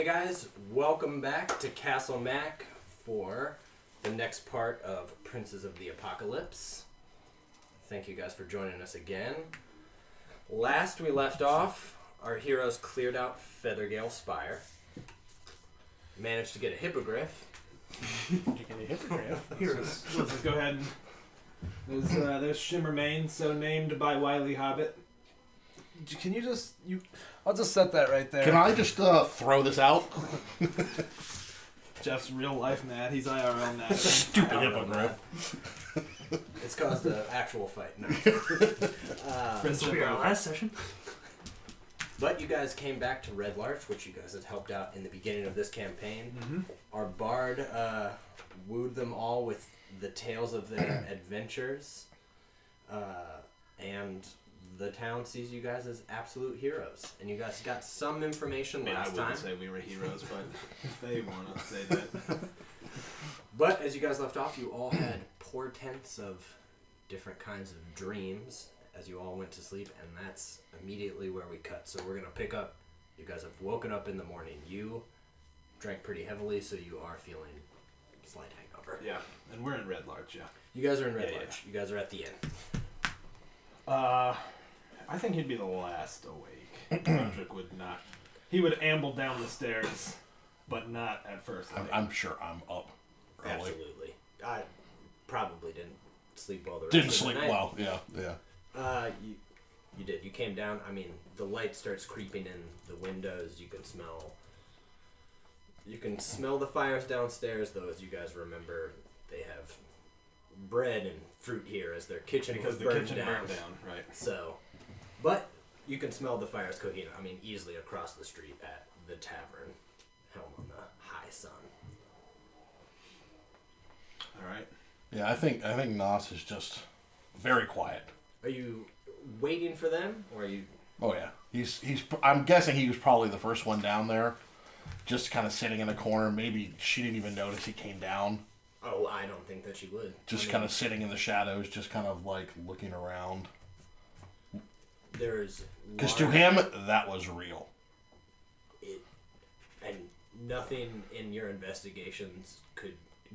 Hey guys, welcome back to Castle Mac for the next part of Princes of the Apocalypse. Thank you guys for joining us again. Last we left off, our heroes cleared out Feathergale Spire, managed to get a hippogriff. Heroes. Let's go ahead and... There's Shimmermane, so named by Wily Hobbit. Can you just... I'll just set that right there. Can I just throw this out? Jeff's real life mad. He's IRL mad. Stupid hippogriff. It's caused an actual fight. No. This will be our last session. But you guys came back to Red Larch, which you guys had helped out in the beginning of this campaign. Mm-hmm. Our bard wooed them all with the tales of their adventures. And the town sees you guys as absolute heroes. And you guys got some information I last wouldn't time. say we were heroes, but if they want to say that. But as you guys left off, you all had portents of different kinds of dreams as you all went to sleep, and that's immediately where we cut. So we're going to pick up. You guys have woken up in the morning. You drank pretty heavily, so you are feeling slight hangover. Yeah, and we're in Red Larch, yeah. You guys are in Red Yeah, Larch. You guys are at the inn. I think he'd be the last awake. Roderick would not. He would amble down the stairs, but not at first. I'm sure I'm up early. Absolutely. I probably didn't sleep well the rest Didn't of the sleep night. well. Yeah. You did. You came down. I mean, the light starts creeping in the windows. You can smell the fires downstairs, though, as you guys remember, they have bread and fruit here as their kitchen because was the burned kitchen down. burned down, right? So, but you can smell the fires cooking. I mean, easily across the street at the tavern, Helm on the High Sun. All right. Yeah, I think Nos is just very quiet. Are you waiting for them, or are you? Oh yeah. He's I'm guessing he was probably the first one down there, just kind of sitting in a corner. Maybe she didn't even notice he came down. Oh, I don't think that she would. Just kind of sitting in the shadows, just kind of like looking around. There's Because to him, that was real. And nothing in your investigations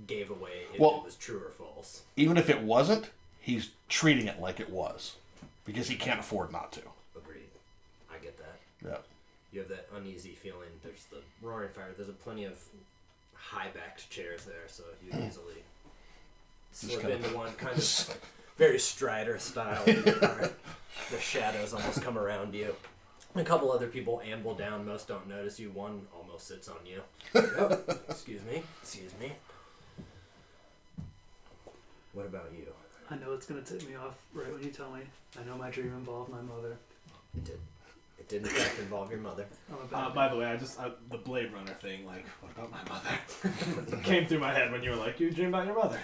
gave away if Well- it was true or false. Even if it wasn't, he's treating it like it was. Because he can't afford not to. Agreed. I get that. Yeah. You have that uneasy feeling. There's the roaring fire. There's plenty of high-backed chairs there, so you easily slip kind of- into one kind of very Strider style. The shadows almost come around you. A couple other people amble down. Most don't notice you. One almost sits on you. Oh, excuse me. What about you? I know it's going to tip me off right when you tell me. I know my dream involved my mother. It did. It did in fact involve your mother. I'm a bad By the way, the Blade Runner thing, like, what about my mother? Came through my head when you were like, you dream about your mother.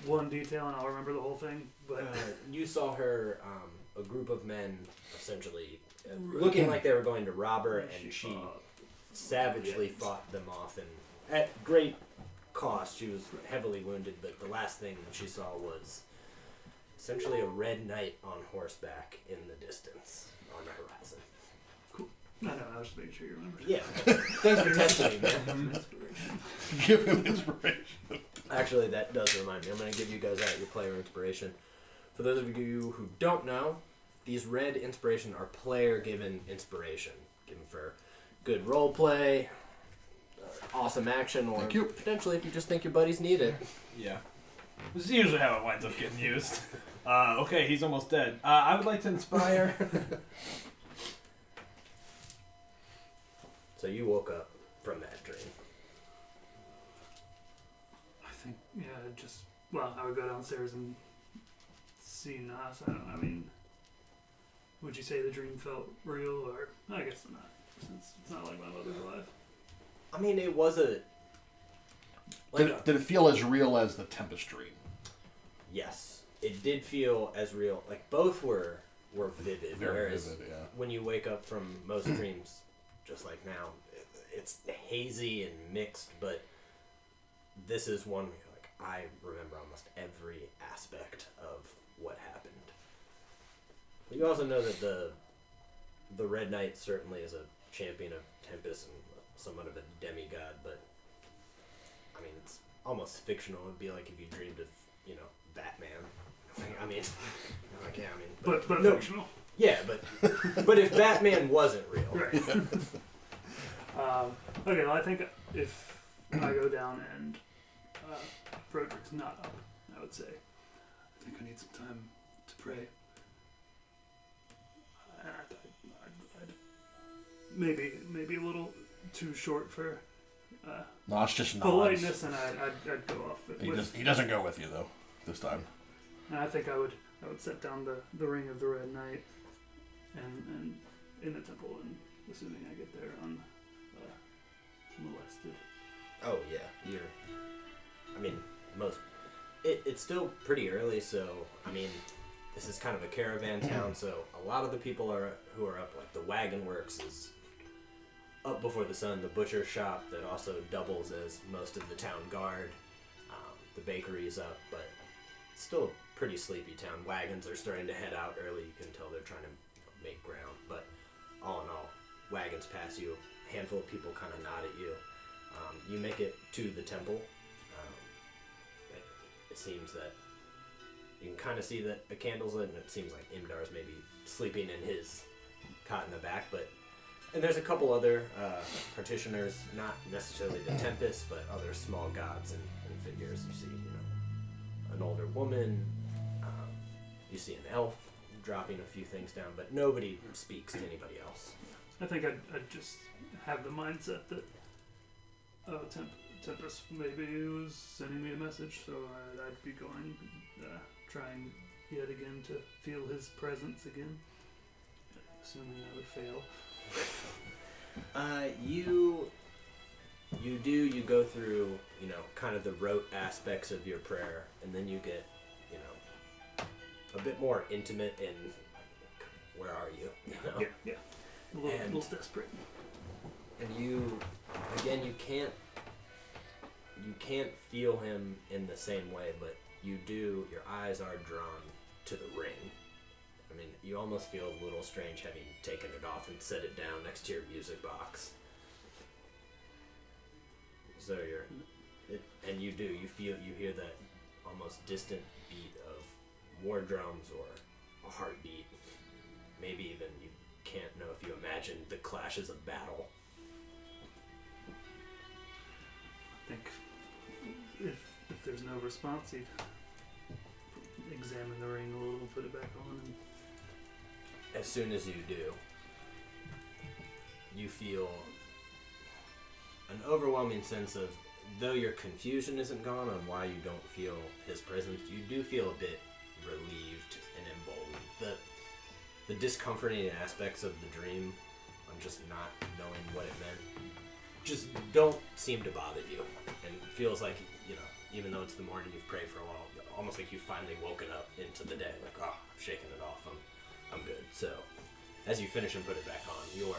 one detail and I'll remember the whole thing. But You saw her, a group of men, essentially, looking like they were going to rob her, and she savagely fought them off, and at great cost. She was heavily wounded, but the last thing she saw was essentially a red knight on horseback in the distance on the horizon. I know, I was just making sure you remember. Yeah. Thanks for testing me, man. Inspiration. Give him inspiration. Actually, that does remind me. I'm going to give you guys out your player inspiration. For those of you who don't know, these red inspiration are player-given inspiration. Given for good role play, awesome action, or Thank you. potentially if you just think your buddies need it. Yeah. This is usually how it winds up getting used. Okay, he's almost dead. I would like to inspire... So you woke up from that dream. I think, I would go downstairs and see Nas. I mean, would you say the dream felt real, or I guess not, since it's not like my mother's alive. I mean, it was a... Did it feel as real as the Tempest dream? Yes. It did feel as real. Like, both were vivid. Very whereas vivid, yeah. when you wake up from most dreams, just like now, it's hazy and mixed, but this is one where you're like, I remember almost every aspect of what happened. You also know that the Red Knight certainly is a champion of Tempest and somewhat of a demigod, but I mean, it's almost fictional. It'd be like if you dreamed of, Batman. I mean, but no, fictional. yeah, but if Batman wasn't real, Right. Okay, well, I think if I go down and Broderick's not up, I would say, I think I need some time to pray. I'd maybe a little too short for No, it's just nods. politeness, and I'd go off with. He doesn't go with you though this time. And I think I would set down the ring of the Red Knight, and in the temple, and assuming I get there molested. Oh yeah, it's still pretty early, so I mean, this is kind of a caravan town, so a lot of the people who are up, like the wagon works is up before the sun, the butcher shop that also doubles as most of the town guard, the bakery's up, but it's still a pretty sleepy town. Wagons are starting to head out early, you can tell they're trying to make ground, but all in all, wagons pass you, a handful of people kind of nod at you. You make it to the temple. It seems that you can kind of see that the candle's lit, and it seems like Imdar's maybe sleeping in his cot in the back. And there's a couple other practitioners, not necessarily the Tempest, but other small gods and figures. You see, an older woman. You see an elf dropping a few things down, but nobody speaks to anybody else. I think I'd just have the mindset that Tempest maybe was sending me a message, so I'd be going, trying yet again to feel his presence again, assuming I would fail. You go through, kind of the rote aspects of your prayer, and then you get, a bit more intimate in, where are you? Yeah. A little desperate. And you can't feel him in the same way, but you do, your eyes are drawn to the ring. I mean, you almost feel a little strange having taken it off and set it down next to your music box. So you hear that almost distant beat of war drums or a heartbeat. Maybe even you can't know if you imagine the clashes of battle. I think if there's no response, he'd examine the ring a little, put it back on, and As soon as you do, you feel an overwhelming sense of, though your confusion isn't gone on why you don't feel his presence, you do feel a bit relieved and emboldened. The discomforting aspects of the dream, on just not knowing what it meant, just don't seem to bother you. And it feels like, even though it's the morning, you've prayed for a while, almost like you've finally woken up into the day. Like, I've shaken it off. I'm good. So, as you finish and put it back on, your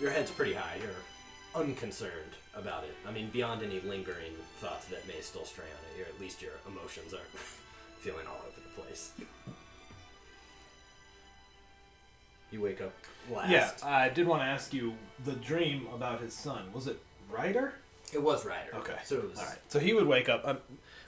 head's pretty high. You're unconcerned about it. I mean, beyond any lingering thoughts that may still stray on it, at least your emotions aren't feeling all over the place. You wake up last. Yeah, I did want to ask you the dream about his son. Was it Ryder? It was Ryder. Okay. So it was. All right. So he would wake up.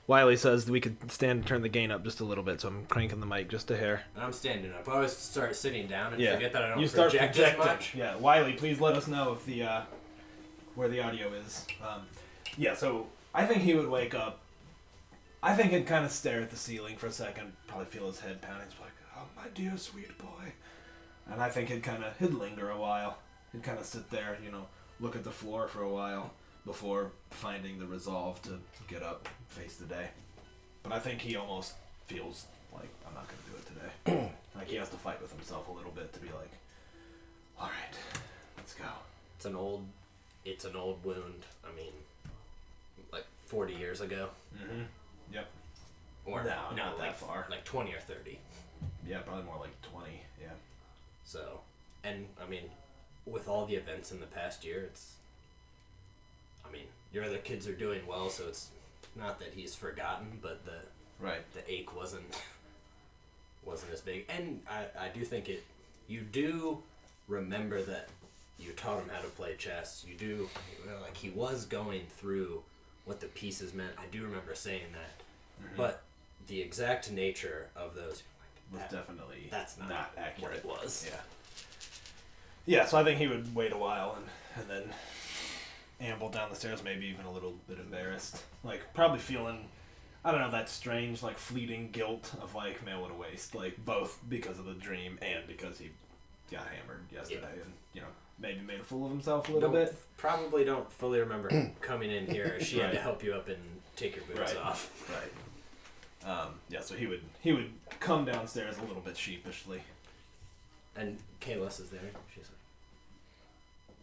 Wiley says we could stand and turn the gain up just a little bit, so I'm cranking the mic just a hair. And I'm standing up. I always start sitting down and Yeah. forget that I don't You start project projecting. as much. Yeah, Wiley, please let us know if the where the audio is. So I think he would wake up. I think he'd kind of stare at the ceiling for a second, probably feel his head pounding. He's like, "Oh, my dear sweet boy," and I think he'd linger a while. He'd kind of sit there, look at the floor for a while before finding the resolve to get up, face the day. But I think he almost feels like, I'm not going to do it today. Like he has to fight with himself a little bit to be like, all right, let's go. It's an old wound. I mean, like 40 years ago. Mm-hmm. Yep. Or No, not like, that far. Like 20 or 30. Yeah, probably more like 20. Yeah. So, and I mean, with all the events in the past year, your other kids are doing well, so it's not that he's forgotten, but the ache wasn't as big. And I do think you do remember that you taught him how to play chess. You do, like, he was going through what the pieces meant. I do remember saying that. But the exact nature of those, Was that- definitely that's not accurate. what it was. Yeah. Yeah, so I think he would wait a while and then amble down the stairs, maybe even a little bit embarrassed. Like, probably feeling, I don't know, that strange, like, fleeting guilt of, like, man, what a waste. Like, both because of the dream and because he got hammered yesterday and, you know, maybe made a fool of himself a little bit. Probably don't fully remember coming in here. She had to Right. help you up and take your boots Right. off. Right. Yeah, so he would come downstairs a little bit sheepishly. And Kalis is there. She's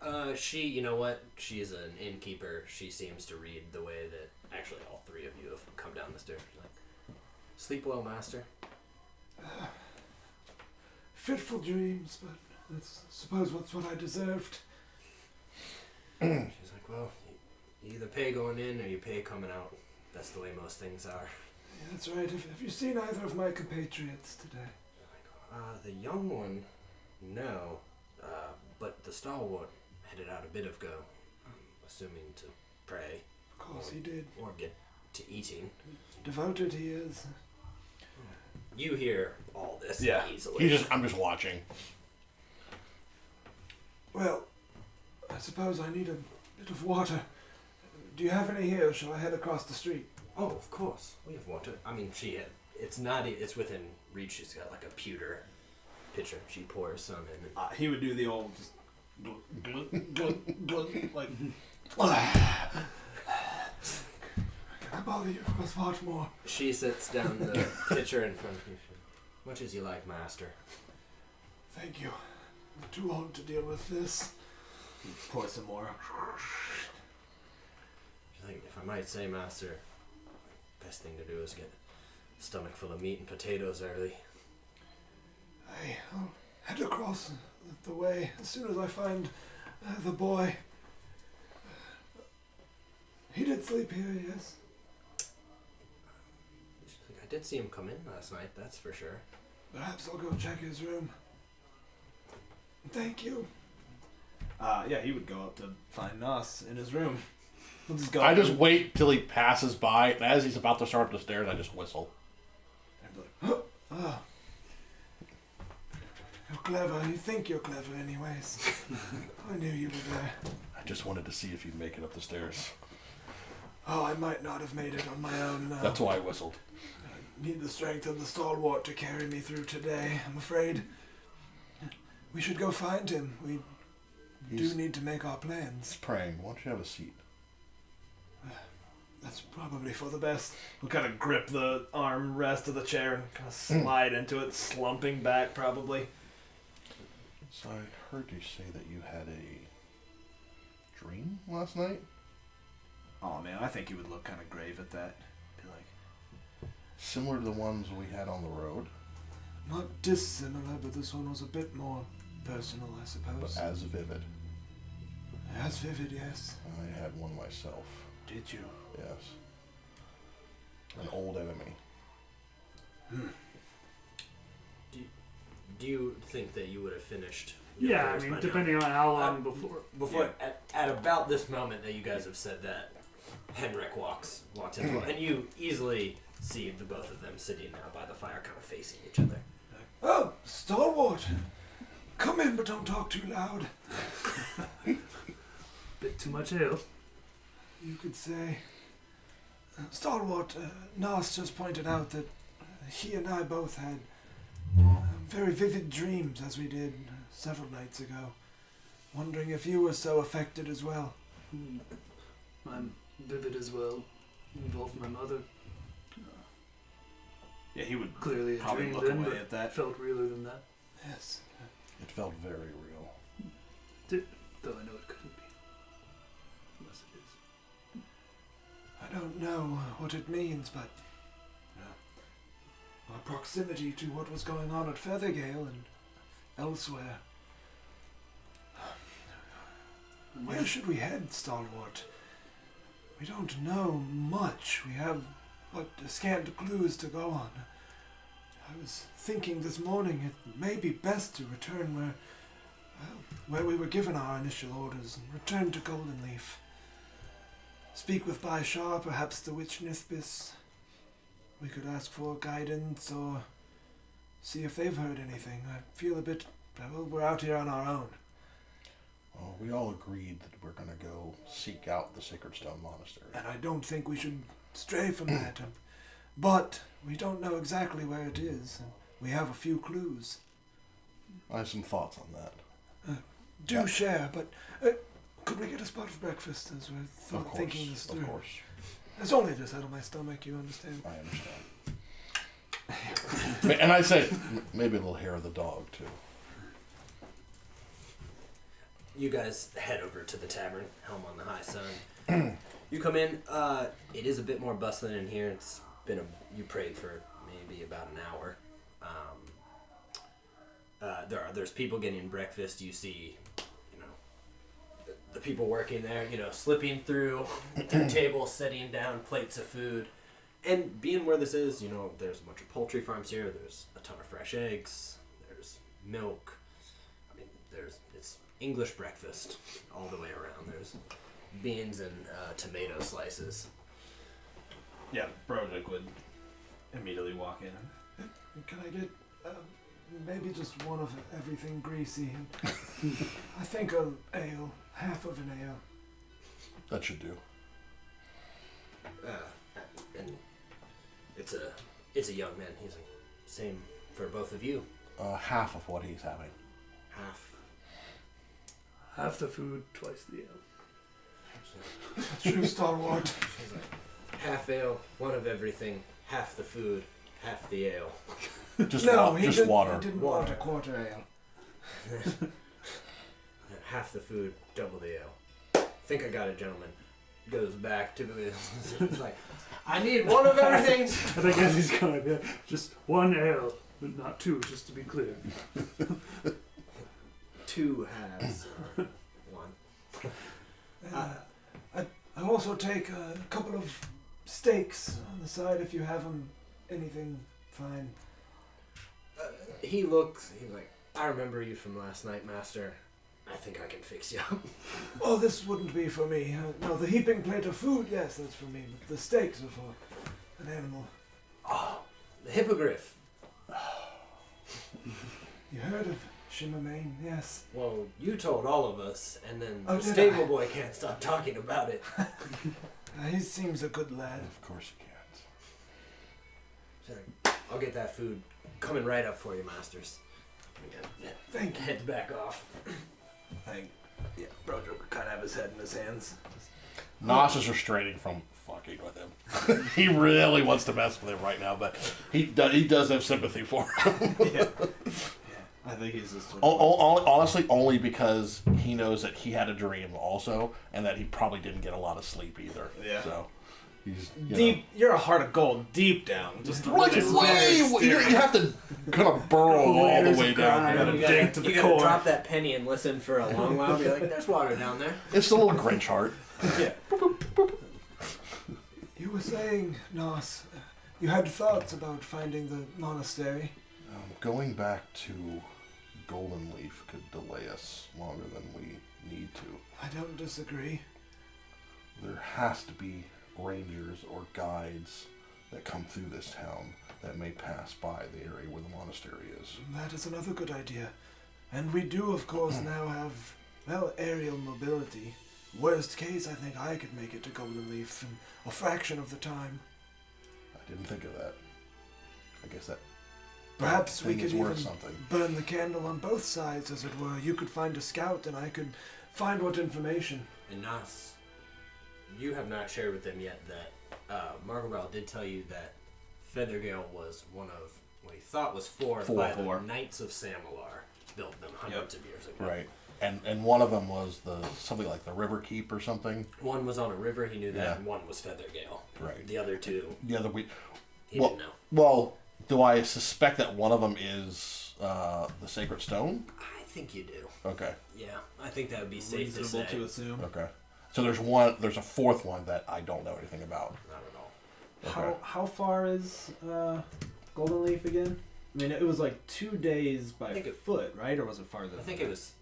like, she, you know what? She's an innkeeper. She seems to read the way that actually all three of you have come down the stairs. She's like, sleep well, master. Fitful dreams, but that's, suppose that's what I deserved. She's like, well, you either pay going in or you pay coming out. That's the way most things are. Yeah, that's right. Have you seen either of my compatriots today? The young one, no. But the stalwart headed out a bit ago. I'm assuming to pray Of course he did. or get to eating. Devoted he is. You hear all this Yeah. easily. I'm just watching. Well, I suppose I need a bit of water. Do you have any here, or shall I head across the street? Oh, of course. We have water. I mean, it's not. It's within reach. She's got like a pewter pitcher. She pours some in. He would do the old just glug, glug, glug, like. Can I bother you with much more? She sits down the pitcher in front of you. Much as you like, master. Thank you. I'm too old to deal with this. Pour some more. She's like, if I might say, master, best thing to do is get a stomach full of meat and potatoes early. I'll head across the way as soon as I find the boy. He did sleep here, yes. She's like, I did see him come in last night, that's for sure. Perhaps I'll go check his room. Thank you. Yeah, he would go up to find Nos in his room. We'll just go. I just wait till he passes by, and as he's about to start up the stairs, I just whistle. And be like, oh. You're clever. You think you're clever, anyways. I knew you were there. I just wanted to see if you'd make it up the stairs. Oh, I might not have made it on my own. That's why I whistled. I need the strength of the stalwart to carry me through today, I'm afraid. We should go find him. We He's do need to make our plans. praying. Why don't you have a seat? That's probably for the best. We'll kind of grip the arm rest of the chair and kind of slide into it, slumping back probably. So I heard you say that you had a dream last night? Oh man, I think he would look kind of grave at that. Be like, Similar to the ones we had on the road, not dissimilar, but this one was a bit more personal, I but suppose. as vivid. As vivid, yes. I had one myself. Did you? Yes. An old enemy. Do you think that you would have finished? your Yeah, I prayers by mean, now? depending on how long before. At about this moment that you guys have said that, Henrik walks into it, and you easily see the both of them sitting now by the fire, kind of facing each other. Oh, stalwart! Come in, but don't talk too loud. Bit too much ale. You could say. Stalwart, Nas just pointed out that he and I both had very vivid dreams as we did several nights ago. Wondering if you were so affected as well. I'm vivid as well. Involved my mother. Yeah, he would Clearly a probably dream look then, away but at that. felt realer than that. Yes. It felt very real. Though I know it couldn't be. Unless it is. I don't know what it means, but our proximity to what was going on at Feathergale and elsewhere. Where should we head, Stalwart? We don't know much. We have but scant clues to go on. I was thinking this morning it may be best to return where Where we were given our initial orders and returned to Golden Leaf. Speak with Baishar, perhaps the witch Nithbis. We could ask for guidance or see if they've heard anything. I feel a bit, well, we're out here on our own. Well, we all agreed that we're going to go seek out the Sacred Stone Monastery. And I don't think we should stray from that. But we don't know exactly where it is. And we have a few clues. I have some thoughts on that. Do Yeah. share, but could we get a spot of breakfast as we're Of course, thinking this through? of course. It's only just out of my stomach, you understand? I understand. And I say maybe a little hair of the dog too. You guys head over to the tavern, Helm on the High Sun. You come in. It is a bit more bustling in here. It's been you prayed for maybe about an hour. There's people getting breakfast. You see, the people working there, slipping through tables, setting down plates of food. And being where this is, there's a bunch of poultry farms here. There's a ton of fresh eggs. There's milk. I mean, it's English breakfast all the way around. There's beans and tomato slices. Yeah, Broderick would immediately walk in. Can I get maybe just one of everything greasy? I think an ale, half of an ale. That should do. And it's a young man. He's like, same for both of you. Half of what he's having. Half the food, twice the ale. True stalwart. He's like, half ale, one of everything, half the food, half the ale. Just, He just didn't, water. He didn't want a quarter ale. Half the food, double the ale. Think I got it, gentlemen. Goes back to his like, I need one of everything. I think as he's going, yeah, just one ale, but not two, just to be clear. 2 halves. One. I also take a couple of steaks on the side if you have them. Anything fine. He's like, I remember you from last night, Master. I think I can fix you up. Oh, this wouldn't be for me. No, the heaping plate of food, yes, that's for me. But the steaks are for an animal. Oh, the hippogriff. You heard of Shimmermane? Yes. Well, you told all of us, and then Oh, the did stable I? boy can't stop talking about it. He seems a good lad. Of course he can't. She's like, I'll get that food coming right up for you, Masters. Thank you. Heads back off. I think, yeah, Broderick would kind of have his head in his hands. Nos is restraining from fucking with him. He really wants to mess with him right now, but he does have sympathy for him. Yeah. I think he's just... Honestly, only because he knows that he had a dream also, and that he probably didn't get a lot of sleep either. Yeah. So he's deep. You're a heart of gold deep down. Just Like you have to kind of burrow all the way down. gotta You dig to the gotta core. drop that penny and listen for a long while. Be like, there's water down there. It's a little Grinch heart. Yeah. You were saying, Nos, you had thoughts about finding the monastery. Going back to Golden Leaf could delay us longer than we need to. I don't disagree. There has to be rangers or guides that come through this town that may pass by the area where the monastery is. That is another good idea. And we do, of course, now have, well, aerial mobility. Worst case, I think I could make it to Golden Leaf in a fraction of the time. I didn't think of that. I guess that Perhaps we thing could is even worth something. burn the candle on both sides, as it were. You could find a scout, and I could find what information. And Nas, you have not shared with them yet that Margaret did tell you that Feathergale was one of what he thought was four by the Knights of Samalar. Built them hundreds of years ago. Right. And one of them was something like the River Keep or something. One was on a river, he knew that, Yeah. and one was Feathergale. Right. The other two, The other we he well, didn't know. well, do I suspect that one of them is the Sacred Stone? I think you do. Okay. Yeah, I think that would be safe to say. Reasonable to assume. Okay. So there's a fourth one that I don't know anything about. Not at all. Okay. How far is Golden Leaf again? I mean, it was like 2 days by I think foot, right? Or was it farther? I than think that? it was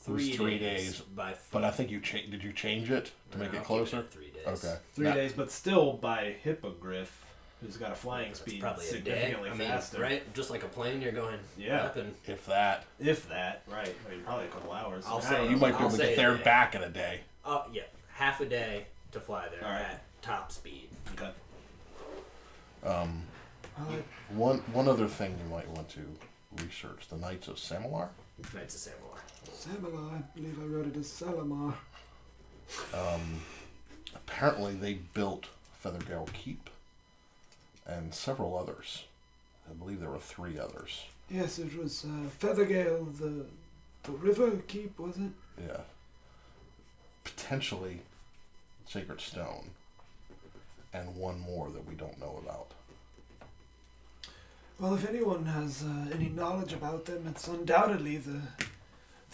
It was 3 days. By But I think did you change it to make I'll it keep closer? at 3 days. Okay. 3 days, but still by Hippogriff, who's got a flying That's speed probably a day. significantly I mean, faster. right? Just like a plane, you're going Yeah. up and If that. If that, right? I mean, probably a couple hours. I'll I say don't You know. might be I'll able to say get there a and day. back in a day. yeah, half a day to fly there All right. at top speed. Okay. One other thing you might want to research: the Knights of Samalar. Knights of Samurai. Samala, I believe I wrote it as Salamar. Apparently, they built Feathergale Keep and several others. I believe there were 3 others. Yes, it was Feathergale, the river keep, was it? Yeah. Potentially Sacred Stone, and one more that we don't know about. Well, if anyone has any knowledge about them, it's undoubtedly the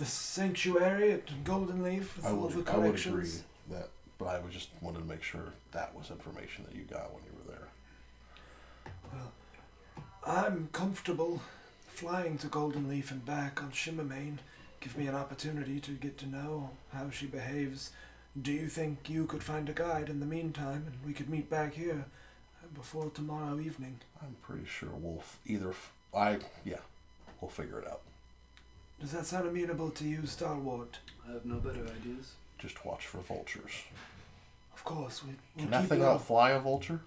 sanctuary at Golden Leaf with I all the would agree collections. that, but I just wanted to make sure that was information that you got when you were there. I'm comfortable flying to Golden Leaf and back on Shimmermane. Give me an opportunity to get to know how she behaves. Do you think you could find a guide in the meantime, and we could meet back here before tomorrow evening? I'm pretty sure we'll we'll figure it out. Does that sound amenable to you, Stalwart? I have no better ideas. Just watch for vultures. Of course, we'll Can that keep thing low. outfly a vulture?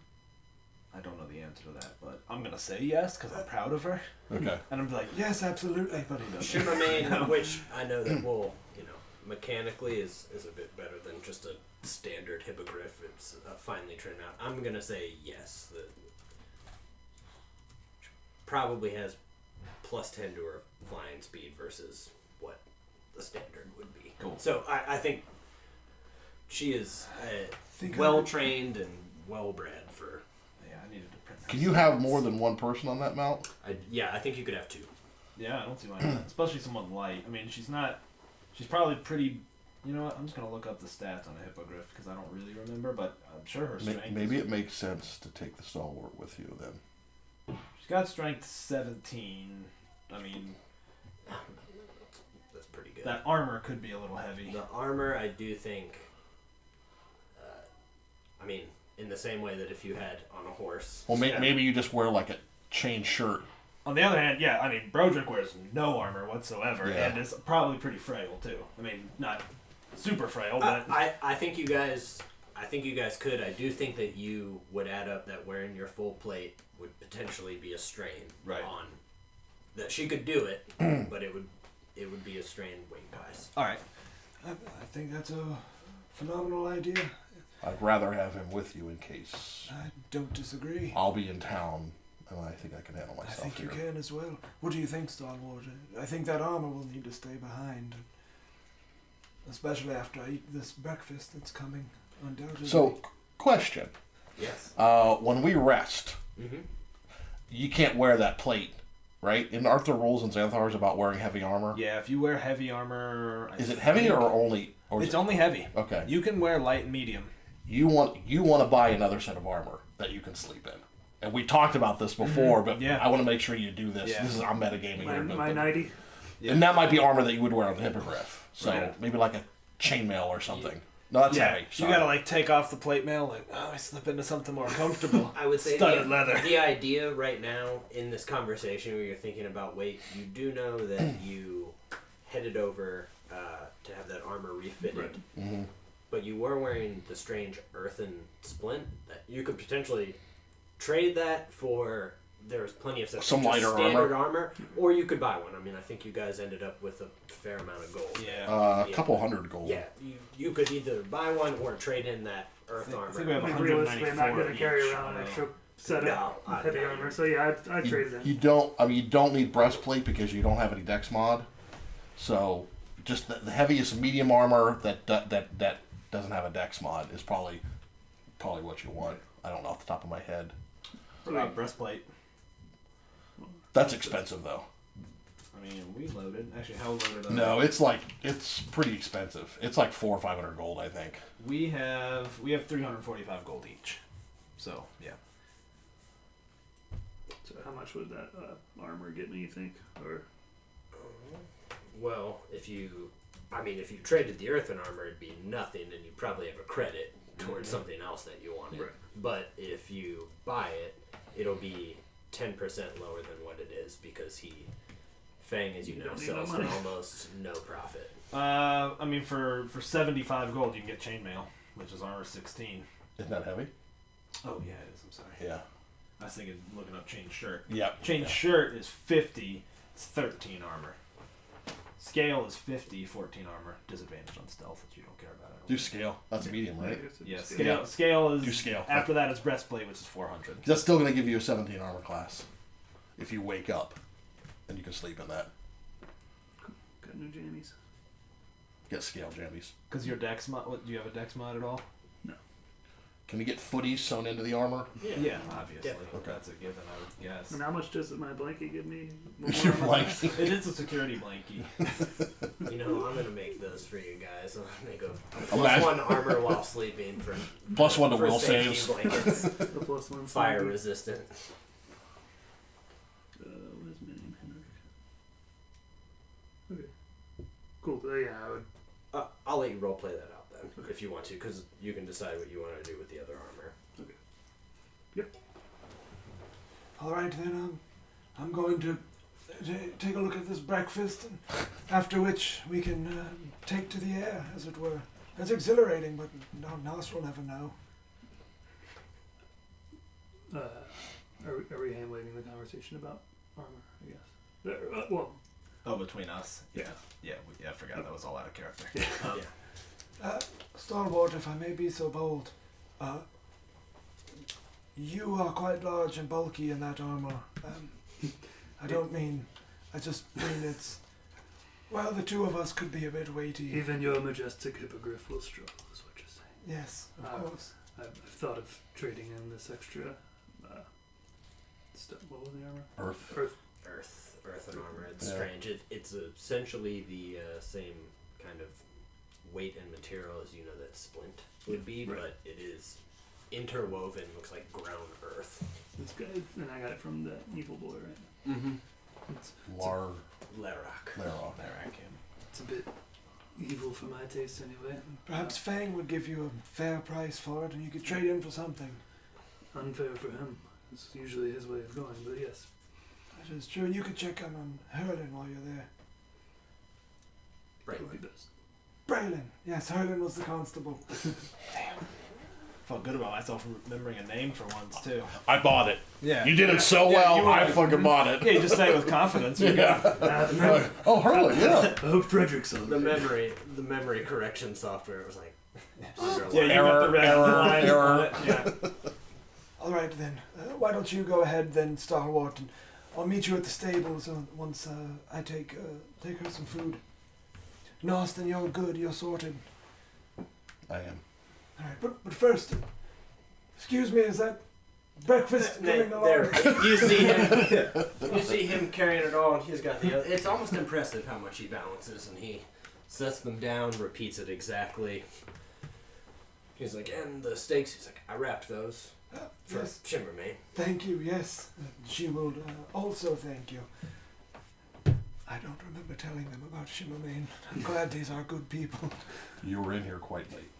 I don't know the answer to that, but I'm gonna say yes because I'm proud of her, Okay. and I'm like, Yes, absolutely. but he doesn't. Shimmermane, which I know that will, mechanically is a bit better than just a standard hippogriff. It's finely trimmed out. I'm gonna say yes. That probably has +10 to her flying speed versus what the standard would be. Cool. So I think she is Think I well could- trained and well bred for. Yeah, I needed to print. Can you have more than one person on that mount? I think you could have 2. Yeah, I don't see why not. Especially someone light. I mean, she's probably pretty. You know what? I'm just gonna look up the stats on a hippogriff because I don't really remember, but I'm sure her strength. Maybe it makes sense to take the stalwart with you then. She's got strength 17. I mean, That's pretty good. that armor could be a little heavy. The armor, I do think. In the same way that if you had on a horse. Well, Yeah. maybe you just wear like a chain shirt. On the other hand, yeah, I mean, Broderick wears no armor whatsoever, Yeah. and is probably pretty frail too. I mean, not super frail, but I think you guys. I think you guys could. I do think that you would add up that wearing your full plate would potentially be a strain Right. on. That she could do it, but it would be a strain wing-wise. all right. I think that's a phenomenal idea. I'd rather have him with you in case I don't disagree. I'll be in town, and I think I can handle I myself think you here. can as well. What do you think, Stalwart? I think that armor will need to stay behind. Especially after I eat this breakfast that's coming, undoubtedly. So, question: Yes. when we rest, Mm-hmm. you can't wear that plate, right? And aren't there rules in Xanathar's about wearing heavy armor? Yeah, if you wear heavy armor, Is it heavy or only? Or is It's it, only heavy. okay. You can wear light and medium. You want to buy another set of armor that you can sleep in. And we talked about this before, but Yeah. I want to make sure you do this. Yeah. This is I'm metagaming here, My but, nighty. and that might be armor that you would wear on the hippogriff. So Right. maybe like a chainmail or something. No, that's Yeah, heavy. you Sorry. gotta like take off the plate mail, like I slip into something more comfortable. I would say Studded leather. the idea right now in this conversation where you're thinking about weight, you do know that you headed over to have that armor refitted, Mhm. but you were wearing the strange earthen splint. That you could potentially trade that for. There's plenty of stuff. Some just lighter standard armor, or you could buy one. I think you guys ended up with a fair amount of gold. Yeah. A couple hundred gold. Yeah, you could either buy one or trade in that earth I armor. think we have Realistically, I'm not going to 194 carry each, around an I extra set of No, heavy no. armor. So yeah, I'd trade it in. You don't. I mean, you don't need breastplate because you don't have any dex mod. So, just the heaviest medium armor that doesn't have a dex mod is probably what you want. I don't know off the top of my head. What about breastplate? That's expensive though. I mean, we loaded. Actually, how loaded? No, it's pretty expensive. It's like 400 or 500 gold, I think. We have 345 gold each. So yeah. So how much would that armor get me? You think? Or Well, if you I mean, if you traded the earthen armor, it'd be nothing, and you'd probably have a credit towards something else that you wanted. Right. But if you buy it, it'll be 10% lower than what it is because Fang, as you know, don't need sells no for money. almost no profit. I mean, for 75 gold, you can get chainmail, which is armor 16. Isn't that heavy? Oh yeah, it is. I'm sorry. Yeah. I was thinking looking up chain shirt. Yep. Chain Yeah. shirt is 50. It's 13 armor. Scale is 50, 14 armor. Disadvantage on stealth, which you don't care about. I don't Do scale. That's a medium, right? Yeah, It's- scale. Scale is Do scale. After that, it's breastplate, which is 400. That's still going to give you a 17 armor class if you wake up and you can sleep in that. Got new jammies. Get scale jammies. Because your dex mod. What, do you have a dex mod at all? Can we get footies sewn into the armor? Yeah, obviously. Definitely. That's a given, I would guess. And how much does my blanket give me? You're More like, It is a security blankie. You know, I'm gonna make those for you guys. I'll make a Imagine- +1 armor while sleeping for +1 to for will safety saves. blankets, the +1 fire sleeping. resistant. What is my name? Henrik. Okay. Cool. Yeah, I would. I'll let you roleplay that out then, if you want to, because you can decide what you want to do with the other armor. All right, then. I'm going to take a look at this breakfast, and after which we can take to the air, as it were. It's exhilarating, but Nas will never know. Are we hand waving the conversation about armor? I guess. Well, Oh, between us? yeah. Yeah, I forgot that was all out of character. Stalwart, if I may be so bold, you are quite large and bulky in that armor. I don't mean, I just mean it's, well, the two of us could be a bit weighty. Even your majestic hippogriff will struggle, is what you're saying. Yes, of course. I've thought of trading in this extra stuff. What was the armor? Earth. Earthen armor. It's Yeah. strange. It's essentially the same kind of weight and material as you know that splint would be, Right. but it is interwoven. Looks like ground earth. It's good, and I got it from the evil boy, right? Mm-hmm. It's Lar. Larock. Larock. it's a bit evil for my taste, anyway. Perhaps Fang would give you a fair price for it, and you could trade in for something. Unfair for him. It's usually his way of going, but yes. That is true, and you could check on Hurlin while you're there. Right. It would be best. Braylon. Yes, Hurlin was the constable. Felt good about myself remembering a name for once, too. I bought it. Yeah. You did it so Yeah, well, you were I like- fucking bought Yeah, it. you just say it with confidence. You're Yeah. good. Oh, Hurley, yeah. I hope Frederick's on The memory correction software was like Yeah, you underlined. got the red Error, line error. on it. Yeah. All right, then. Why don't you go ahead, then, Stalwart, and I'll meet you at the stables once I take her some food. Nostin, you're good. You're sorted. I am. All right, but first, excuse me, is that breakfast coming along? There, you see him. You see him carrying it all, and he's got the other. It's almost impressive how much he balances, and he sets them down, repeats it exactly. He's like, and the steaks. He's like, I wrapped those for Yes, Shimmermane. thank you. Yes, she will also thank you. I don't remember telling them about Shimmermane. I'm glad these are good people. You were in here quite late.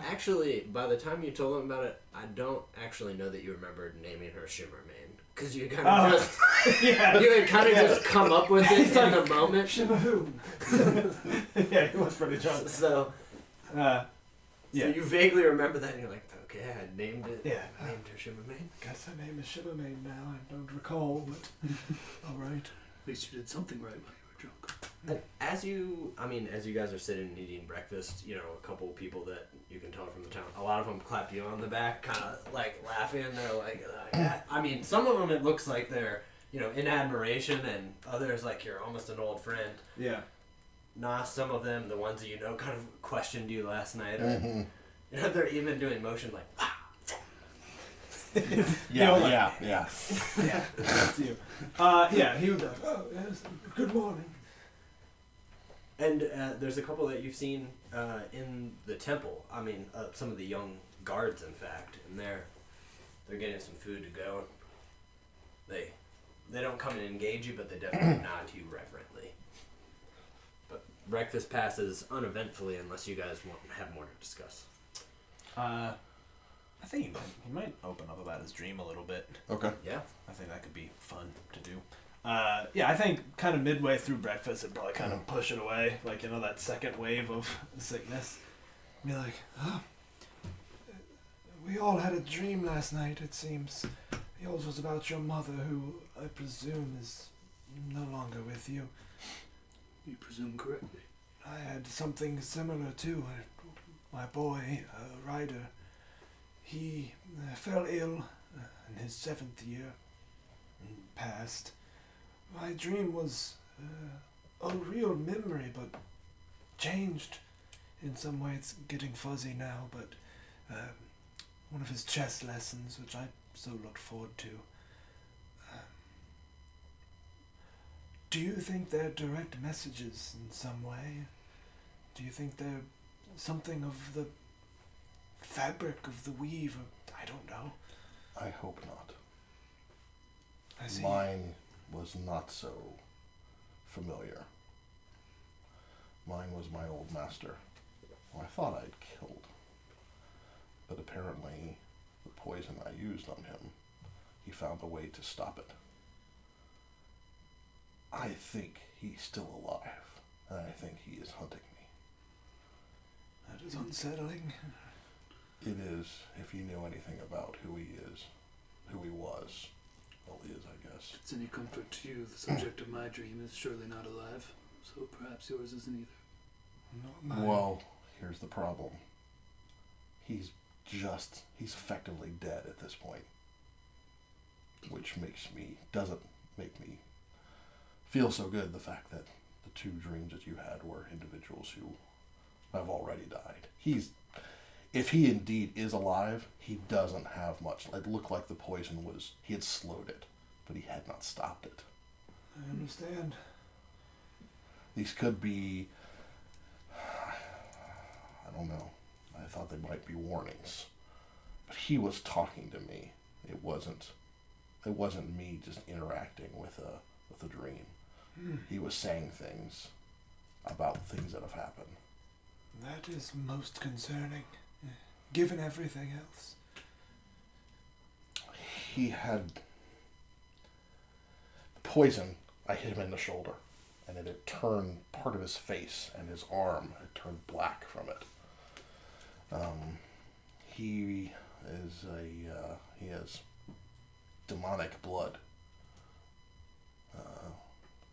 Actually, by the time you told him about it, I don't actually know that you remembered naming her Shimmermane. Because you kind of just, Yeah. you had kind of just come up with it in the moment. Shimmer who? Yeah, he was pretty drunk. So, Yeah. so you vaguely remember that, and you're like, okay, I named it. Yeah. Named her Shimmermane. Guess her name is Shimmermane now. I don't recall, but all right. At least you did something right while you were drunk. And as you guys are sitting and eating breakfast, you know, a couple of people that you can tell from the town, a lot of them clap you on the back, kind of like laughing. They're like, I mean, some of them it looks like they're, you know, in admiration, and others like you're almost an old friend. Yeah. Nah, some of them, the ones that you know, kind of questioned you last night, or Mm-hmm. you know, they're even doing motion like, wow. Yeah, like- yeah, yeah. Yeah. That's you. Yeah, he would. Oh yes. Good morning. And there's a couple that you've seen in the temple. I mean, some of the young guards, in fact, and they're getting some food to go. They don't come and engage you, but they definitely nod to you reverently. But breakfast passes uneventfully unless you guys have more to discuss. I think he might open up about his dream a little bit. Okay. Yeah. I think that could be fun to do. Yeah, I think kind of midway through breakfast, it'd probably kind of push it away, like, you know, that second wave of sickness. Be like, oh, we all had a dream last night, it seems. Yours was about your mother, who I presume is no longer with you. You presume correctly. I had something similar too. My boy, Ryder, he fell ill in his 7th year and passed. My dream was a real memory, but changed. In some way, it's getting fuzzy now, but one of his chess lessons, which I so looked forward to. Do you think they're direct messages in some way? Do you think they're something of the fabric of the weave? I don't know. I hope not. I see. Mine was not so familiar. Mine was my old master, who I thought I'd killed. But apparently, the poison I used on him, he found a way to stop it. I think he's still alive, and I think he is hunting me. That is unsettling. It is, if you knew anything about who he is, who he was. Well, is, I guess. If it's any comfort to you, the subject of my dream is surely not alive, so perhaps yours isn't either. Not mine. Well, here's the problem. He's effectively dead at this point. Which doesn't make me feel so good, the fact that the 2 dreams that you had were individuals who have already died. If he indeed is alive, he doesn't have much. It looked like the poison he had slowed it, but he had not stopped it. I understand. These could be, I don't know. I thought they might be warnings. But he was talking to me. It wasn't me just interacting with a dream. He was saying things about things that have happened. That is most concerning, given everything else. He had poison. I hit him in the shoulder, and it had turned part of his face and his arm had turned black from it. He has demonic blood.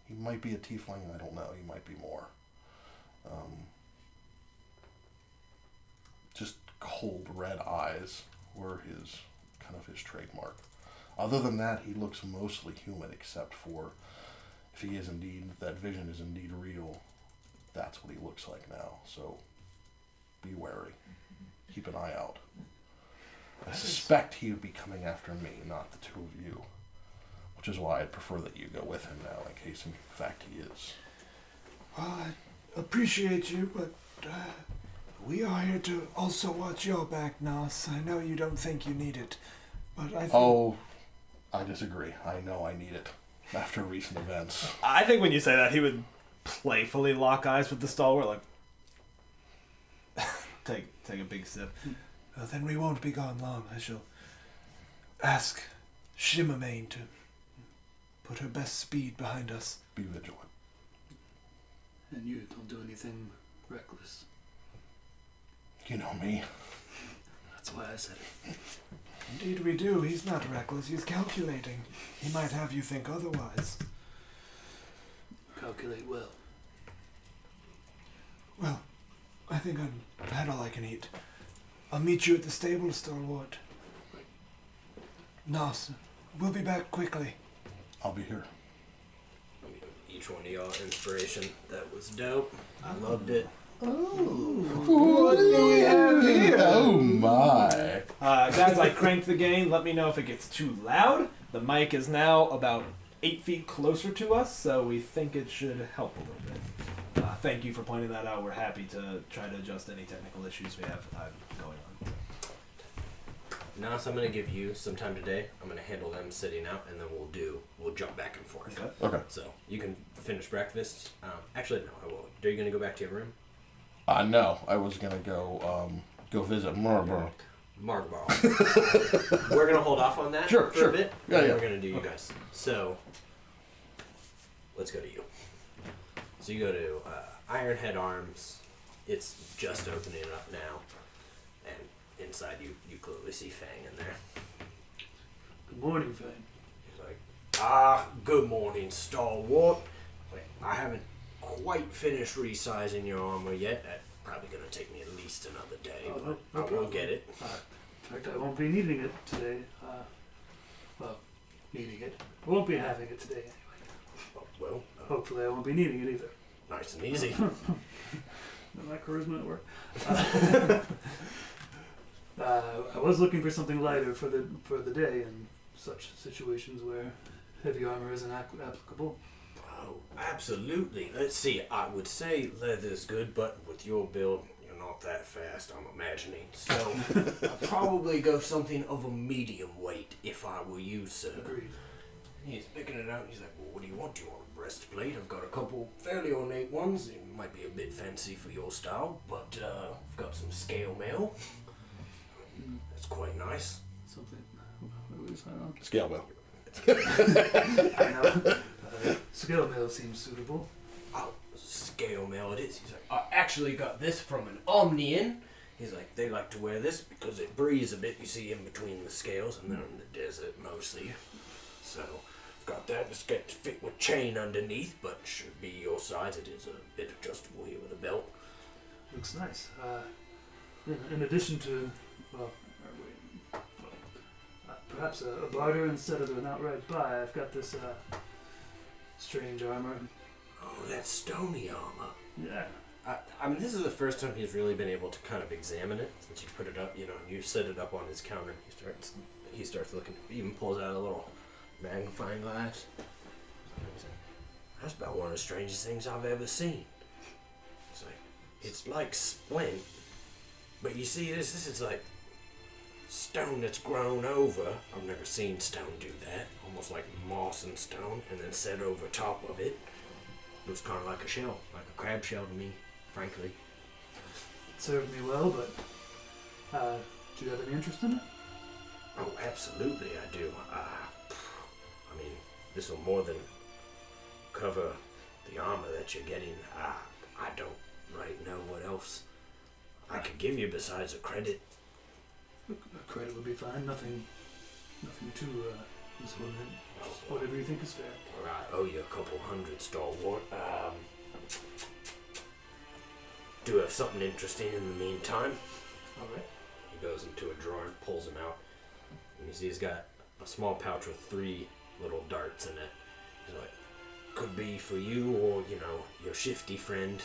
He might be a tiefling, I don't know. He might be more. Just cold red eyes were his trademark. Other than that, he looks mostly human, except for if he is indeed, that vision is indeed real, that's what he looks like now. So be wary. Keep an eye out. I suspect he would be coming after me, not the 2 of you. Which is why I'd prefer that you go with him now, in case in fact he is. Well, I appreciate you, but we are here to also watch your back, Nos. I know you don't think you need it, but I think... Oh, I disagree. I know I need it after recent events. I think when you say that, he would playfully lock eyes with the stalwart, like take a big sip. Well, then we won't be gone long. I shall ask Shimmermane to put her best speed behind us. Be vigilant. And you don't do anything reckless. You know me. That's why I said it. Indeed we do. He's not reckless. He's calculating. He might have you think otherwise. Calculate well. Well, I think I've had all I can eat. I'll meet you at the stable, Stalwart. Nos, we'll be back quickly. I'll be here. Each one of y'all inspiration. That was dope. I loved it. What do we have here? Oh my. Guys, I cranked the gain. Let me know if it gets too loud. The mic is now about 8 feet closer to us, so we think it should help a little bit. Thank you for pointing that out. We're happy to try to adjust any technical issues we have going on. Nas, I'm gonna give you some time today. I'm gonna handle them sitting out, and then we'll jump back and forth. Okay. Okay. So you can finish breakfast. Actually, no, I won't. Are you gonna go back to your room? No, I was gonna go visit Marlborough. Marlborough. We're gonna hold off on that Sure, for sure. a bit. Yeah, and yeah. We're gonna do you guys. So let's go to you. So you go to Ironhead Arms. It's just opening up now, and inside you clearly see Fang in there. Good morning, Fang. He's like, good morning, Stalwart. Wait, I haven't quite finished resizing your armor yet. That's probably gonna take me at least another day, Oh, but no I will problem. get it. In fact, I won't be needing it today. Well, needing it. I won't be having it today anyway. Oh, well, Hopefully, I won't be needing it either. nice and easy. My charisma at work. I was looking for something lighter for the day in such situations where heavy armor isn't applicable. Oh, absolutely. Let's see. I would say leather's good, but with your build, you're not that fast, I'm imagining. So I'd probably go something of a medium weight if I were you, sir. Agreed. He's picking it out. He's like, well, what do you want? Do you want a breastplate? I've got a couple fairly ornate ones. It might be a bit fancy for your style, but I've got some scale mail. That's quite nice. Something. What was that on? Scale wheel. I know. Scale mail seems suitable. Oh, scale mail it is. He's like, I actually got this from an Omnian. He's like, they like to wear this because it breathes a bit, you see, in between the scales, and they're in the desert mostly. So, I've got that. It's got to fit with chain underneath, but should be your size. It is a bit adjustable here with a belt. Looks nice. In addition to, perhaps a barter instead of an outright buy. I've got this strange armor. Oh, that's stony armor. Yeah. I mean, this is the first time he's really been able to kind of examine it since you put it up. You know, you set it up on his counter. He starts looking. He even pulls out a little magnifying glass. That's about one of the strangest things I've ever seen. It's like splint, but you see this is like stone that's grown over. I've never seen stone do that. Almost like moss and stone, and then set over top of it. Looks kind of like a shell, like a crab shell to me, frankly. It served me well, but do you have any interest in it? Oh, absolutely I do. I mean, this will more than cover the armor that you're getting. I don't right know what else I could give you besides a credit. A credit would be fine. Nothing too exorbitant. Whatever you think is fair. Or I owe you a couple hundred, Stalwart. Do have something interesting in the meantime. All right. He goes into a drawer and pulls them out. And you see he's got a small pouch with 3 little darts in it. He's like, could be for you or, you know, your shifty friend,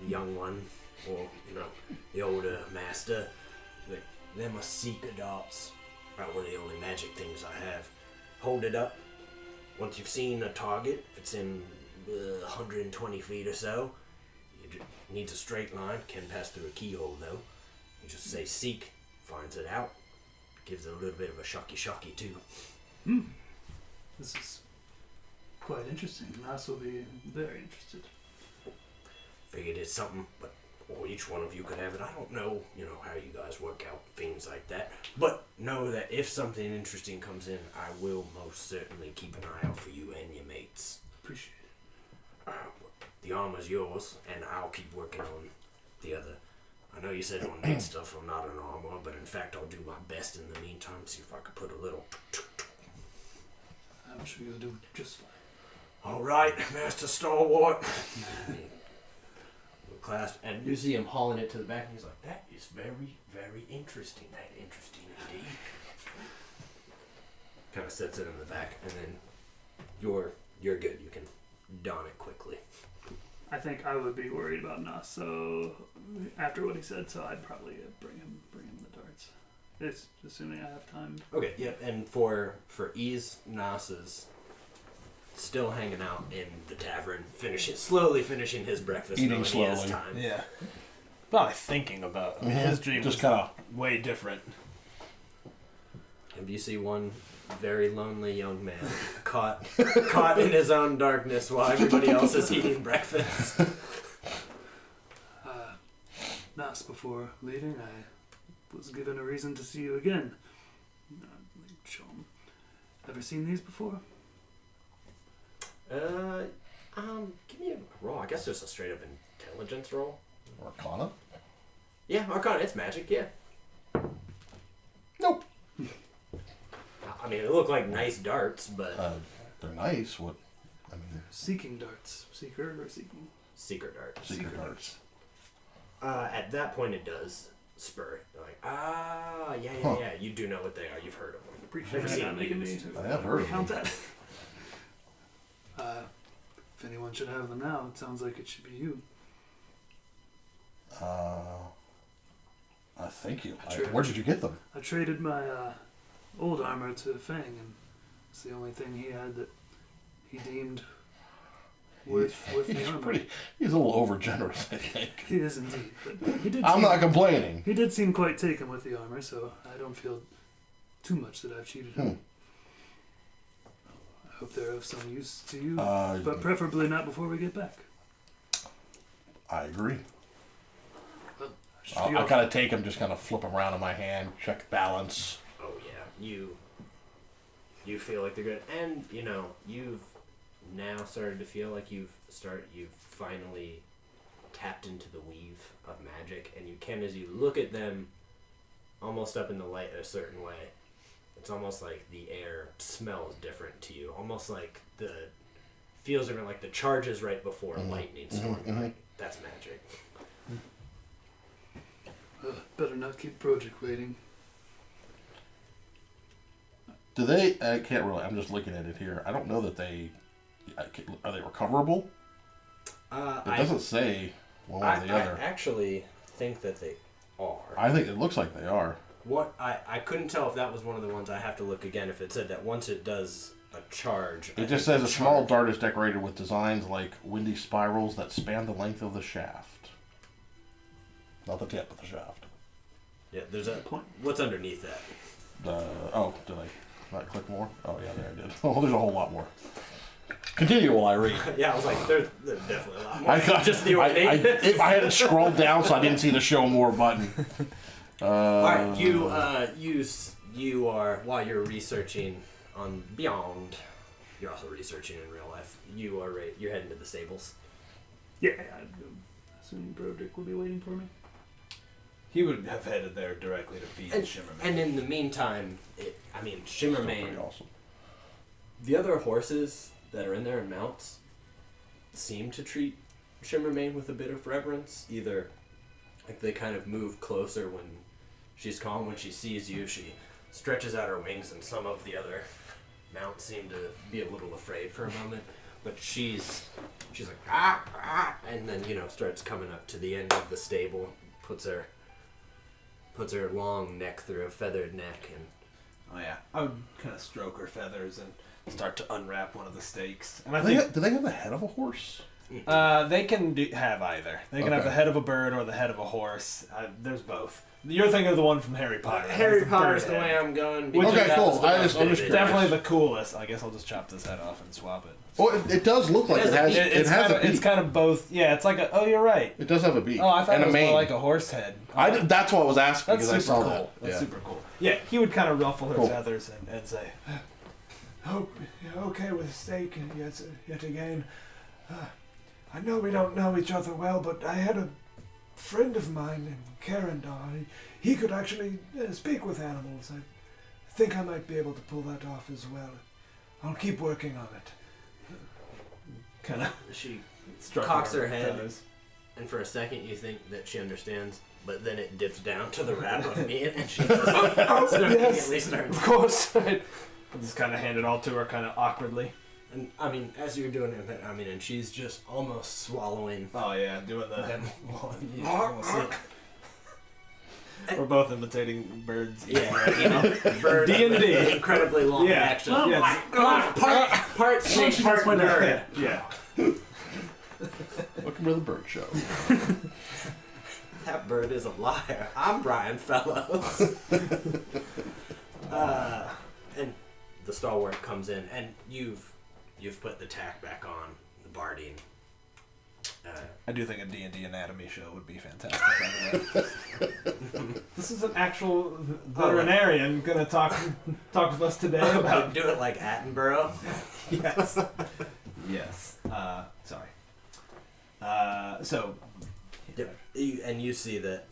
the young one, or, you know, the older master. He's like, them are seeker darts. About one of the only magic things I have. Hold it up. Once you've seen a target, if it's in 120 feet or so, needs a straight line, can pass through a keyhole though. You just say seek, finds it out, gives it a little bit of a shocky too. This is quite interesting. Nas will be very interested. Figured it's something, but or each one of you could have it. I don't know, you know, how you guys work out things like that. But know that if something interesting comes in, I will most certainly keep an eye out for you and your mates. Appreciate it. The armor's yours, and I'll keep working on the other. I know you said ornate stuff, I'm not an armor, but in fact I'll do my best in the meantime, see if I can put a little... I'm sure you'll do just fine. Alright, Master Stalwart. Clasp, and you see him hauling it to the back, and he's like, that is very, very interesting. That interesting indeed. Kind of sets it in the back, and then you're good. You can don it quickly. I think I would be worried about Nas, so after what he said, so I'd probably bring him the darts. It's assuming I have time. Okay, yeah, and for ease, Nas is still hanging out in the tavern, slowly finishing his breakfast. Eating knowing he has slowly. time. Yeah. Probably thinking about. I mean, his dream Just was kind of way different. You see one very lonely young man caught in his own darkness while everybody else is eating breakfast. Nas, before leaving, I was given a reason to see you again. Show 'em. Ever seen these before? Give me a roll. I guess just a straight up intelligence roll. Arcana? Yeah, Arcana. It's magic. Yeah. Nope. I mean, it looked like nice darts, but They're nice. What? I mean, Seeking darts. Seeker or seeking? secret darts. secret darts. At that point, it does spur. You're like, yeah. Huh. You do know what they are. You've heard of them. Appreciate Never you seen not making me used. I have heard of count them. that. If anyone should have them now, it sounds like it should be you. Thank you. Sure. Where did you get them? I traded my old armor to Fang, and it's the only thing he had that he deemed worth the He's armor. He's a little over generous, I think. He is indeed, but he did. I'm seem, not complaining. He did seem quite taken with the armor, so I don't feel too much that I've cheated him. I hope they're of some use to you, but preferably not before we get back. I agree. Should I be off. kind of take them, just kind of flip them around in my hand, check balance. Oh yeah, you feel like they're good, and you've now started to feel like you've finally tapped into the weave of magic, and you can, as you look at them, almost up in the light a certain way. It's almost like the air smells different to you, almost like the feels different, like the charges right before a lightning storm. Like, that's magic. Better not keep Project waiting. Do they? I can't really. I'm just looking at it here. I don't know that they. Are they recoverable? It doesn't say one way or the other. I actually think that they are. I think it looks like they are. What I couldn't tell if that was one of the ones. I have to look again. If it said that once it does a charge, It just says a small dart is decorated with designs like windy spirals that span the length of the shaft. Not the tip, but the shaft. Yeah, there's a Point. What's underneath that? Did I not click more? Oh yeah, there I did. Oh, there's a whole lot more. Continue while I read. Yeah, I was like, there's definitely a lot more. I got Just the I ornate. had it scrolled down, so I didn't see the show more button. All right, you are, while you're researching on Beyond, you're also researching in real life. You're heading to the stables. Yeah, I assume Broderick will be waiting for me. He would have headed there directly to feed Shimmerman. And in the meantime, Still Shimmermane, pretty awesome. the other horses that are in there and mounts seem to treat Shimmermane with a bit of reverence. Either like they kind of move closer when she's calm. When she sees you, she stretches out her wings, and some of the other mounts seem to be a little afraid for a moment. But she's like ah, and then starts coming up to the end of the stable, puts her long neck through a feathered neck, and Oh yeah, I would kind of stroke her feathers and start to unwrap one of the stakes. And I think Do they have the head of a horse? they can have either. They can have Okay. the head of a bird or the head of a horse. There's both. You're thinking of the one from Harry Potter. Harry That's Potter's bird the head. way I'm going. Which because Okay, that cool. was the I most just- I'm just vivid. Definitely the coolest. I guess I'll just chop this head off and swap it. Well, it does look like it has. It has a beak. It's kind of both. Yeah, it's like a. Oh, you're right. It does have a beak. Oh, I thought and it a was mane. more like a horse head. That's what I was asking That's because super I saw cool. that. That's Yeah. super cool. Yeah, he would kind of ruffle her Cool. feathers and say, Hope you're okay with steak yet again. I know we don't know each other well, but I had a friend of mine named Karandar. He could actually speak with animals. I think I might be able to pull that off as well. I'll keep working on it. kind of She struck cocks her head, feathers. and for a second you think that she understands, but then it dips down to the wrap of meat, and she just immediately starts. Of course. I'll just kind of hand it all to her, kind of awkwardly. And as you're doing it, and she's just almost swallowing. Oh yeah, doing the. Them. You almost see it. We're both imitating birds. Yeah, bird. D&D. Incredibly long Yeah. action. Oh Yeah. my God, part snake, part bird. Yeah. Welcome to the Bird Show. That bird is a liar. I'm Brian Fellows. stalwart comes in, and you've put the tack back on the barding. I do think a D&D anatomy show would be fantastic, by the way. This is an actual veterinarian gonna talk with us today about... Do it like Attenborough. Yes. Yes. Sorry. So... Yep. And you see that...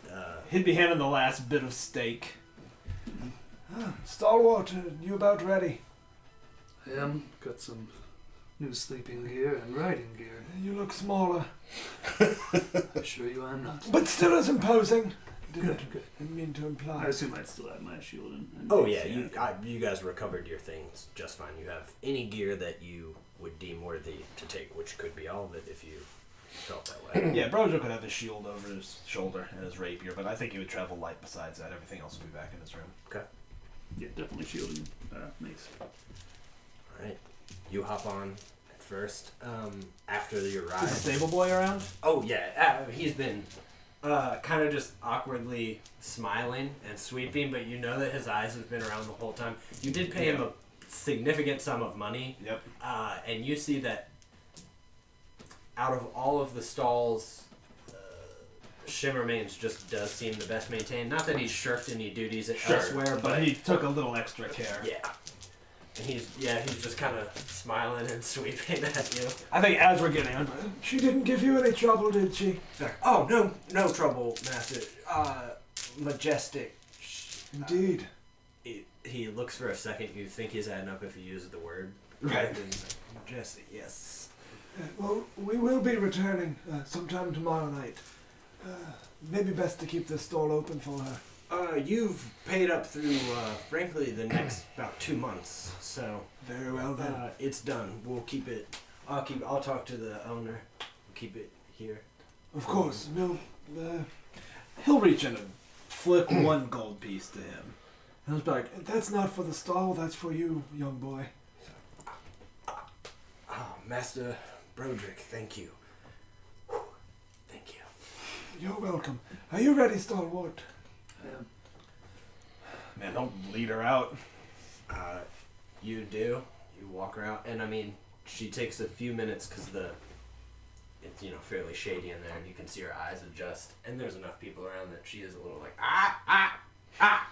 he'd be handing the last bit of steak. Stalwart, you about ready? I am. Got some new sleeping gear and riding gear. You look smaller, Sure you I'm not. but still as imposing. Good. Didn't mean to I imply. assume I'd still have my shield and Oh yeah, you guys recovered your things just fine. You have any gear that you would deem worthy to take, which could be all of it if you felt that way. Yeah, Brojo could have his shield over his shoulder and his rapier, but I think he would travel light besides that. Everything else would be back in his room. Yeah, definitely shield and mace. Alright. You hop on at first. After your Is ride. the stable boy around? Oh yeah, he's been kind of just awkwardly smiling and sweeping, but you know that his eyes have been around the whole time. You did pay him a significant sum of money. Yep. And you see that out of all of the stalls, Shimmermane's just does seem the best maintained. Not that he's shirked any duties elsewhere, but he took a little extra care. yeah. And he's just kind of smiling and sweeping at you. I think as we're getting on, She didn't give you any trouble, did she? He's like, oh no trouble, master. Majestic. Indeed. He looks for a second. You think he's adding up if he uses the word. Right. And he's like, Majestic, yes. Well, we will be returning sometime tomorrow night. Maybe best to keep this stall open for her. You've paid up through, frankly, the next about 2 months. So Very well then. it's done. We'll keep it. I'll talk to the owner. We'll keep it here. Of course. No. he'll reach in and flick one gold piece to him. I was like, that's not for the stall. That's for you, young boy. Oh, Master Broderick, thank you. Thank you. You're welcome. Are you ready, Stalwart? I am. Man, don't lead her out. You do. You walk her out, and I mean, she takes a few minutes because it's fairly shady in there, and you can see her eyes adjust. And there's enough people around that she is a little like ah.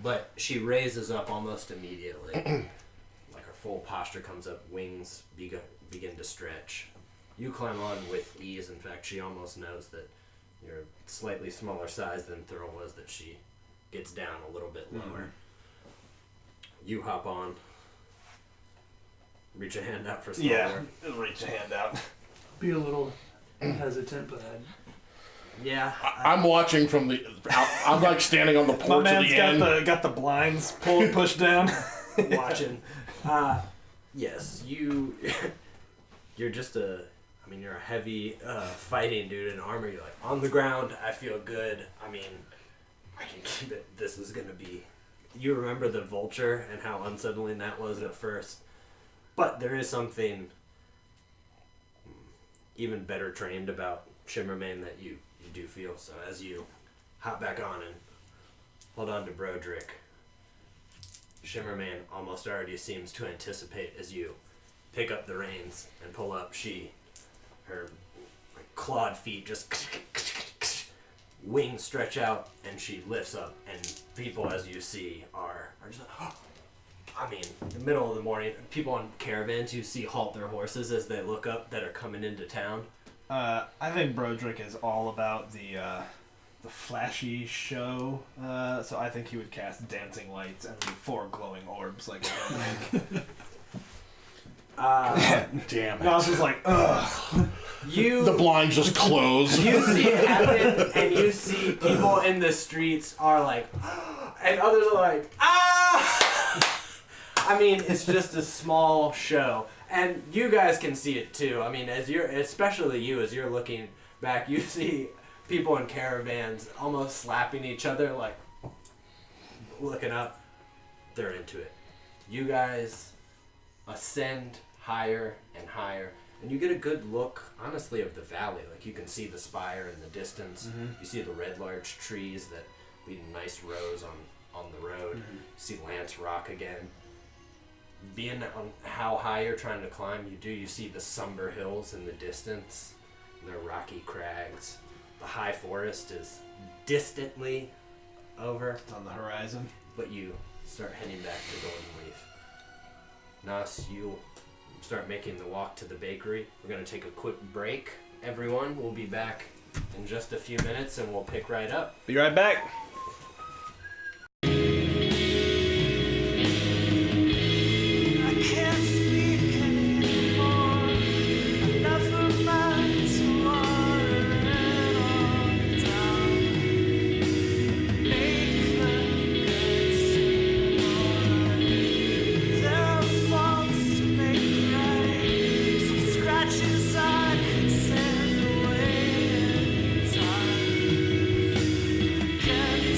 But she raises up almost immediately. Like her full posture comes up, wings begin to stretch. You climb on with ease. In fact, she almost knows that you're slightly smaller size than Thurl was, that she gets down a little bit lower. You hop on. Reach a hand out for Stalwart. Yeah, reach a hand out. Be a little hesitant, but Yeah. I'm watching from the. I'm like standing on the My porch at man's the end. got the blinds pushed down. Watching. Yes, you're just you're a heavy fighting dude in armor. You're like, on the ground, I feel good. I mean, I can keep it. This is going to be... You remember the vulture and how unsettling that was at first. But there is something even better trained about Shimmermane that you do feel. So as you hop back on and hold on to Broderick, Shimmermane almost already seems to anticipate as you pick up the reins and pull up. Her clawed feet just wings stretch out, and she lifts up, and people, as you see, are just like, oh. I mean, in the middle of the morning, people on caravans you see halt their horses as they look up that are coming into town. I think Broderick is all about the flashy show, so I think he would cast dancing lights and 4 glowing orbs like Damn No, I was it. just like, ugh. The blinds just close. You see it happen, and you see people in the streets are like, and others are like, ah! I mean, it's just a small show, and you guys can see it too. I mean, especially you, as you're looking back, you see people in caravans almost slapping each other, like looking up. They're into it. You guys ascend higher and higher. And you get a good look, honestly, of the valley. Like, you can see the spire in the distance. Mm-hmm. You see the red larch trees that lead in nice rows on the road. You see Lance Rock again. being on how high you're trying to climb, you see the somber hills in the distance, and the rocky crags. The high forest is distantly over, It's on the horizon. but you start heading back to Golden Leaf. Nas, you start making the walk to the bakery. We're going to take a quick break. Everyone, we'll be back in just a few minutes, and we'll pick right up. Be right back. I can't speak anymore. I never meant to water it all down. Make them good more. There are faults to make right. Some scratches I could send away in time. Can't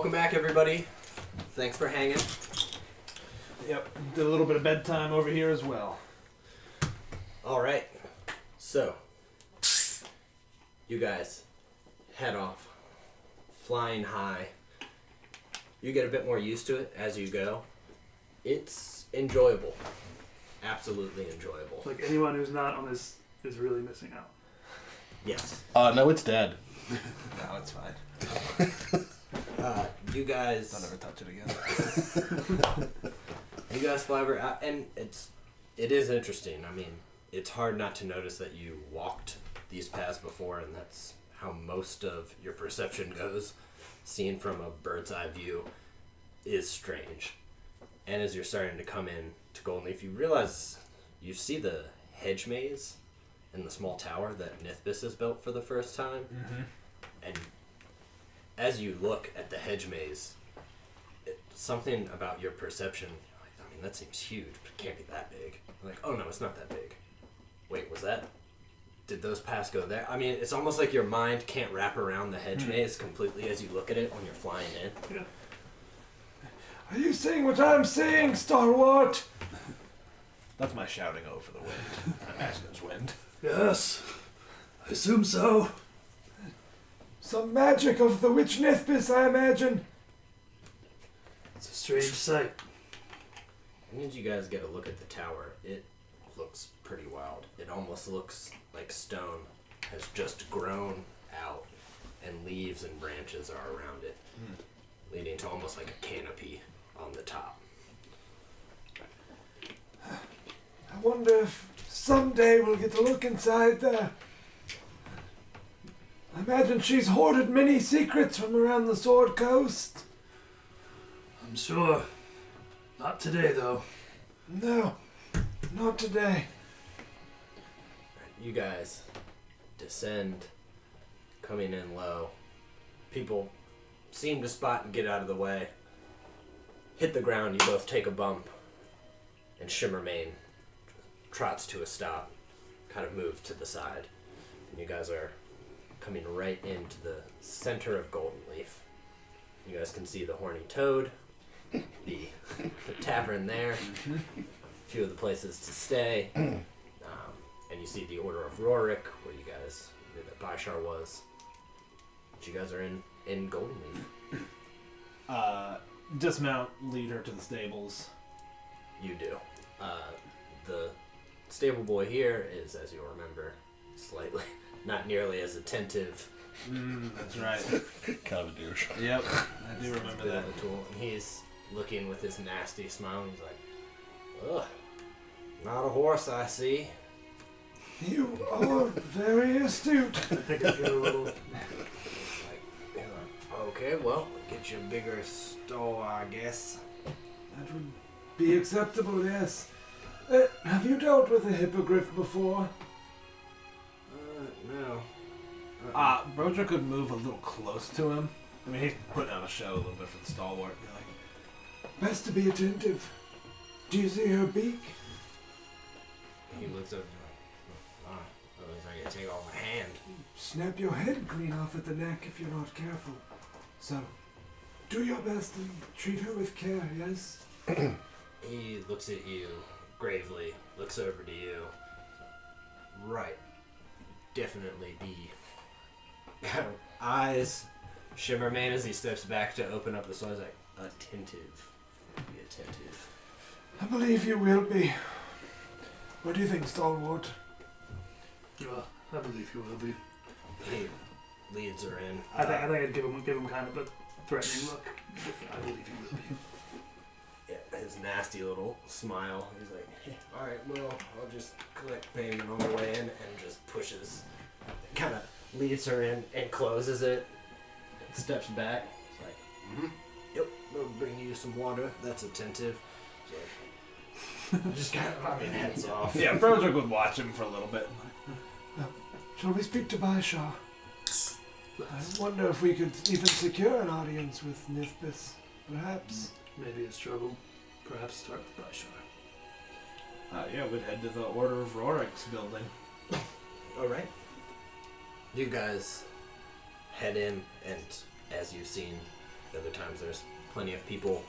welcome back, everybody. Thanks for hanging. Yep. Did a little bit of bedtime over here as well. All right. So, you guys head off, flying high. You get a bit more used to it as you go. It's enjoyable. Absolutely enjoyable. Like anyone who's not on this is really missing out. Yes. No, it's dead. No, it's fine. You guys. Don't ever touch it again. You guys fly over, and it is interesting. I mean, it's hard not to notice that you walked these paths before, and that's how most of your perception goes. Seen from a bird's eye view is strange. And as you're starting to come in to Golden Leaf, you realize you see the hedge maze in the small tower that Nithbis has built for the first time. Mm-hmm. And as you look at the hedge maze, something about your perception, like, I mean, that seems huge, but it can't be that big. Like, oh no, it's not that big. Wait, was that? Did those paths go there? I mean, it's almost like your mind can't wrap around the hedge maze completely as you look at it when you're flying in. Yeah. Are you saying what I'm saying, Stalwart? That's my shouting over the wind. I imagine it's wind. Yes, I assume so. Some magic of the witch Nithbis, I imagine. It's a strange sight. And as you guys get a look at the tower, it looks pretty wild. It almost looks like stone has just grown out and leaves and branches are around it, leading to almost like a canopy on the top. I wonder if someday we'll get to look inside there. I imagine she's hoarded many secrets from around the Sword Coast. I'm sure. Not today, though. No, not today. You guys descend, coming in low. People seem to spot and get out of the way. Hit the ground, you both take a bump, and Shimmermane trots to a stop, kind of move to the side. And you guys are coming right into the center of Golden Leaf. You guys can see the Horny Toad, the tavern there, a few of the places to stay, and you see the Order of Rorik, where you guys knew that Byshar was. But you guys are in Golden Leaf. Dismount, lead her to the stables. You do. The stable boy here is, as you'll remember, slightly, not nearly as attentive. That's right. Kind of a douche. Yep, I do remember Bit that. of a tool. And he's looking with his nasty smile, and he's like, ugh, not a horse I see. You are very astute. I think I get a little. He's like, okay, well, get you a bigger stall, I guess. That would be acceptable, yes. Have you dealt with a hippogriff before? No. Broderick could move a little close to him. I mean, he's putting on a show a little bit for the stalwart. Be like, Best to be attentive. Do you see her beak? He looks up and like, at least I can take off my hand. Snap your head clean off at the neck if you're not careful. So, do your best and treat her with care, yes? He looks at you gravely, looks over to you. Right. Definitely be eyes Shimmermane as he steps back to open up the door. He's like, attentive. Be attentive. I believe you will be. What do you think, Stalwart? Well, I believe you will be. He leads her in. I think I'd give him kind of a threatening look. I believe you will be. Yeah, his nasty little smile. He's like, hey, all right, well, I'll just collect payment on the way in, and just pushes, kind of leads her in and closes it. Steps back. It's like, yep, we'll bring you some water. That's attentive. So, just kind of, I mean, heads off. yeah, Broderick would watch him for a little bit. Shall we speak to Byshar? I wonder if we could even secure an audience with Nithbis, perhaps. Maybe a struggle. Perhaps start with Byshar. Yeah, we'd head to the Order of Rorik's building. All right. You guys head in, and as you've seen, Other times there's plenty of people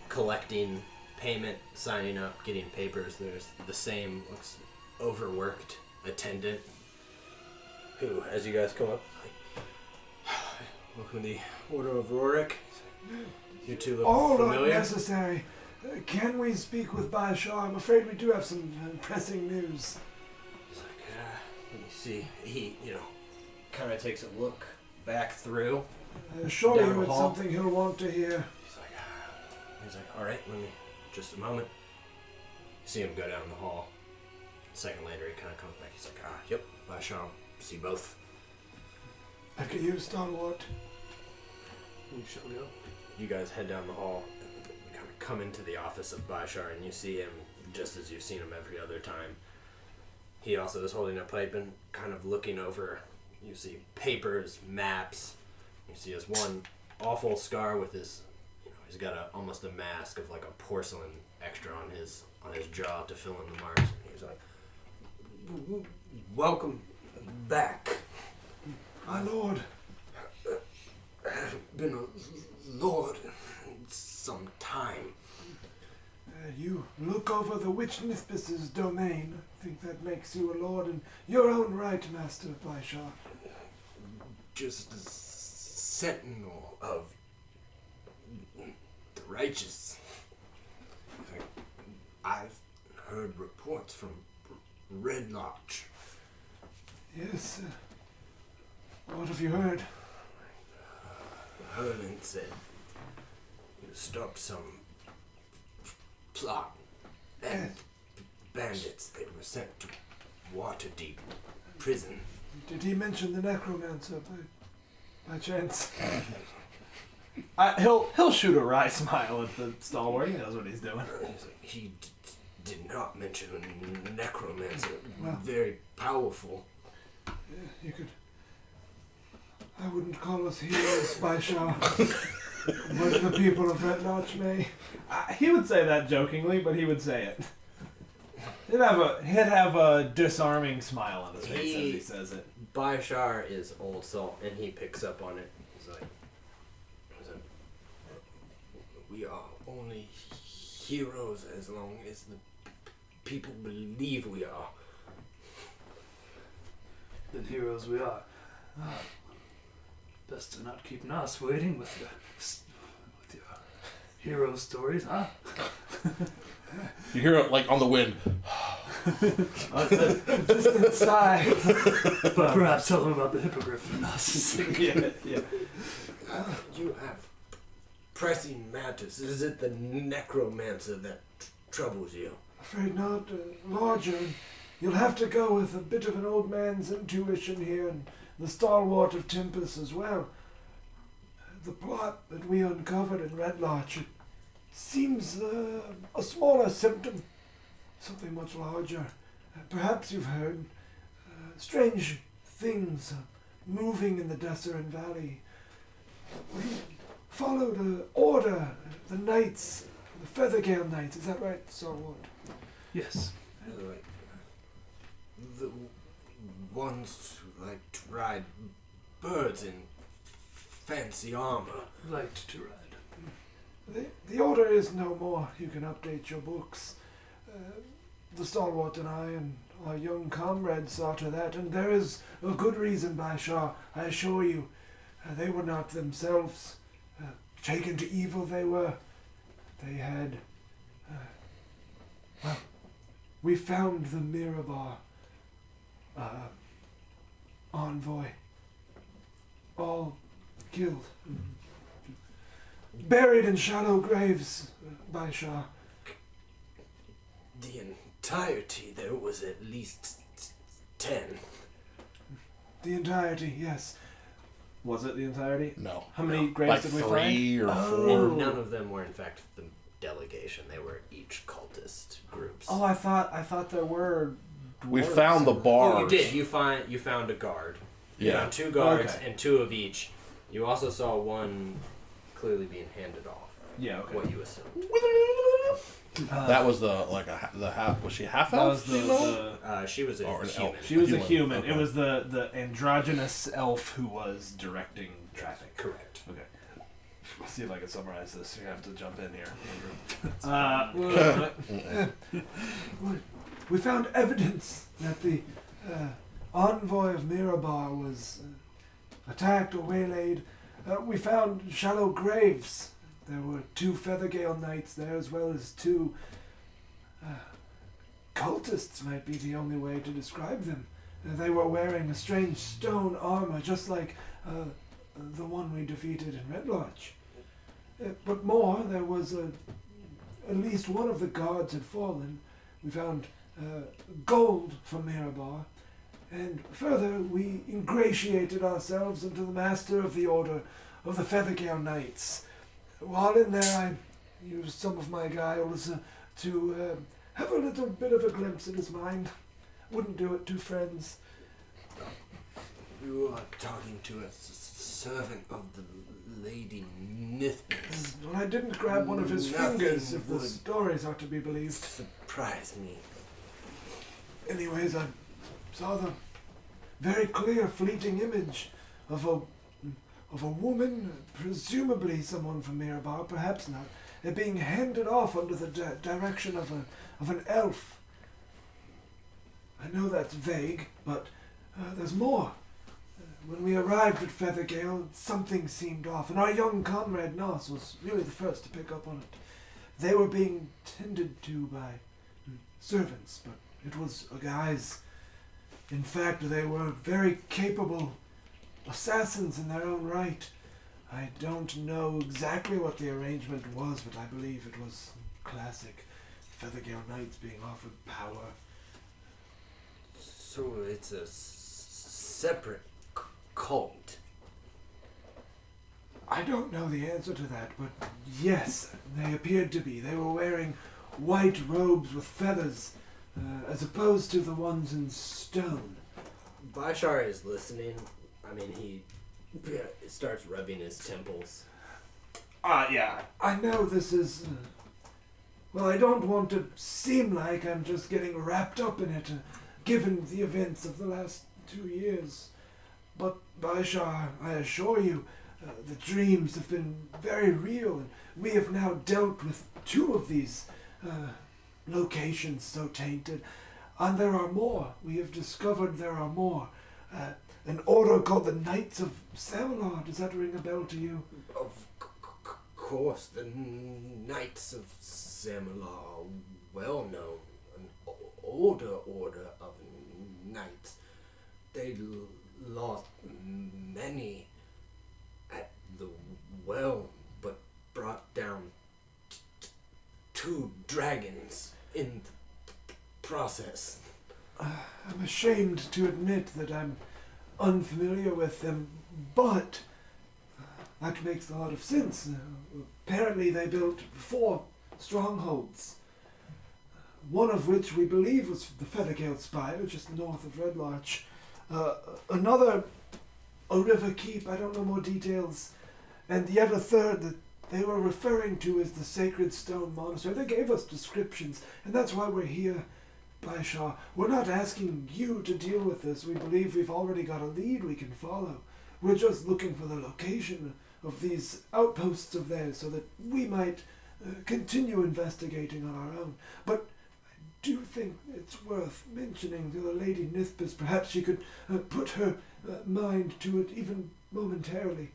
collecting payment, signing up, getting papers. There's the same, looks overworked attendant who, as you guys come up, welcome to the Order of Rorik. You two look All not familiar. necessary. Can we speak with Baishar? I'm afraid we do have some pressing news. He's like, let me see. He, kind of takes a look back through. I assure Down you the it's hall. something he'll want to hear. He's like, all right, let me, just a moment. See him go down the hall. A second later, he kind of comes back. He's like, yep, Baishar, see both. Back at you, Stalwart. We shall go. You guys head down the hall. You kind of come into the office of Baishar, and you see him just as you've seen him every other time. He also is holding a pipe and kind of looking over. You see papers, maps. You see his one awful scar with his, he's got almost a mask of like a porcelain extra on his jaw to fill in the marks. And he's like, welcome back. My lord. I haven't been a lord in some time. You look over the Witch Nithbis's domain. I think that makes you a lord in your own right, Master Baishar. Just a sentinel of the righteous. I've heard reports from Red Lodge. Yes. What have you heard? Herman said you stopped some plot and bandits. They were sent to Waterdeep prison. Did he mention the necromancer by chance? He'll shoot a wry smile at the stalwart. He knows what he's doing. He did not mention a necromancer. Well. Very powerful. Yeah, you could. I wouldn't call us heroes, Baishar. But the people of Red Lodge may. He would say that jokingly, but he would say it. He'd have a disarming smile on his face as he says it. Baishar is old salt, and he picks up on it. He's like, we are only heroes as long as the people believe we are. Then heroes we are. Best to not keep Nas waiting with your hero stories, huh? You hear it like on the wind. Distant sigh. But perhaps tell them about the hippogriff and us. Yeah. You have pressing matters. Is it the necromancer that troubles you? Afraid not, larger. You'll have to go with a bit of an old man's intuition here, and the stalwart of Tempest as well. The plot that we uncovered in Red Lodge seems a smaller symptom, something much larger. Perhaps you've heard strange things moving in the Desserin Valley. We followed an order, the Knights, the Feathergale Knights. Is that right, Stalwart? Yes. Like, the ones who like to ride birds in fancy armor. Liked to ride. The order is no more. You can update your books. The Stalwart and I and our young comrades saw to that, and there is a good reason, Baishar, I assure you. They were not themselves taken to evil. They had... we found the Mirabar envoy. All killed. Buried in shallow graves, Baishar. The entirety, there was at least 10. The entirety, yes. Was it the entirety? No. How many graves Like did we 3 or Oh. 4. And none of them were, in fact, the delegation. They were each cultist groups. Oh, I thought there were. We dwarves. found the bars. Oh, you did. You found a guard. You Yeah. found 2 guards Okay. and 2 of each. You also saw one clearly being handed off. Yeah. Okay. What you assume. That was the half. Was she half That was elf? the She was a Or an human. elf. she was a Human, human. okay. It was the androgynous elf who was directing traffic. Correct. Okay. I'll see if I can summarize this. You're going to have to jump in here, Andrew. We found evidence that the envoy of Mirabar was attacked or waylaid. We found shallow graves. There were 2 Feathergale knights there, as well as 2 cultists, might be the only way to describe them. They were wearing a strange stone armor, just like the one we defeated in Red Lodge. But more, there was at least one of the guards had fallen. We found gold from Mirabar, and further, we ingratiated ourselves into the master of the Order of the Feathergale Knights. While in there, I used some of my guiles to have a little bit of a glimpse at his mind. Wouldn't do it to friends. You are talking to a servant of the Lady Nithbis. Well, I didn't grab one of his Nothing fingers, if the would stories are to be believed. surprise me. Anyways, I saw the very clear, fleeting image of a woman, presumably someone from Mirabar, perhaps not, being handed off under the direction of an elf. I know that's vague, but there's more. When we arrived at Feathergale, something seemed off, and our young comrade Nos was really the first to pick up on it. They were being tended to by servants, but it was a guise. In fact, they were very capable assassins in their own right. I don't know exactly what the arrangement was, but I believe it was classic Feathergale Knights being offered power. So it's a separate cult. I don't know the answer to that, but yes, they appeared to be. They were wearing white robes with feathers, as opposed to the ones in stone. Bashar is listening. I mean, he starts rubbing his temples. Yeah. I know this is... well, I don't want to seem like I'm just getting wrapped up in it, given the events of the last 2 years. But, Bashar, I assure you, the dreams have been very real, and we have now dealt with 2 of these locations so tainted. And there are more. We have discovered there are more. An order called the Knights of Samalar. Does that ring a bell to you? Of course, the Knights of Samalar are well known. An older order of knights. They lost many at the well, but brought down 2 dragons in the process. I'm ashamed to admit that I'm unfamiliar with them, but that makes a lot of sense. Apparently they built 4 strongholds, one of which we believe was the Feathergale Spire, just north of Red Lodge. Another, a river keep, I don't know more details, and yet a third that they were referring to as the Sacred Stone Monastery. They gave us descriptions, and that's why we're here, Bashar. We're not asking you to deal with this. We believe we've already got a lead we can follow. We're just looking for the location of these outposts of theirs so that we might continue investigating on our own. But I do think it's worth mentioning to the Lady Nithbis. Perhaps she could put her mind to it even momentarily.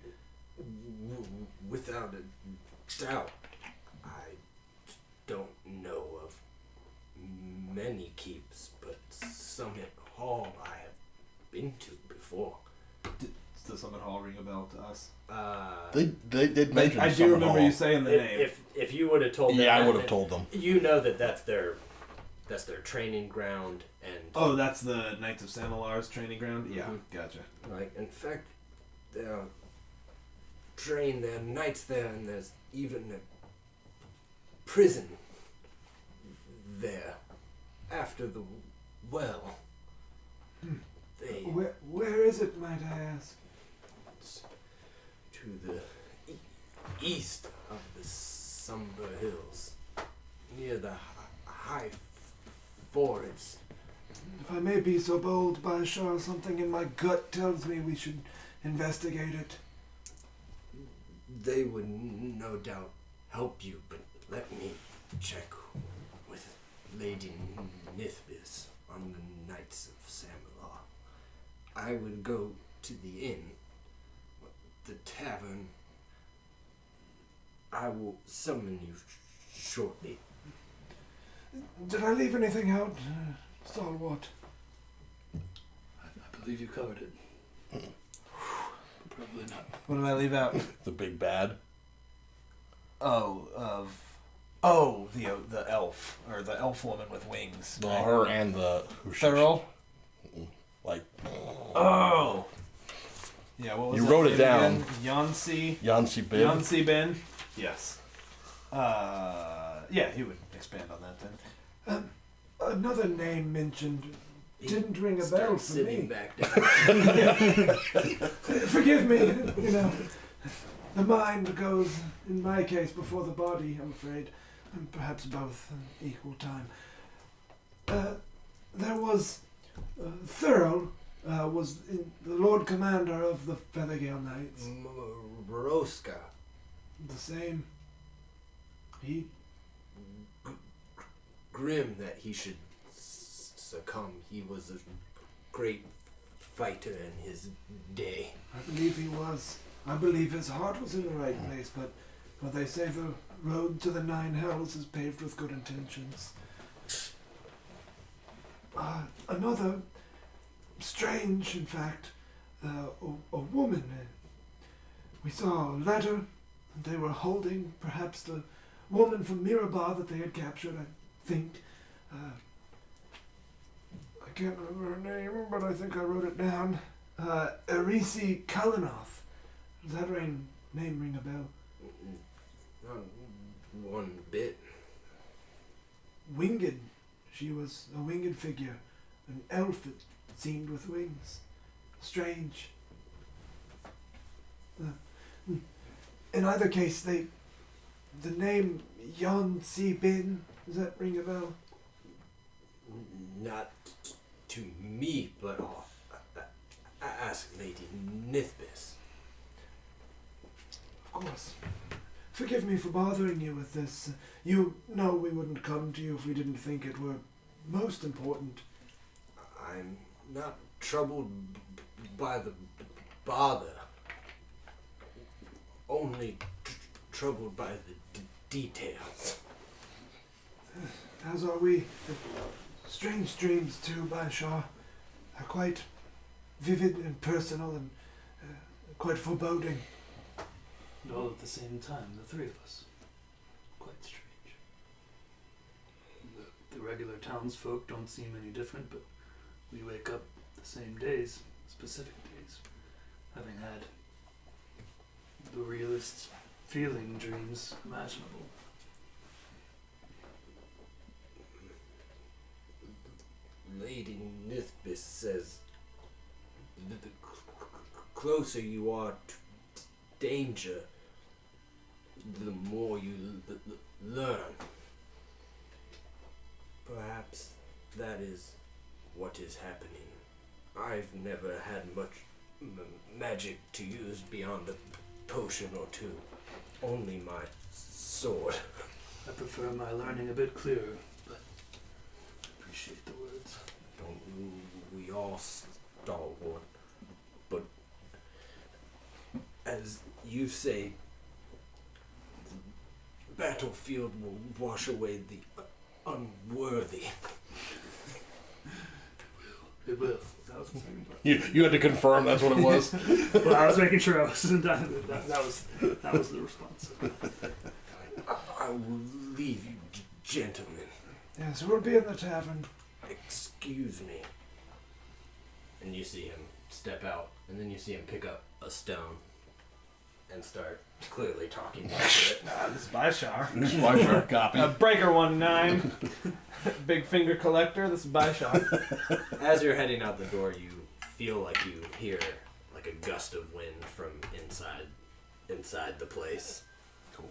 Without a doubt, I don't know of many keeps, but Summit Hall I have been to before. Does Summit Hall ring a bell to us? They did mention. I do Summit remember Hall. you saying the name. If you would have told them, Yeah, I that, would have told them. You know that's their training ground, and Oh, that's the Knights of Samalar's training ground? Yeah, Mhm. gotcha. like in fact, they'll train their knights there, and there's even a prison there after the well. They Where is it, might I ask? to the east of the Somber Hills, near the high forest. If I may be so bold, Bashar, something in my gut tells me we should investigate it. They would no doubt help you, but let me check with Lady Nithbis on the Knights of Samalor. I would go to the inn, the tavern. I will summon you shortly. Did I leave anything out, Stalwart? I believe you covered it. Probably not. What did I leave out? The big bad. The elf, or the elf woman with wings. Well, her and the Thurl. like Oh. Yeah, what was You that wrote it name down. again? Yansi. Yansi Bib. Yansi Ben. Yes. Yeah, he would expand on that then. Another name mentioned didn't ring a bell for Sitting me. back down. Forgive me, you know. The mind goes, in my case, before the body, I'm afraid. And perhaps both in equal time. There was... Thurl was the Lord Commander of the Feathergale Knights. Roska. The same. He... Grim that he should succumb. He was a great fighter in his day. I believe he was. I believe his heart was in the right place, but they say the road to the Nine Hells is paved with good intentions. Another strange, in fact, a woman. We saw a letter, and they were holding perhaps the woman from Mirabar that they had captured, I think. I can't remember her name, but I think I wrote it down. Erisi Kalinoth. Does that name ring a bell? Not one bit. Winged. She was a winged figure. An elf, it seemed, with wings. Strange. In either case, the name Yon Si Bin, does that ring a bell? Not to me, but ask Lady Nithbis. Of course. Forgive me for bothering you with this. You know we wouldn't come to you if we didn't think it were most important. I'm not troubled by the bother. Only troubled by the details. As are we. Strange dreams, too, Baishar. Are quite vivid and personal and quite foreboding. And all at the same time, the three of us. Quite strange. The regular townsfolk don't seem any different, but we wake up the same days, specific days, having had the realest feeling dreams imaginable. Lady Nithbis says that the closer you are to danger, the more you learn. Perhaps that is what is happening. I've never had much magic to use beyond a potion or two. Only my sword. I prefer my learning a bit clearer, but I appreciate the words. Don't we all, Stalwart? But as you say, the battlefield will wash away the unworthy. It will. That was the second part. You had to confirm that's what it was. Well, I was making sure I wasn't done. That was the response. I will leave you, gentlemen. Yes, we'll be in the tavern. Excuse me. And you see him step out, and then you see him pick up a stone and start clearly talking about it. This is Baishar. Why your copy? Breaker 1-9. Big finger collector. This is Baishar. As you're heading out the door, you feel like you hear like a gust of wind from inside the place. Cool.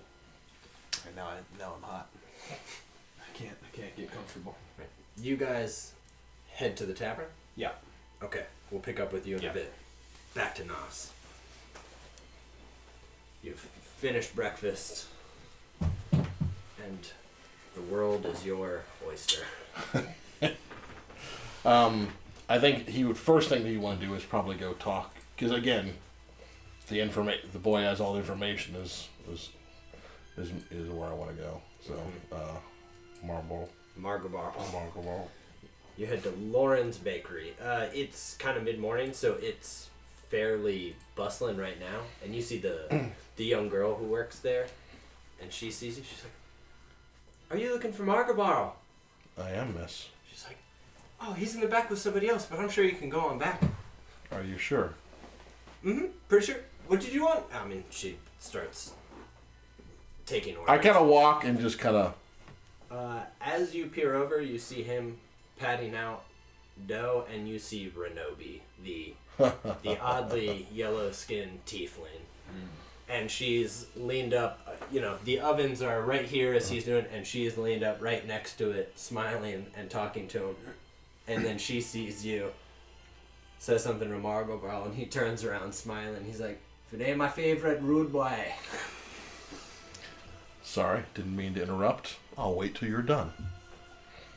And now I'm hot. I can't get comfortable. You guys head to the tavern? Yeah. Okay, we'll pick up with you in a bit. Back to Nos. You've finished breakfast, and the world is your oyster. I think first thing that you want to do is probably go talk, because again, the boy has all the information is where I want to go. So, Margobal. You head to Lauren's Bakery. It's kind of mid-morning, so it's fairly bustling right now. And you see the young girl who works there, and she sees you. She's like, "Are you looking for Margobal?" I am, miss. She's like, "Oh, he's in the back with somebody else, but I'm sure you can go on back." Are you sure? Mm-hmm. Pretty sure. What did you want? I mean, she starts taking orders. I kind of walk and just kind of... As you peer over, you see him patting out dough, and you see Renobi, the oddly yellow-skinned tiefling. And she's leaned up, the ovens are right here as he's doing, and she's leaned up right next to it, smiling and talking to him. And then she sees you, says something to Margobal, and he turns around smiling. He's like, "If it ain't my favorite, rude boy." Sorry, didn't mean to interrupt. I'll wait till you're done.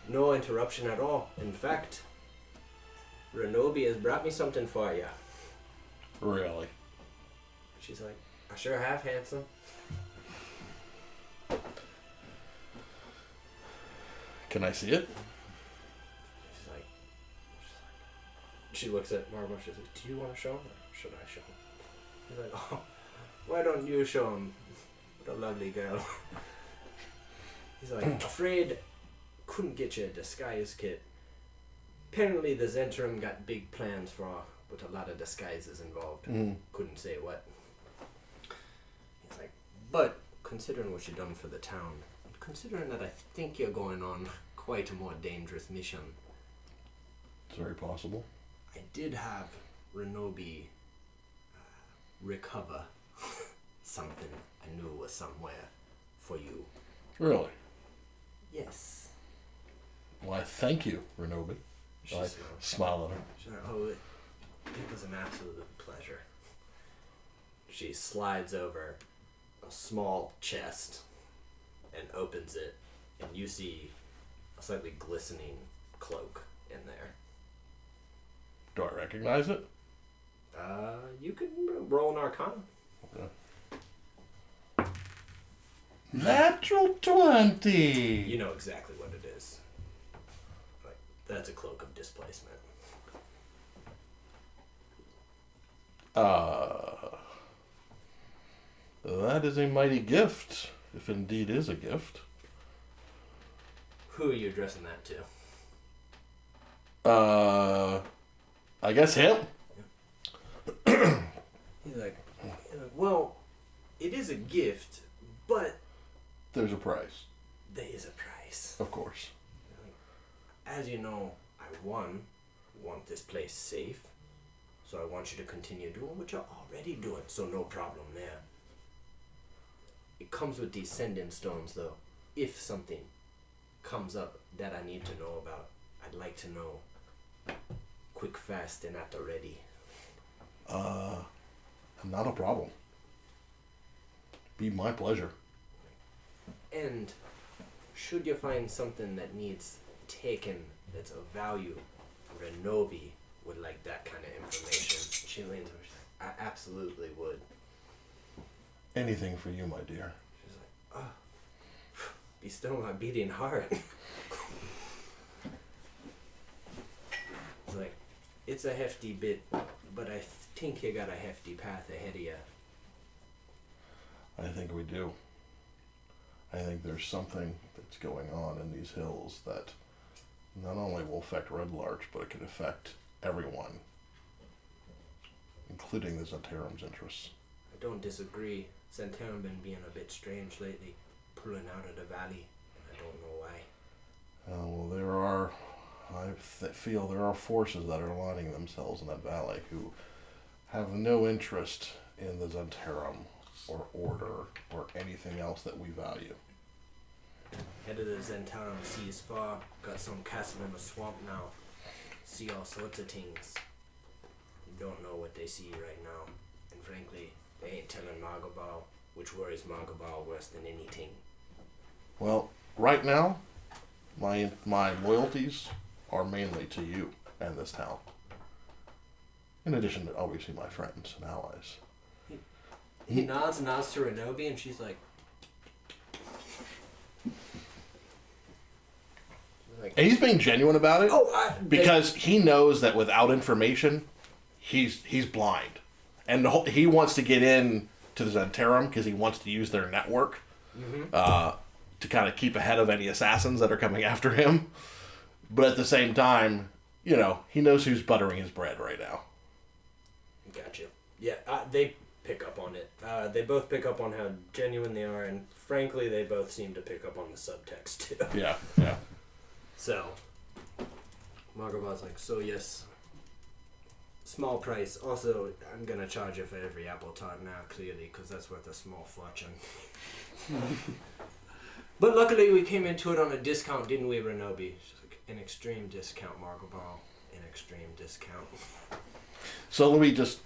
No interruption at all. In fact, Renobi has brought me something for you. Really? She's like, "I sure have, handsome." Can I see it? She's like, she looks at Marble. She's like, "Do you want to show him, or should I show him?" He's like, "Oh, why don't you show him? What a lovely girl." He's like, "Afraid couldn't get you a disguise kit. Apparently the Zentrum got big plans for, with a lot of disguises involved. Couldn't say what." He's like, "But considering what you've done for the town, considering that I think you're going on quite a more dangerous mission, It's very possible. I did have Renobi recover something I knew was somewhere for you." Really? "Yes." Why, thank you, Renobi. She I smiles. smile at her. She's like, "Oh, it was an absolute pleasure." She slides over a small chest and opens it, and you see a slightly glistening cloak in there. Do I recognize it? You can roll an Arcana. Natural 20! You know exactly what it is. Like, that's a cloak of displacement. That is a mighty gift, if indeed is a gift. Who are you addressing that to? I guess him? He's like, "Well, it is a gift, but There's a price, there is a price. of course. As you know, I want this place safe, so I want you to continue doing what you're already doing, so no problem there. It comes with these send-in stones, though. If something comes up that I need to know about, I'd like to know quick, fast, and at the ready." Not a problem. Be my pleasure. And should you find something that needs taken that's of value, Renobi would like that kind of information. She leans over. She's like, "I absolutely would." Anything for you, my dear. She's like, "Oh, be still my beating heart." It's like, "It's a hefty bit, but I think you got a hefty path ahead of you." I think we do. I think there's something that's going on in these hills that not only will affect Red Larch, but it could affect everyone, including the Zentarim's interests. I don't disagree. Zentarum been being a bit strange lately, pulling out of the valley. I don't know why. I feel there are forces that are aligning themselves in that valley who have no interest in the Zentarum or order or anything else that we value. Head of the Zentarum sees far, got some castle in the swamp now. See all sorts of things. You don't know what they see right now. And frankly, they ain't telling Margobal which worries Margobal worse than anything. Well, right now, my loyalties are mainly to you and this town. In addition to obviously my friends and allies. He nods to Renobi, and she's like, And he's being genuine about it. Because he knows that without information, he's blind, and he wants to get in to the Zentarum because he wants to use their network to kind of keep ahead of any assassins that are coming after him. But at the same time, you know, he knows who's buttering his bread right now. Gotcha. Yeah, they pick up on it. They both pick up on how genuine they are, and frankly, they both seem to pick up on the subtext too. Yeah. So, Margobal's like, so yes, small price. Also, I'm gonna charge you for every apple tart now, clearly, because that's worth a small fortune. But luckily, we came into it on a discount, didn't we, Renobi? She's like, an extreme discount, Margobal. An extreme discount. So let me just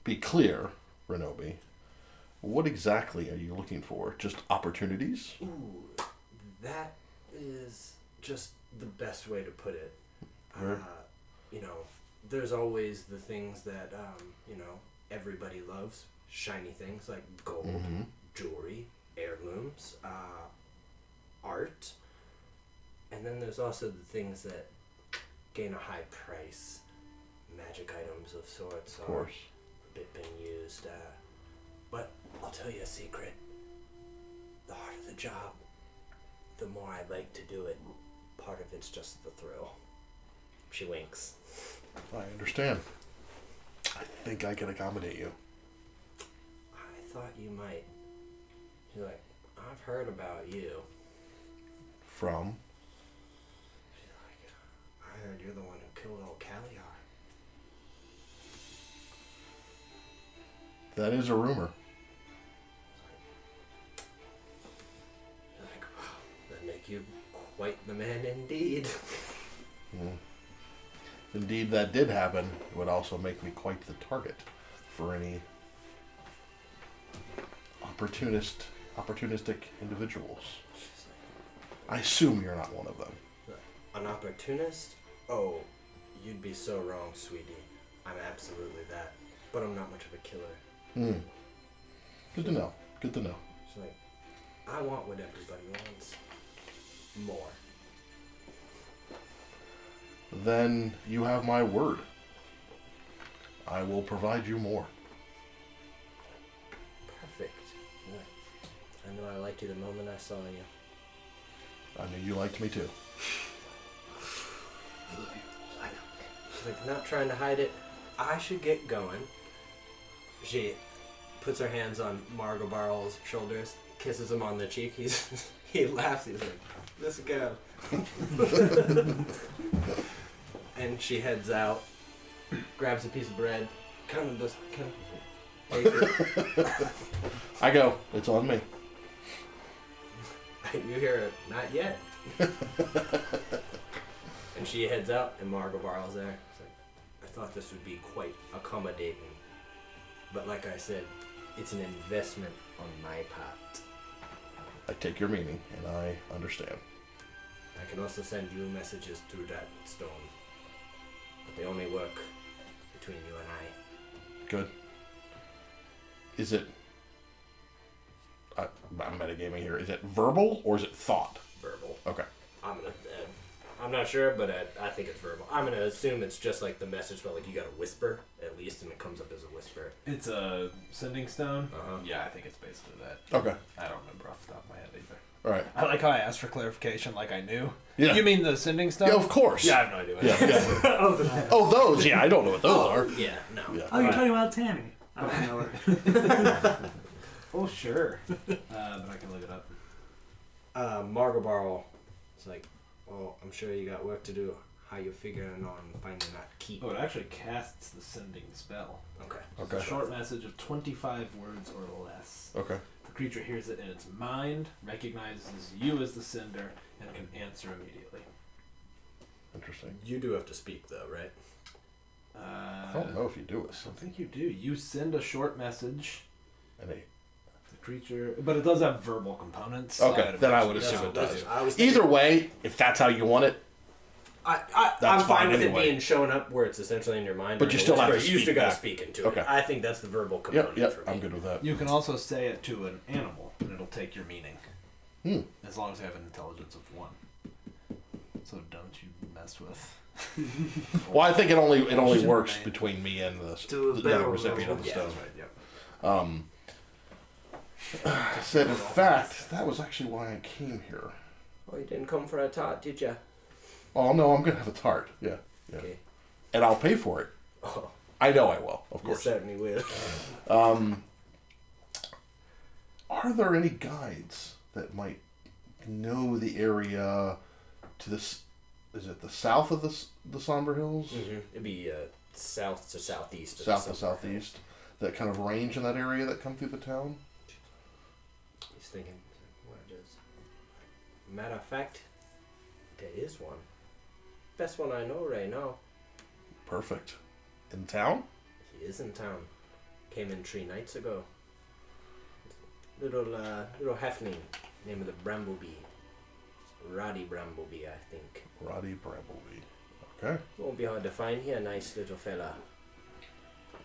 be clear, Renobi. What exactly are you looking for? Just opportunities? Ooh, that is just the best way to put it. Right. You know, there's always the things that, you know, everybody loves. Shiny things like gold, jewelry, heirlooms, art. And then there's also the things that gain a high price. Magic items of sorts Of course. are a bit being used. But I'll tell you a secret. The harder the job, the more I like to do it. Part of it's just the thrill. She winks. I understand. I think I can accommodate you. I thought you might. She's like, I've heard about you. From? She's like, I heard you're the one who killed old Calliar. That is a rumor. She's like, wow, that make you quite the man indeed. Indeed, that did happen. It would also make me quite the target for any opportunistic individuals. She's I assume you're not one of them. like, an opportunist? Oh, you'd be so wrong, sweetie. I'm absolutely that. But I'm not much of a killer. Good to know. Good to know. She's like, I want what everybody wants. More. Then you have my word. I will provide you more. Perfect. Yeah. I know I liked you the moment I saw you. I knew you liked me too. She's like, not trying to hide it. I should get going. She puts her hands on Margobal's shoulders, kisses him on the cheek. He laughs. He's like, let's go. And she heads out, grabs a piece of bread, kind of take it. I go. It's on me. You hear it, not yet. And she heads out, and Margobal's there. It's like, I thought this would be quite accommodating. But like I said, it's an investment on my part. I take your meaning, and I understand. I can also send you messages through that stone. But they only work between you and I. Good. Is it... I'm metagaming here. Is it verbal, or is it thought? Verbal. Okay. I'm not sure, but I think it's verbal. I'm gonna assume it's just like the message, but like you gotta whisper at least, and it comes up as a whisper. It's a sending stone. Uh-huh. Yeah, I think it's basically that. Okay. I don't remember off the top of my head either. All right. I like how I asked for clarification, like I knew. Yeah. You mean the sending stone? Yeah, of course. Yeah, I have no idea. What Yeah, it is. yeah. Oh, those. Yeah, I don't know what those are. Yeah, no. Yeah. Oh, you're talking about Tammy. I don't know her. Oh, sure. But I can look it up. Margobal is like, well, I'm sure you got work to do. How you figuring on finding that key? Oh, it actually casts the sending spell. Okay. It's a short message of 25 words or less. Okay. The creature hears it in its mind, recognizes you as the sender, and can answer immediately. Interesting. You do have to speak though, right? I don't know if you do it. I think you do. You send a short message. And The creature, but it does have verbal components. Okay, then I would imagine- assume it That's- does. I was thinking- Either way, if that's how you want it, I'm That's fine fine with anyway. it being shown up where it's essentially in your mind. But or you in still the have to whisper. You still speak got to back. speak into Okay. it. I think that's the verbal yep, component yep, for me. I'm good with that. You can also say it to an animal, and it'll take your meaning. Hmm. As long as they have an intelligence of 1. So don't you mess with. Well, I think it only Shouldn't works they? between me and Do a the barrel recipient roll. of the Yeah, stone. Right, yep. Said in fact, that was actually why I came here. Oh, you didn't come for a tart, did you? Oh no, I'm gonna have a tart. Yeah, yeah, Okay. and I'll pay for it. Oh, I know I will, of you course. certainly will. Are there any guides that might know the area to this? Is it the south of the Somber Hills? It'd be south to southeast. of South the to Somber southeast, that kind of range in that area that come through the town? Hills. He's thinking, what it is. Matter of fact, there is one. Best one I know right now. Perfect. In town? He is in town. Came in 3 nights ago. Little halfling, name of the Bramblebee. Roddy Bramblebee, I think. Roddy Bramblebee. Okay. Won't be hard to find. He a nice little fella.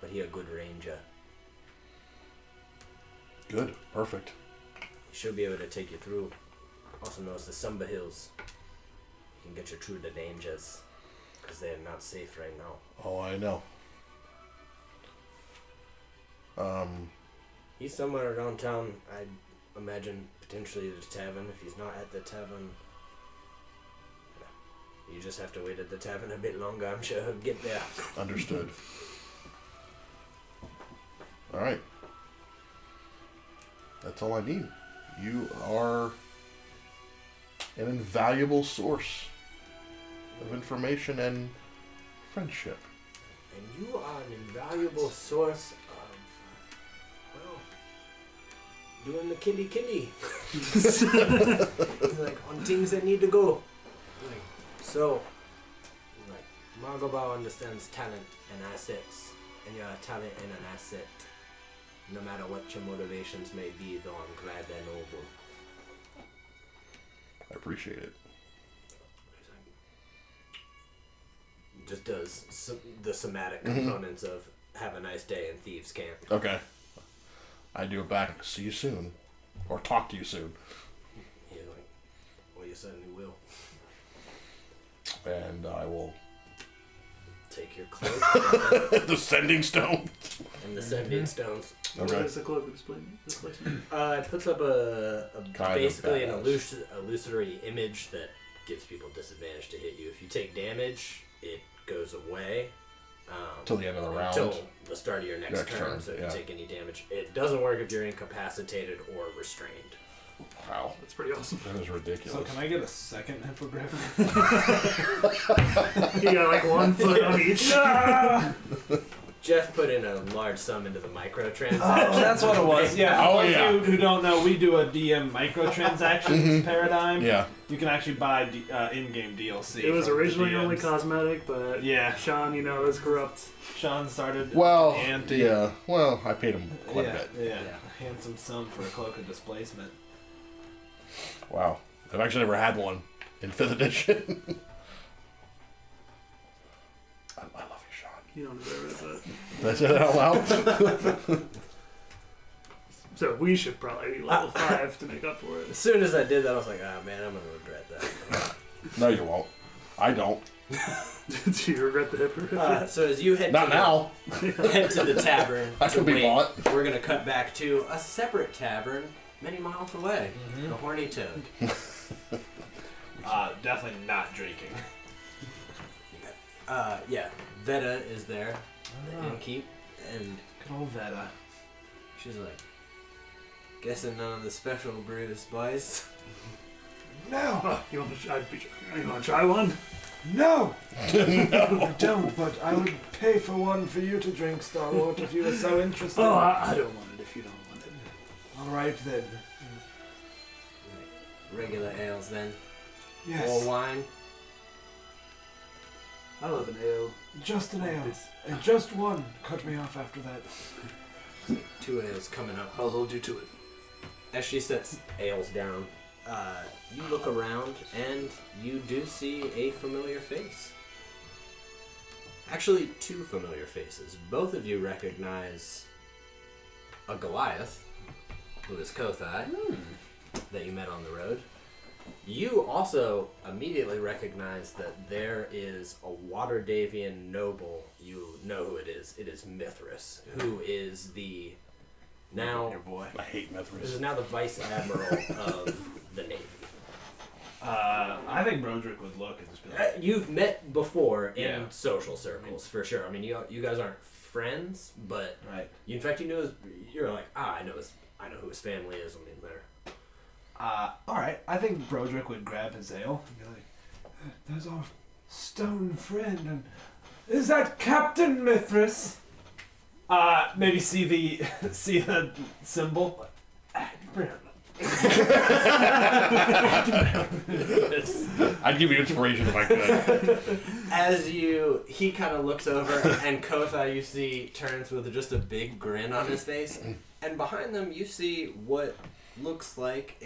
But he a good ranger. Good. Perfect. He should be able to take you through. Also knows the Somber Hills. He can get you through the dangers. Because they are not safe right now. Oh, I know. He's somewhere around town. I'd imagine potentially the tavern. If he's not at the tavern, you just have to wait at the tavern a bit longer. I'm sure he'll get there. Understood. All right. That's all I need. You are an invaluable source of information and friendship. And you are an invaluable source of, well, doing the killy. Like, on things that need to go. Like, so, like, Margobau understands talent and assets. And you're a talent and an asset. No matter what your motivations may be, though I'm glad they're noble. I appreciate it. Just does the somatic components of have a nice day in Thieves' Camp. Okay. I do it back. See you soon. Or talk to you soon. He's like, well, you certainly will. And I will. Take your cloak The sending stone. and the sending stones. What Okay. is the cloak displacement? It puts up a Kind of basically an badass. illusory image that gives people disadvantage to hit you. If you take damage, it goes away. Till the end of the round. Until the start of your next Next turn, turn, so if yeah. you take any damage. It doesn't work if you're incapacitated or restrained. Wow. That's pretty awesome. That is ridiculous. So can I get a second hippogriff? You got like 1 foot on each. Jeff put in a large sum into the microtransaction. Oh, that's what it was. Yeah. Oh, For those yeah. of you who don't know, we do a DM microtransactions paradigm. Yeah. You can actually buy in-game DLC. It was from the originally only DMs. cosmetic, but Yeah. Sean, is corrupt. Sean started. Well, ante. yeah. Well, I paid him quite yeah, a bit. yeah, a handsome sum for a cloak of displacement. Wow. I've actually never had one in 5th edition. I love you, Sean. You don't deserve it, Did I say that out loud? but so we should probably be level 5 to make up for it. As soon as I did that, I was like, "Ah, man, I'm gonna regret that." No, you won't. I don't. Do you regret the hip? So as you head Not to now. head to the tavern, That to could be wait, bought. we're gonna cut back to a separate tavern many miles away. The Horny Toad. Definitely not drinking. Yeah, Veta is there, the innkeep, and Good old Veta. she's like, "Guessing none of the special brews, boys." No, Oh, you want to? I'd be joking. You want to try one? no, I don't. But I would pay for one for you to drink, Starlord, if you were so interested. Oh, I don't want it if you don't want it. All right then. Regular ales then, Yes, or wine. I love an ale. just an ale, and just one. Cut me off after that. 2 ales coming up. I'll hold you to it. as she sets ales down, you look around and you do see a familiar face. Actually, two familiar faces. Both of you recognize a Goliath, who is Kothai, that you met on the road. You also immediately recognize that there is a Waterdavian noble. You know who it is. It is Mithras, who is the now Your boy. I hate this Mithras. is now the Vice Admiral of the Navy. I think Broderick would look and just be like, You've met before in Yeah. social circles, for sure. I mean, you guys aren't friends, but right. in fact, you know you're like, I know who his family is. I mean, they're Alright, I think Broderick would grab his ale and be like, There's our stone friend, and is that Captain Mithras? maybe see the symbol. I'd give you inspiration if I could. As he kind of looks over, and Kothai, you see, turns with just a big grin on his face, and behind them you see what looks like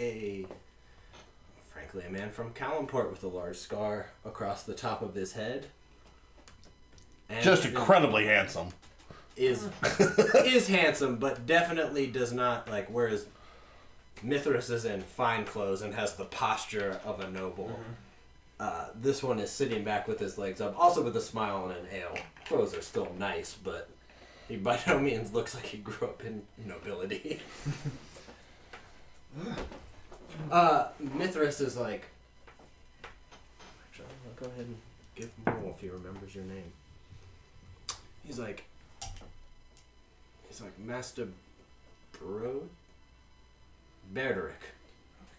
frankly, a man from Calimport with a large scar across the top of his head. And Just incredibly handsome. is handsome, but definitely does not whereas Mithras is in fine clothes and has the posture of a noble. This one is sitting back with his legs up, also with a smile and an ale. Clothes are still nice, but he by no means looks like he grew up in nobility. Mithras is like, actually, I'll go ahead and give Merle if he remembers your name. He's like, Master Berderick.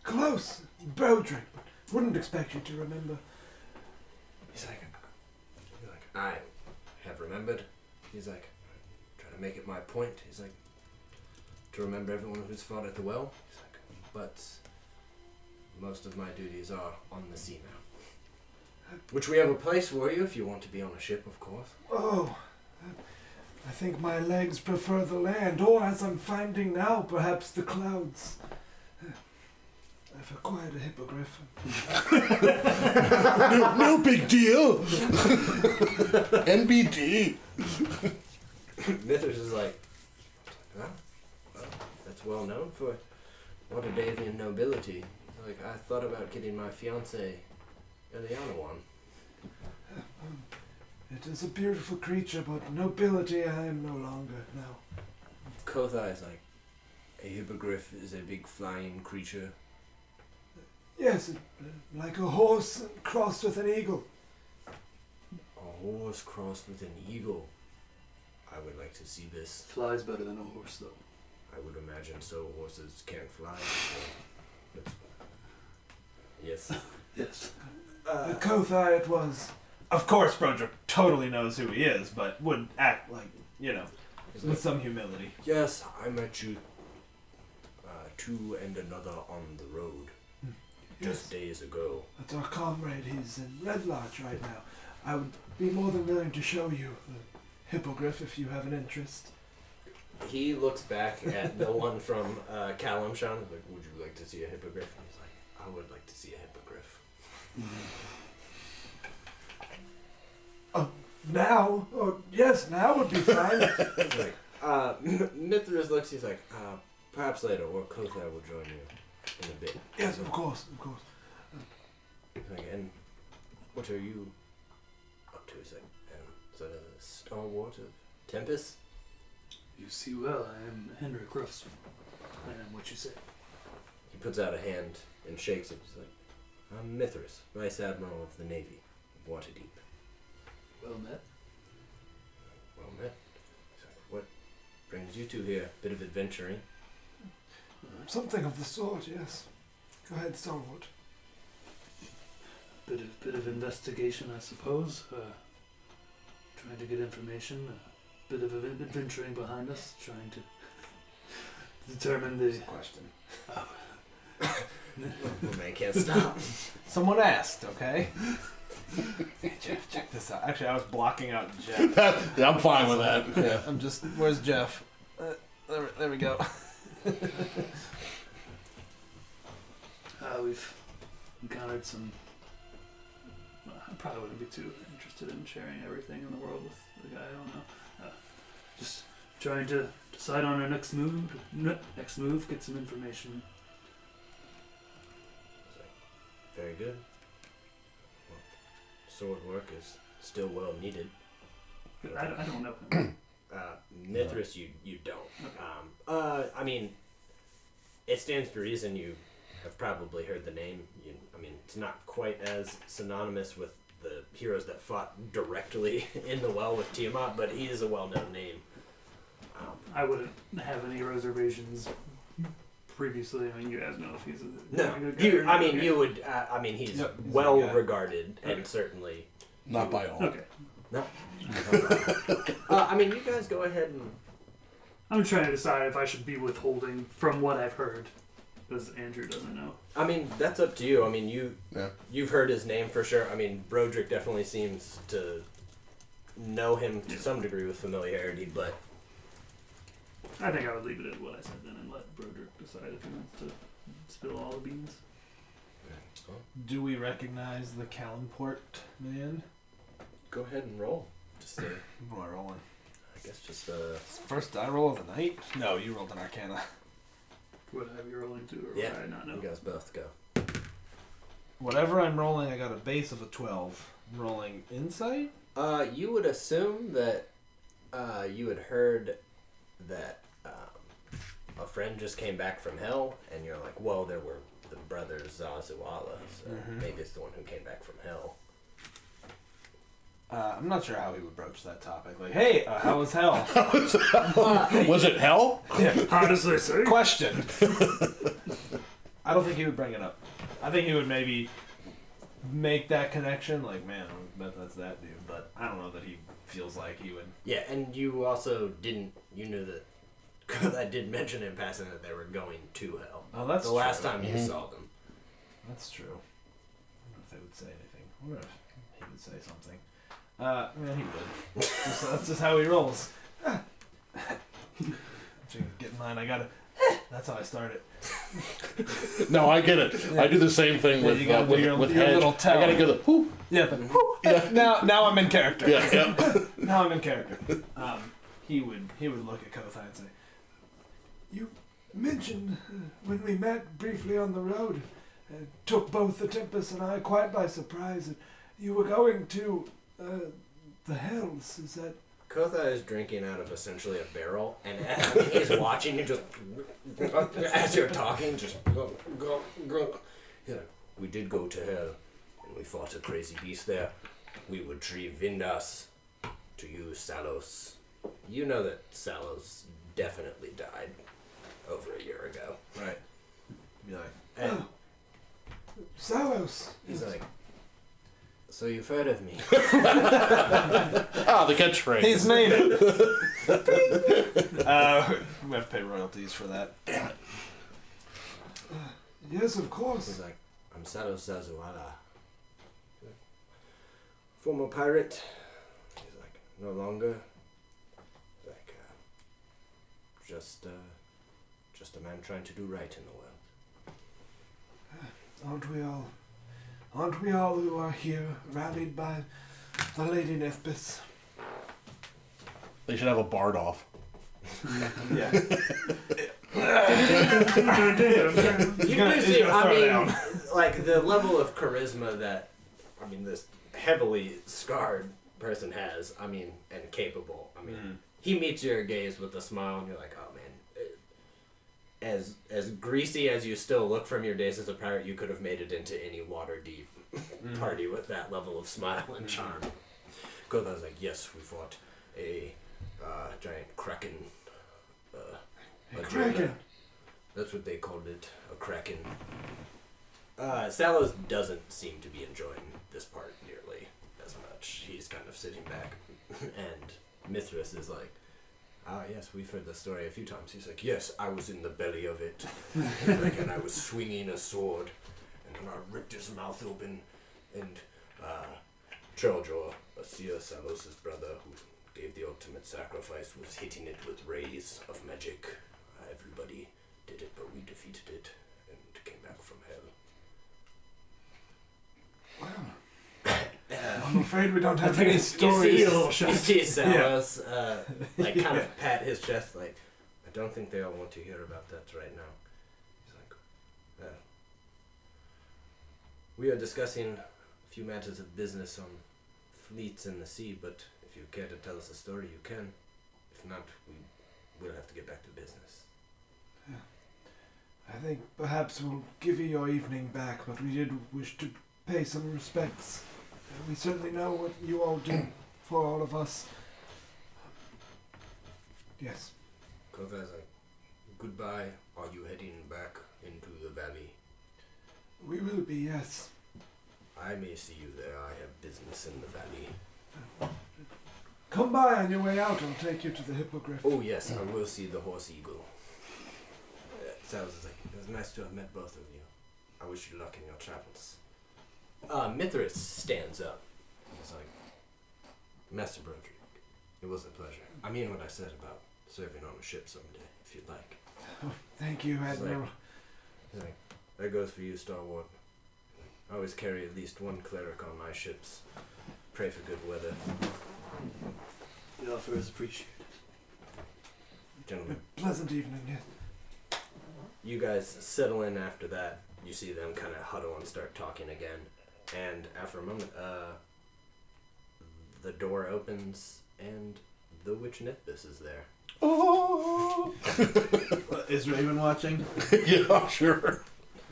Close, Broderick, but wouldn't expect you to remember. He's like, I have remembered. He's like, trying to make it my point. He's like, to remember everyone who's fought at the well. He's like, but most of my duties are on the sea now. Which we have a place for you if you want to be on a ship, of course. Oh, I think my legs prefer the land, or as I'm finding now, perhaps the clouds. I've acquired a hippogriff. No big deal. NBD. Mithras is like, well, that's well known for Waterdavian nobility. Like, I thought about getting my fiancée, Eliana, one. It is a beautiful creature, but nobility I am no longer now. Kothai is like, a hippogriff is a big flying creature. Yes, like a horse crossed with an eagle. A horse crossed with an eagle. I would like to see this. Flies better than a horse, though. I would imagine so. Horses can't fly. So that's- yes. Yes. Kothai it was. Of course, Broderick totally knows who he is, but would act like, He's with like, some humility. yes, I met you two and another on the road just days ago. That's our comrade. He's in Red Lodge right now. I would be more than willing to show you the hippogriff if you have an interest. He looks back at the one from Kalimshan. Like, would you like to see a hippogriff? And he's like, I would like to see a hippogriff. Now? Oh, yes, now would be fine. He's like, Mithras looks. He's like, perhaps later, or Kothai will join you in a bit. Yes, of course, of course. He's like, and what are you up to? He's like, is that a stalwart of Tempest? You see well, I am Henrik Ruffstrom. I am what you say. He puts out a hand and shakes it. He's like, I'm Mithras, Vice Admiral of the Navy of Waterdeep. Well met. Well met. He's like, what brings you two here? Bit of adventuring. Something of the sort, yes. Go ahead, Stalwart. Bit of investigation, I suppose. Trying to get information. A bit of adventuring behind us. Trying to determine the Question. Well, man can't stop. Someone asked, okay? Hey, Jeff, check this out. Actually, I was blocking out Jeff. Yeah, I'm fine with that. Yeah, I'm just. Where's Jeff? There we go. we've encountered some. Well, I probably wouldn't be too interested in sharing everything in the world with the guy. I don't know. Just trying to decide on our next move. Get some information. Very good. Well, sword work is still well needed. I don't know him. Mithras, you don't. I mean, it stands to reason you have probably heard the name. I mean, it's not quite as synonymous with the heroes that fought directly in the well with Tiamat, but he is a well-known name. I wouldn't have any reservations previously. I mean, you guys know if he's a No, good guy or not. you would. I mean, he's Yep, he's a well good guy. regarded and certainly. Not by all. Okay. No. I mean, you guys go ahead and. I'm trying to decide if I should be withholding from what I've heard, because Andrew doesn't know. I mean, that's up to you. I mean, Yeah. you've heard his name for sure. I mean, Broderick definitely seems to know him to some degree with familiarity, but I think I would leave it at what I said then and let Broderick decide if he wants to spill all the beans. Do we recognize the Callenport man? go ahead and roll. Just What am I rolling? I guess just First die roll of the night? No, you rolled an Arcana. Would I be rolling to, or yeah. would I not know? You guys both go. Whatever I'm rolling, I got a base of a 12. I'm rolling Insight? You would assume that you had heard that a friend just came back from hell, and you're like, well, there were the brothers Zazuala, so maybe it's the one who came back from hell. I'm not sure how he would broach that topic. Like, hey, how was hell? Was it hell? How does they say? Question. I don't think he would bring it up. I think he would maybe make that connection. Like, man, I bet that's that dude. But I don't know that he feels like he would. Yeah, and you also didn't. You knew that. I did mention in passing that they were going to hell. Oh, that's the last true. time you saw them. That's true. I wonder if they would say anything. I wonder if he would say something. Yeah, he would. That's just how he rolls. Get in line. I gotta. That's how I start it. No, I get it. I do the same thing Yeah, with you gotta do your Hedge. little tell. I gotta go the whoop. Yeah. Now I'm in character. Yeah. Now I'm in character. He would look at Kothai and say, You mentioned when we met briefly on the road, took both the Tempest and I quite by surprise. That you were going to the Hells. Is that? Kotha is drinking out of essentially a barrel, and he's watching you just as you're talking, just go. Yeah, we did go to hell, and we fought a crazy beast there. We would retrieve Vindas to use Salos. You know that Salos definitely died over a year ago. right. Be like, And Salos. he's like, so you've heard of me. Ah, the catchphrase. he's made it. We have to pay royalties for that. Yes, of course. He's like, I'm Salos Zazuala. Former pirate. He's like, no longer. Like, just a man trying to do right in the world. Aren't we all? Aren't we all who are here, rallied by the Lady Nethbis? They should have a bard off. Yeah. You gonna- do he's see, gonna I throw mean, down. like the level of charisma that, I mean, this heavily scarred person has. I mean, and capable. I mean, he meets your gaze with a smile, and you're like, oh man. As greasy as you still look from your days as a pirate, you could have made it into any Waterdeep party with that level of smile and charm. Kotha's like, yes, we fought a giant kraken. A Kraken. That's what they called it, a kraken. Salos doesn't seem to be enjoying this part nearly as much. He's kind of sitting back, and Mithras is like, ah, yes, we've heard the story a few times. He's like, yes, I was in the belly of it. He's like, and I was swinging a sword, and then I ripped his mouth open, and Choljor, Asia Salos' brother, who gave the ultimate sacrifice, was hitting it with rays of magic. Everybody did it, but we defeated it, and came back from hell. afraid we don't have You any stories. you see Salos, like, kind of pat his chest, like, I don't think they all want to hear about that right now. He's like, we are discussing a few matters of business on fleets in the sea, but if you care to tell us a story, you can. If not, we'll have to get back to business. I think perhaps we'll give you your evening back, but we did wish to pay some respects. We certainly know what you all do for all of us. Yes. Kotha's like, goodbye. Are you heading back into the valley? We will be, yes. I may see you there. I have business in the valley. Come by on your way out. I'll take you to the Hippogriff. Oh yes, I will see the horse eagle. Salos is like, it was nice to have met both of you. I wish you luck in your travels. Mithras stands up. He's like, Master Broderick, it was a pleasure. I mean what I said about serving on a ship someday, if you'd like. Oh, thank you, Admiral. He's like, that goes for you, Starward. I always carry at least one cleric on my ships. Pray for good weather. The offer is appreciated. Gentlemen, Pleasant evening, yes. you guys settle in after that. You see them kind of huddle and start talking again. And after a moment, the door opens and the witch Nithbis is there. Oh. Is Raven watching? Yeah, I'm sure.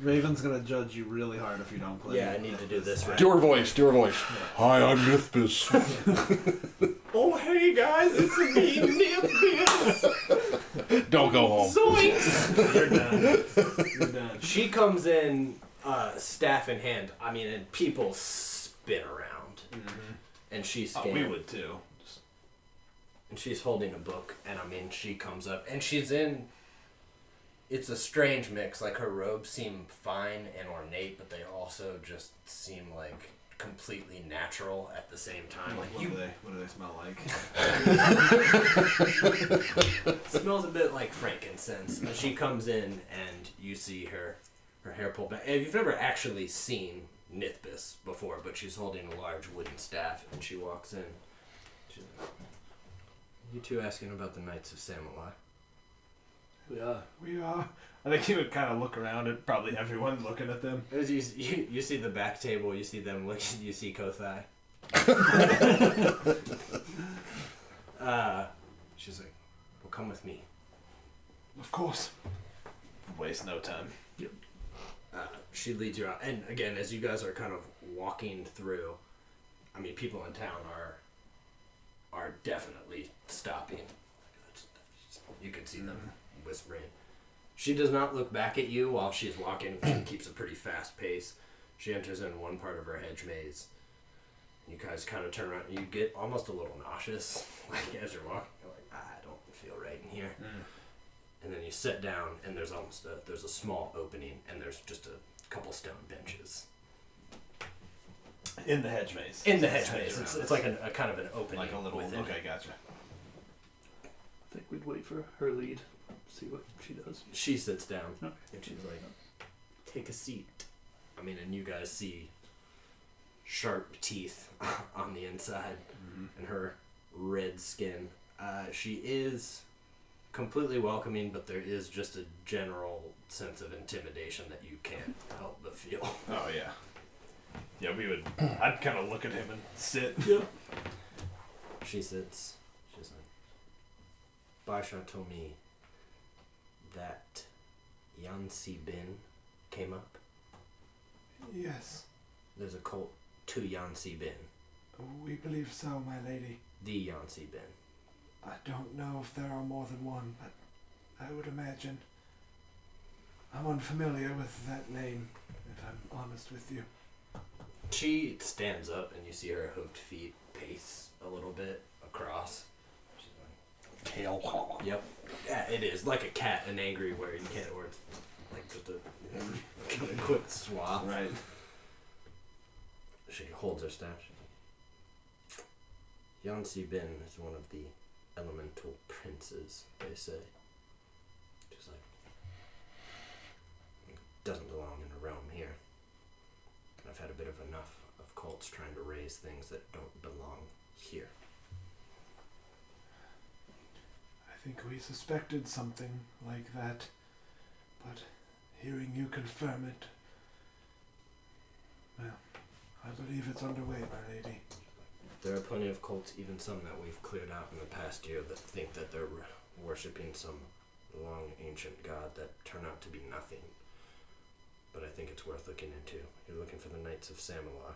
Raven's gonna judge you really hard if you don't play. Yeah, I need to do this right. Do her voice. Do her voice. Hi, I'm Nithbis. Oh, hey guys, it's me, Nithbis! Don't go home. Zoinks! You're done. You're done. She comes in, staff in hand. I mean, and people spin around. Mm-hmm. And she's Oh, we would too. And she's holding a book, and I mean, she comes up, and she's in. It's a strange mix. Like, her robes seem fine and ornate, but they also just seem like completely natural at the same time. Like, What do they smell like? It smells a bit like frankincense. And she comes in, and you see her hair pulled back. And you've never actually seen Nithbis before, but she's holding a large wooden staff, and she walks in. She's like, you two asking about the Knights of Samalai? Yeah. We are. I think he would kind of look around at probably everyone looking at them. As you see the back table, you see them looking, you see Kothai. She's like, well, come with me. Of course. Waste no time. She leads you out. And again, as you guys are kind of walking through, I mean, people in town are definitely stopping. You can see them whispering. She does not look back at you while she's walking. She keeps a pretty fast pace. She enters in one part of her hedge maze. You guys kind of turn around and you get almost a little nauseous. Like, as you're walking, you're like, I don't feel right in here. And then you sit down and there's there's a small opening and there's just a couple stone benches. In the hedge maze. In the hedge maze. It's like a kind of an opening. Like a little. within Okay, it. gotcha. I think we'd wait for her lead. See what she does. She sits down Okay. and she's like, take a seat. I mean, and you guys see sharp teeth on the inside and her red skin. She is completely welcoming, but there is just a general sense of intimidation that you can't help but feel. Oh yeah. Yeah, we would. I'd kind of look at him and sit. Yep. She sits. She's like, Baisha told me that Yansi Bin came up. Yes. There's a cult to Yansi Bin. We believe so, my lady. The Yansi Bin. I don't know if there are more than one, but I would imagine. I'm unfamiliar with that name, if I'm honest with you. She stands up and you see her hoofed feet pace a little bit across. She's like, Tail. yep. Yeah, it is. Like a cat, an angry where you can't, or it's like just a quick swap. Right. She holds her staff. She's like, Yansi Bin is one of the elemental princes, they say. She's like, doesn't belong in a realm here. I've had a bit of enough of cults trying to raise things that don't belong here. I think we suspected something like that, but hearing you confirm it, well, I believe it's underway, my lady. There are plenty of cults, even some that we've cleared out in the past year, that think that they're worshipping some long ancient god that turn out to be nothing. But I think it's worth looking into. You're looking for the Knights of Samalar.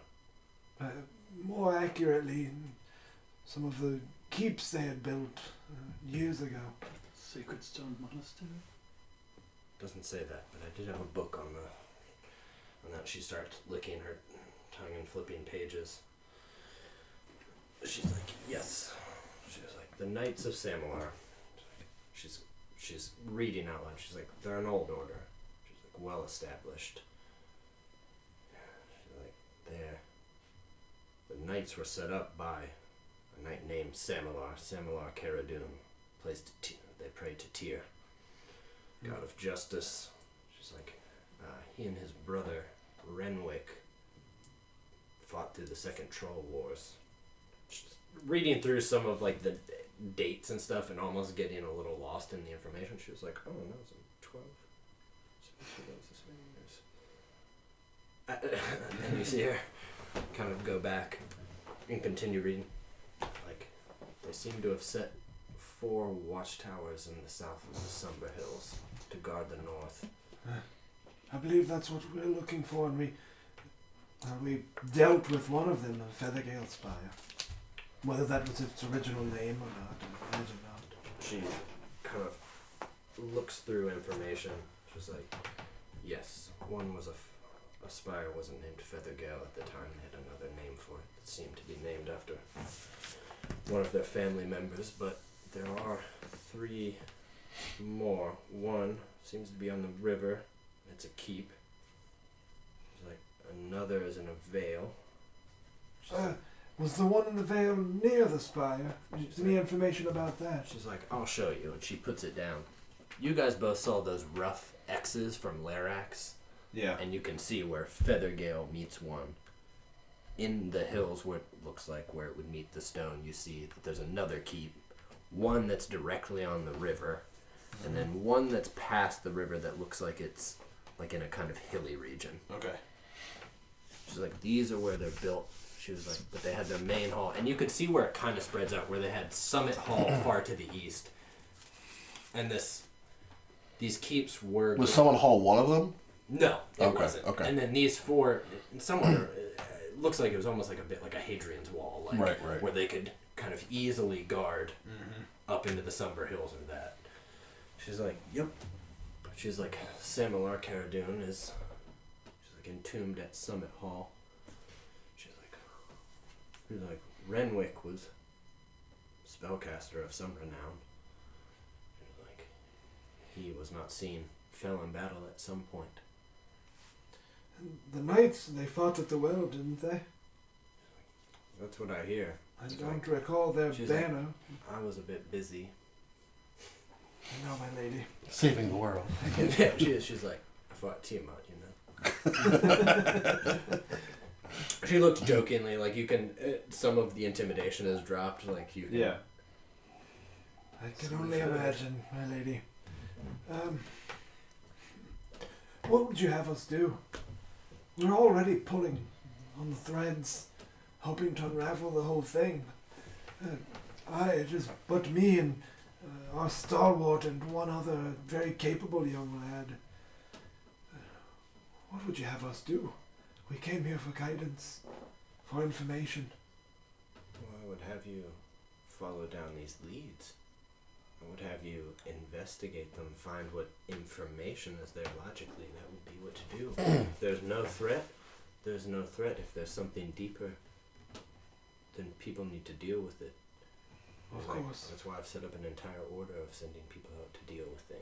More accurately, some of the keeps they had built years ago. Sacred Stone Monastery? Doesn't say that, but I did have a book on that. She starts licking her tongue and flipping pages. She's like, yes. She was like, the Knights of Samalar. She's reading out loud. She's like, they're an old order. She's like, well established. She's like, the knights were set up by a knight named Samalar Caradun. They prayed to Tyr, god of justice. She's like, he and his brother Renwick fought through the Second Troll Wars. Just reading through some of like the dates and stuff and almost getting a little lost in the information. She was like, oh, no, it's 12. And then you see her kind of go back and continue reading. Like, they seem to have set 4 watchtowers in the south of the Somber Hills to guard the north. I believe that's what we're looking for, and we dealt with one of them, a Feathergale Spire. Whether that was its original name or not, I imagine not. She kind of looks through information. She's like, yes, one was a spire wasn't named Feathergale at the time. They had another name for it that seemed to be named after one of their family members, but there are 3 more. One seems to be on the river. It's a keep. She's like, another is in a vale. Was the one in the vale near the spire? Any information about that? She's like, I'll show you, and she puts it down. You guys both saw those rough X's from Larax, Yeah. and you can see where Feathergale meets one. In the hills, where it looks like where it would meet the stone, you see that there's another keep. One that's directly on the river, and then one that's past the river that looks like it's like in a kind of hilly region. Okay. She's like, these are where they're built. She was like, but they had their main hall, and you could see where it kind of spreads out, where they had Summit Hall far to the east, and these keeps were. Was Summit Hall one of them? No, it Okay, wasn't. okay. And then these 4, somewhere, it looks like it was almost like a bit like a Hadrian's Wall, like Right. where they could kind of easily guard up into the Somber Hills or that. She's like, yep. She's like, Samalar Caradun is. She's like entombed at Summit Hall. She's like, Renwick was spellcaster of some renown. She's like, he was not seen, fell in battle at some point. The knights, they fought at the well, didn't they? That's what I hear. I don't recall their She's like, banner. I was a bit busy. No, my lady. Saving the world. Yeah, she's like, I fought Tiamat, you know. She looked jokingly, like you can. Some of the intimidation has dropped, like you. Can, Yeah. I can only imagine, my lady. What would you have us do? We're already pulling on the threads, hoping to unravel the whole thing. It is but me and our stalwart and one other very capable young lad. What would you have us do? We came here for guidance, for information. Well, I would have you follow down these leads. I would have you investigate them, find what information is there logically. That would be what to do. If there's no threat, there's no threat. If there's something deeper, then people need to deal with it. Of Like, course. that's why I've set up an entire order of sending people out to deal with things.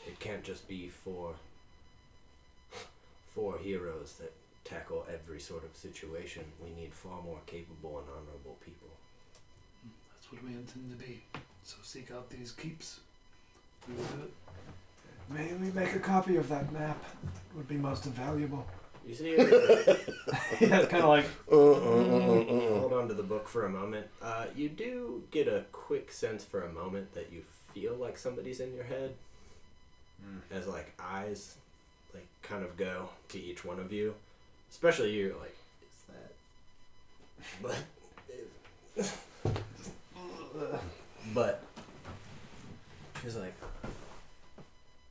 It can't just be four heroes that tackle every sort of situation. We need far more capable and honorable people. That's what we intend to be. So seek out these keeps. We will do it. May we make a copy of that map? It would be most invaluable. You see it? Yeah, kind of like. Hold on to the book for a moment. You do get a quick sense for a moment that you feel like somebody's in your head, as like eyes, like kind of go to each one of you, especially you. Like, is that? But she's like,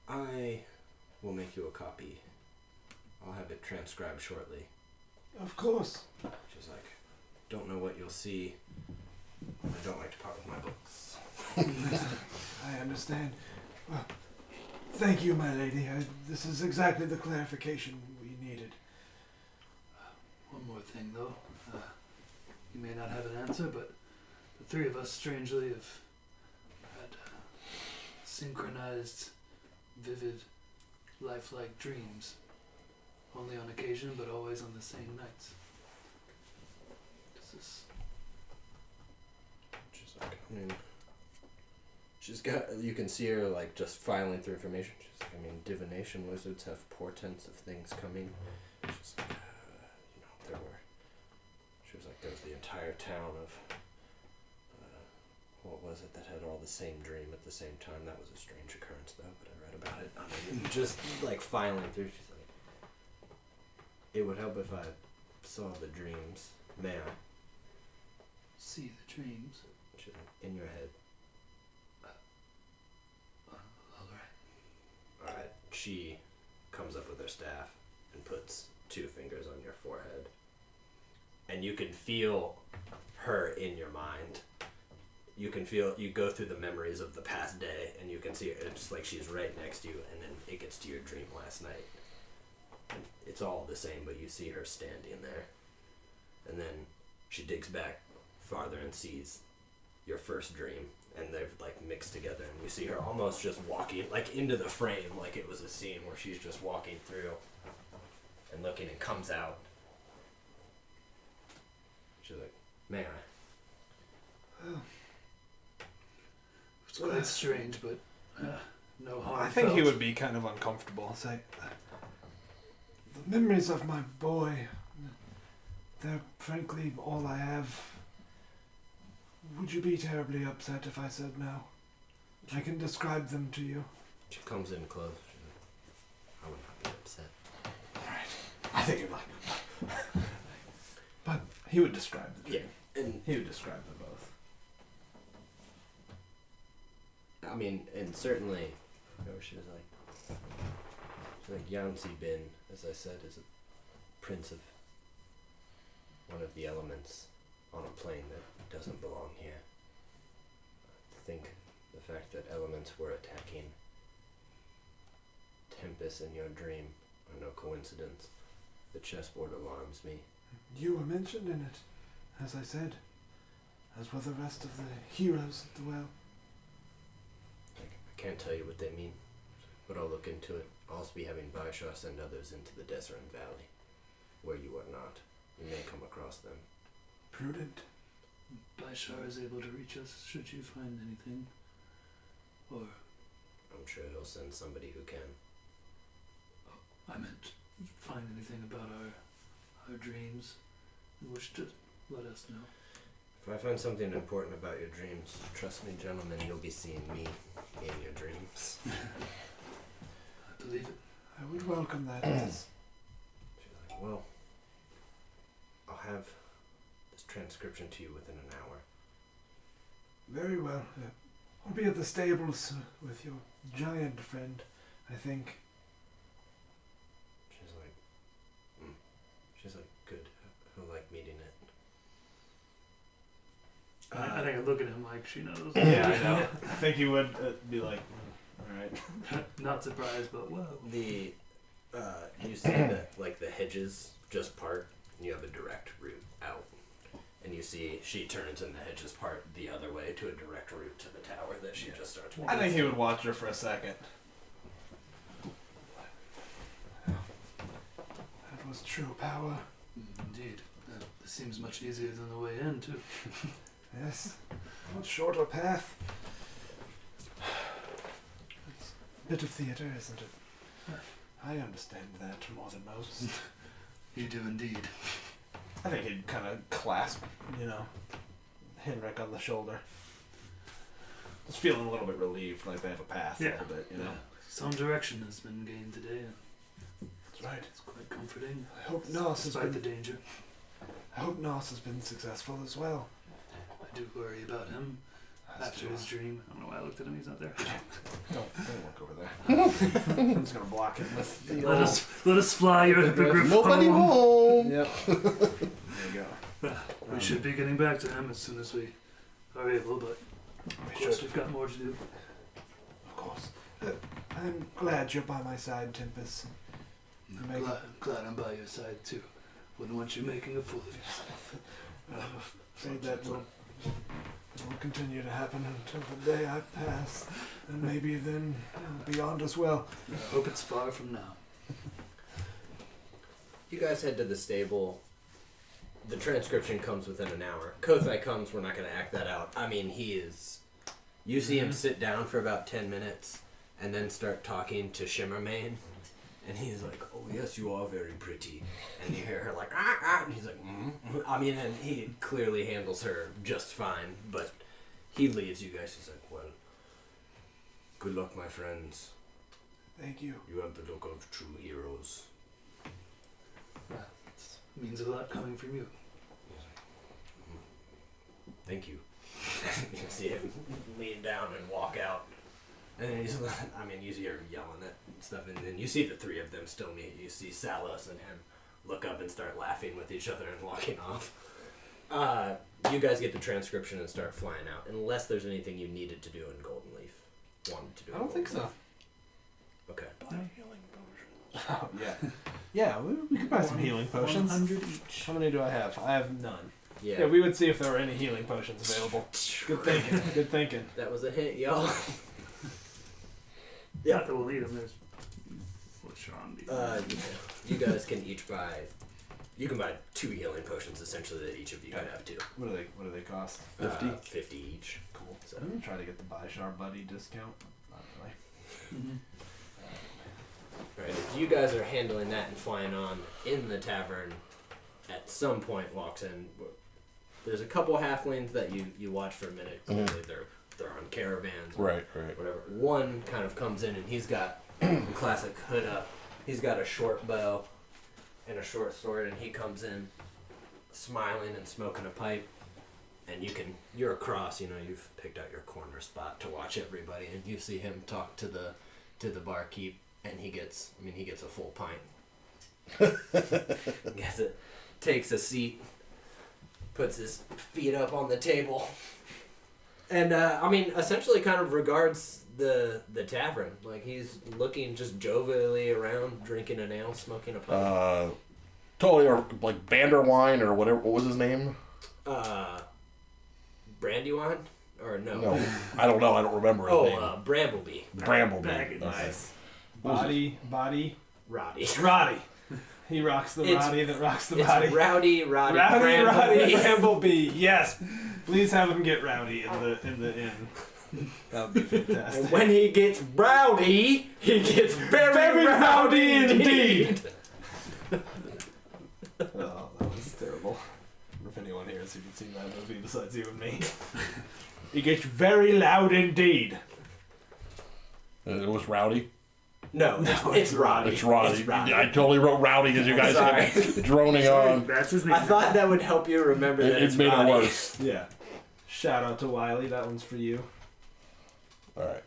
I will make you a copy. I'll have it transcribed shortly. Of course. She's like, don't know what you'll see. I don't like to part with my books. I understand. Well, thank you, my lady. This is exactly the clarification we needed. One more thing, though. You may not have an answer, but the three of us, strangely, have had synchronized, vivid, lifelike dreams. Only on occasion, but always on the same nights. This is... She's like, she's got, you can see her like just filing through information. She's like, I mean, divination wizards have portents of things coming. She's like, she was like, there was the entire town of, what was it that had all the same dream at the same time? That was a strange occurrence though, but I read about it. I mean, just like filing through, she's like, it would help if I saw the dreams. May I? See the dreams. She's like, in your head. Alright. She comes up with her staff and puts 2 fingers on your forehead. And you can feel her in your mind. You can feel, you go through the memories of the past day and you can see her. It's like she's right next to you, and then it gets to your dream last night. And it's all the same, but you see her standing there. And then she digs back farther and sees your first dream, and they've like mixed together, and you see her almost just walking like into the frame, like it was a scene where she's just walking through and looking, and comes out. She's like, may I? It's quite strange, but no harm I think he felt. would be kind of uncomfortable. Say, the memories of my boy, they're frankly all I have. Would you be terribly upset if I said no? I can describe them to you. She comes in close. She's like, I would not be upset. I think he'd like. But he would describe the dream. Yeah, and He would describe them both. I mean, and certainly, you know, she's like Yanzi Bin, as I said, is a prince of one of the elements on a plane that doesn't belong here. I think the fact that elements were attacking Tempest in your dream are no coincidence. The chessboard alarms me. You were mentioned in it, as I said, as were the rest of the heroes at the well. I can't tell you what they mean, but I'll look into it. I'll also be having Baishar send others into the Desert Valley, where you are not. You may come across them. Prudent. Baishar is able to reach us should you find anything. Or, I'm sure he'll send somebody who can. I meant, find anything about our dreams and wish to let us know. If I find something important about your dreams, trust me, gentlemen, you'll be seeing me in your dreams. I believe it. I would welcome that. Yes. She's like, well, I'll have this transcription to you within an hour. Very well. I'll be at the stables with your giant friend, I think. She's like, good. He'll like meeting it. I think I'm looking at him like she knows. Yeah, I know. I think he would be like, alright. Not surprised, but whoa. The you see that like the hedges just part, and you have a direct route out. And you see she turns and the hedges part the other way to a direct route to the tower that she just starts walking. I think he would watch her for a second. That was true power. Indeed. This seems much easier than the way in, too. Yes. Much shorter path. It's a bit of theater, isn't it? I understand that more than most. You do indeed. I think he'd kind of clasp, Henrik on the shoulder. Just feeling a little bit relieved, like they have a path a little bit, Some direction has been gained today. That's right. It's quite comforting. I hope Nos has Despite the been. danger. I hope Nos has been successful as well. I do worry about him after his dream. I don't know why I looked at him. He's not there. Don't look over there. I'm just gonna block it with the Let us fly your hippogriff Nobody home. home. Yep. There you go. We should be getting back to him as soon as we are able, but of course we've got more to do. Of course. I'm glad you're by my side, Tempest. I'm glad I'm by your side too. Wouldn't want you making a fool of yourself. Afraid that will continue to happen until the day I pass, and maybe then beyond as well. I hope it's far from now. You guys head to the stable. The transcription comes within an hour. Kothai comes, we're not going to act that out. I mean, he is... You see him sit down for about 10 minutes and then start talking to Shimmermane. And he's like, oh, yes, you are very pretty. And you hear her like, and he's like, I mean, and he clearly handles her just fine. But he leaves you guys. He's like, well, good luck, my friends. Thank you. You have the look of true heroes. It means a lot coming from you. Thank you. You can see him lean down and walk out. And then he's, I mean, you see her yelling at stuff, and then you see the three of them still meet. You see Salos and him look up and start laughing with each other and walking off. You guys get the transcription and start flying out, unless there's anything you needed to do in Golden Leaf. Wanted to do. I don't think so. Okay. Oh, yeah. Yeah, we could buy some healing potions. 100 each. How many do I have? I have none. Yeah. Yeah, we would see if there were any healing potions available. Good thinking. Good thinking. That was a hint, y'all. Yeah. Not that we'll need them. There's what's wrong. You guys can each buy. You can buy 2 healing potions essentially that each of you can have 2. What do they cost? 50? 50 each. Cool. So. I'm gonna try to get the Bishar Buddy discount. Not really. Right, if you guys are handling that and flying on in the tavern, at some point walks in. There's a couple halflings that you watch for a minute. Clearly they're on caravans. Right. Whatever. One kind of comes in and he's got the classic hood up. He's got a short bow and a short sword, and he comes in smiling and smoking a pipe. And you're across. You've picked out your corner spot to watch everybody, and you see him talk to the barkeep. And he gets a full pint. Gets it, takes a seat, puts his feet up on the table, and essentially kind of regards the tavern. Like he's looking just jovially around, drinking an ale, smoking a pipe. Totally, or like Banderwine or whatever. What was his name? Brandywine? Or no? No, I don't know. I don't remember his name. Brambleby. Brambleby. Nice. Body. Roddy. Roddy. He rocks the Roddy that rocks the body. It's Roddy Roddy Brambleby. Brambleby. Yes. Please have him get rowdy in the inn. That would be fantastic. And when he gets rowdy, he gets very rowdy indeed. Oh, that was terrible. I wonder if anyone here has even seen that movie besides you and me. He gets very loud indeed. It was Rowdy. No, it's Roddy. It's Roddy. It's Roddy. I totally wrote Rowdy as you guys Sorry. droning on. That's his name. I thought that would help you remember that It it's made Roddy. it worse. Yeah. Shout out to Wiley. That one's for you. All right.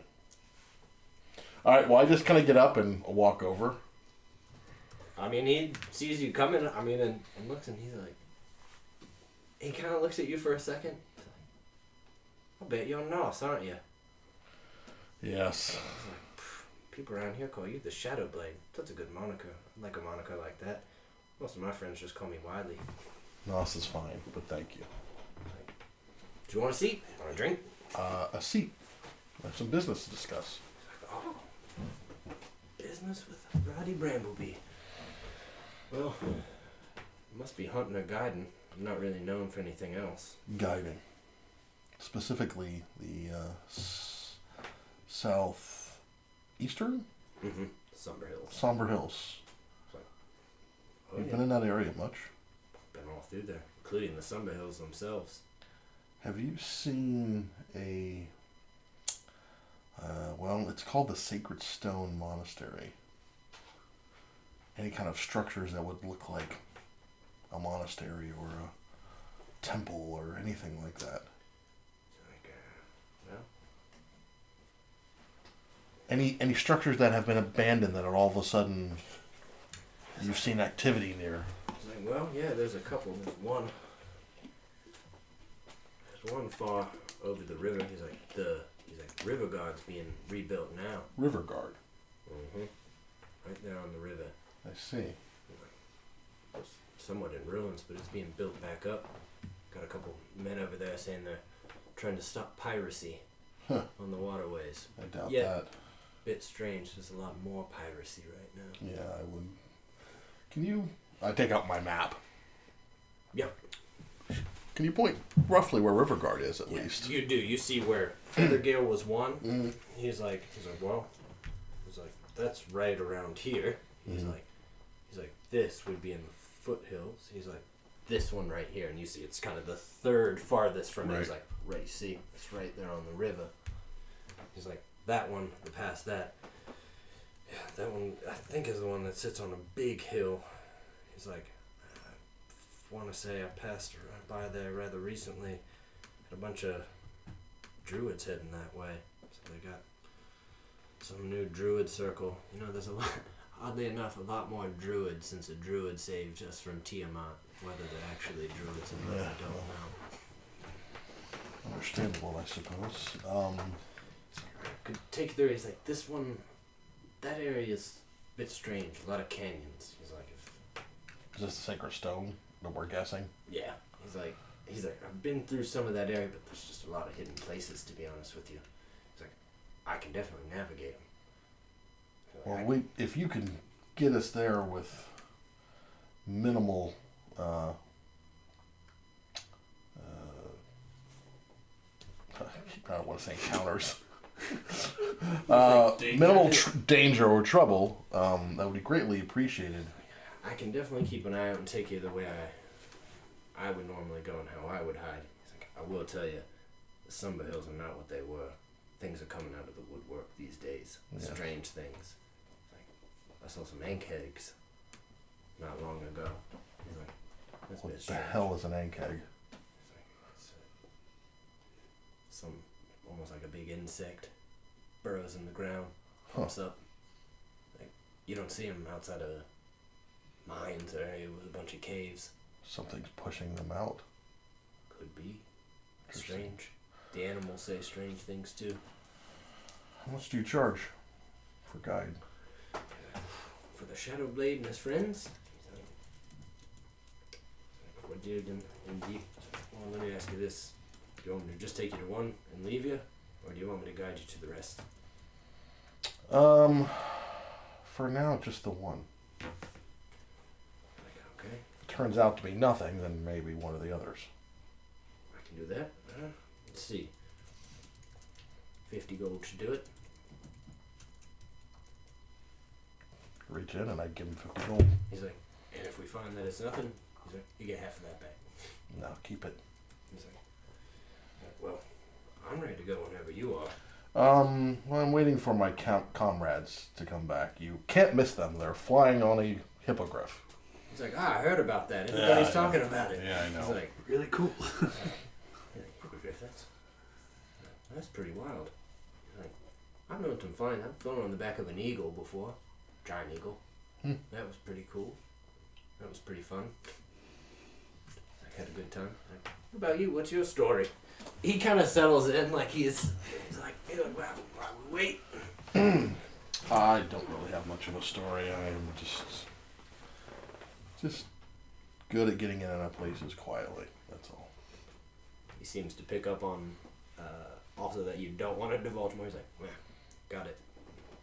Well, I just kind of get up and walk over. I mean, he sees you coming. I mean, and looks, and he's like, he kind of looks at you for a second. He's like, I'll bet you're Nos, aren't you? Yes. He's like, people around here call you the Shadow Blade. That's a good moniker. I like a moniker like that. Most of my friends just call me Wiley. Nos is fine, but thank you. Do you want a seat? Want a drink? A seat. I have some business to discuss. Oh, business with Roddy Brambleby. Well, must be hunting or guiding. I'm not really known for anything else. Guiding. Specifically, the southeastern? Somber Hills. Somber Hills. You've been in that area much? Been all through there, including the Summer Hills themselves. Have you seen a, well, it's called the Sacred Stone Monastery. Any kind of structures that would look like a monastery or a temple or anything like that. Like, well, Any structures that have been abandoned that are all of a sudden you've seen activity near. it's like, well, yeah, there's a couple. There's one far over the river. He's like, River Guard's being rebuilt now. River Guard. Right there on the river. I see. It's somewhat in ruins, but it's being built back up. Got a couple men over there saying they're trying to stop piracy Huh. on the waterways. I doubt Yeah. that. Bit strange. There's a lot more piracy right now. Yeah, I would. Can you? I take out my map. Yep. Can you point roughly where River Guard is at least? You do. You see where Feathergale was one. Mm. He's like, well, that's right around here. He's Mhm. like, this would be in the foothills. He's like, this one right here, and you see it's kind of the third farthest from it. He's Right. like, right, you see, it's right there on the river. He's like, that one, past that. Yeah, that one I think is the one that sits on a big hill. He's like, I want to say I passed right by there rather recently. Had a bunch of druids heading that way. So they got some new druid circle. You know, there's a lot, oddly enough, a lot more druids since a druid saved us from Tiamat. Whether they're actually druids or not, I don't know. Understandable, I suppose. Could take theory. He's like, this one, that area is a bit strange. A lot of canyons. He's like, Is this the Sacred Stone that we're guessing? yeah. He's like, I've been through some of that area, but there's just a lot of hidden places, to be honest with you. He's like, I can definitely navigate them. Well, if you can get us there with minimal, I don't want to say encounters. Minimal danger or trouble, that would be greatly appreciated. I can definitely keep an eye out and take you the way I would normally go and how I would hide. He's like, I will tell you, the Summer Hills are not what they were. Things are coming out of the woodwork these days. Yeah. Strange things. Like, I saw some ink eggs not long ago. He's like, that's a What bit the strange. hell is an ank egg? He's like, it's some almost like a big insect burrows in the ground, pops up. Like, you don't see them outside of mines or area with a bunch of caves. Something's pushing them out. Could be. Interesting. Strange. The animals say strange things too. How much do you charge for guide? For the Shadow Blade and his friends? What did indeed? Well, let me ask you this. Do you want me to just take you to one and leave you? Or do you want me to guide you to the rest? For now, just the one. Like, okay, Turns out to be nothing, then maybe one of the others. I can do that. Let's see. 50 gold should do it. Reach in and I'd give him 50 gold. He's like, and if we find that it's nothing, he's like, you get half of that back. No, keep it. He's like, well, I'm ready to go whenever you are. Well, I'm waiting for my comrades to come back. You can't miss them. They're flying on a hippogriff. He's like, I heard about that. Everybody's talking about it. Yeah, I He's like, Really cool. hippogriff, that's pretty wild. He's like, I've known them fine. I've flown on the back of an eagle before. Giant eagle. That was pretty cool. That was pretty fun. I had a good time. Like, what about you? What's your story? He kind of settles in like he's like, while we wait. I don't really have much of a story. I'm just good at getting in and out of places quietly. That's all. He seems to pick up on also that you don't want to divulge more. He's like, well, got it.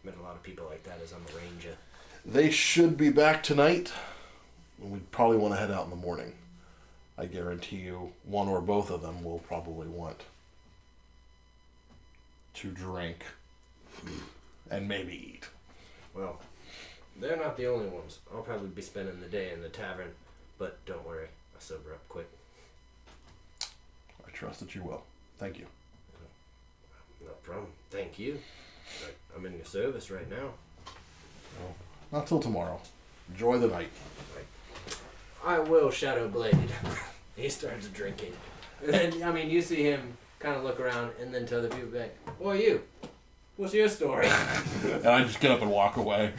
Met a lot of people like that as I'm a ranger. They should be back tonight. We'd probably want to head out in the morning. I guarantee you one or both of them will probably want to drink and maybe eat. Well, They're not the only ones. I'll probably be spending the day in the tavern, but don't worry, I'll sober up quick. I trust that you will. Thank you. No problem. Thank you. I'm in your service right now. Not till tomorrow. Enjoy the night. I will, Shadowblade. He starts drinking. And then, I mean, you see him kind of look around and then to other people back, "Who are you? What's your story?" And I just get up and walk away.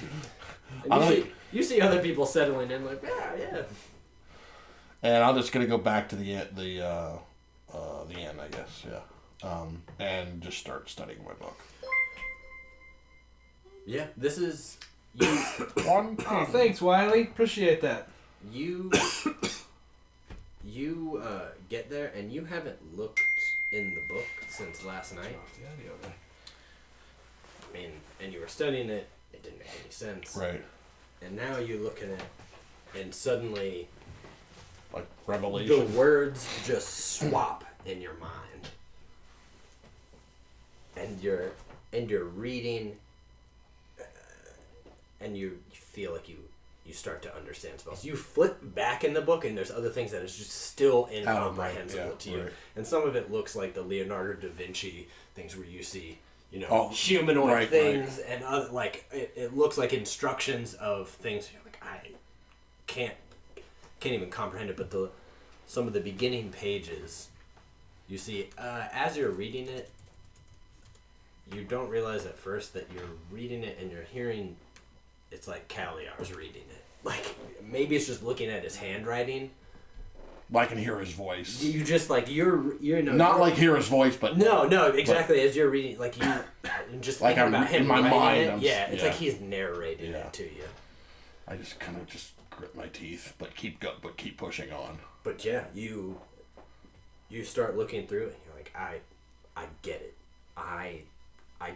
And you see other people settling in like, yeah. And I'm just gonna go back to the inn, I guess. Yeah. And just start studying my book. Yeah, this is you. One. Oh, thanks, Wiley. Appreciate that. You get there and you haven't looked in the book since last night. I mean, and you were studying it. It didn't make any sense. Right. And now you look at it, and suddenly Like the Revelation. words just swap in your mind, and you're reading, and you feel like you start to understand spells. You flip back in the book, and there's other things that is just still incomprehensible to you. right. And some of it looks like the Leonardo da Vinci things where you see, humanoid right, things, and other, like it looks like instructions of things. You're like, I can't even comprehend it. But some of the beginning pages, you see, as you're reading it, you don't realize at first that you're reading it and you're hearing. It's like Caliar's reading it. Like, maybe it's just looking at his handwriting. I can hear his voice. You just, like, you're Not like hear his voice, but No, exactly. As you're reading, like, you just Like thinking I'm about him in my writing mind, it. It's yeah. like he's narrating Yeah. it to you. I just kind of just grit my teeth, but keep pushing on. But yeah, you start looking through it and you're like, I get it. I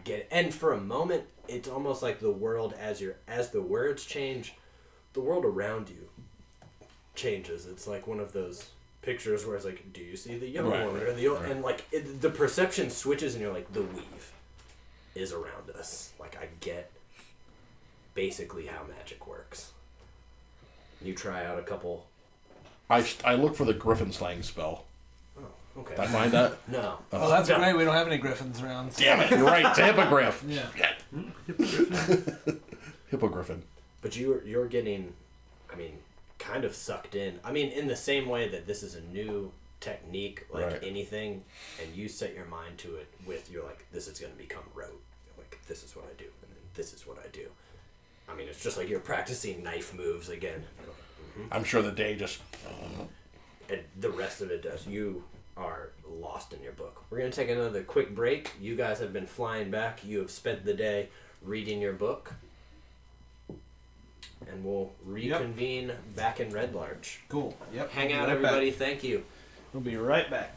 get it. And for a moment, it's almost like the world as the words change, the world around you changes. It's like one of those pictures where it's like, do you see the young Right, one right, or the old? right. And like the perception switches, and you're like, the weave is around us. Like, I get basically how magic works. You try out a couple. I look for the Griffin slaying spell. Oh, okay. Did I find that? No. Oh, that's No. great. We don't have any griffins around. So. Damn it! You're right. It's a hippogriff. Yeah. Hippogriffin. But you're getting, I mean, kind of sucked in. I mean, in the same way that this is a new technique, like Right. anything, and you set your mind to it with, you're like, this is going to become rote. You're like, this is what I do, and then this is what I do. I mean, it's just like you're practicing knife moves again. You're like, I'm sure the day just. and the rest of it does. You are lost in your book. We're going to take another quick break. You guys have been flying back. You have spent the day reading your book. And we'll reconvene back in Red Larch. Cool. Yep. Hang We'll out, be right everybody. back. Thank you. We'll be right back.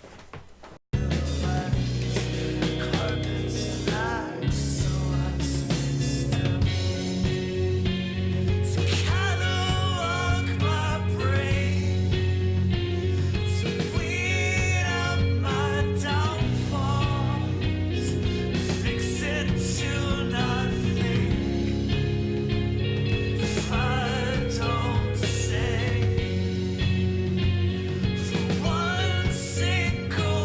One single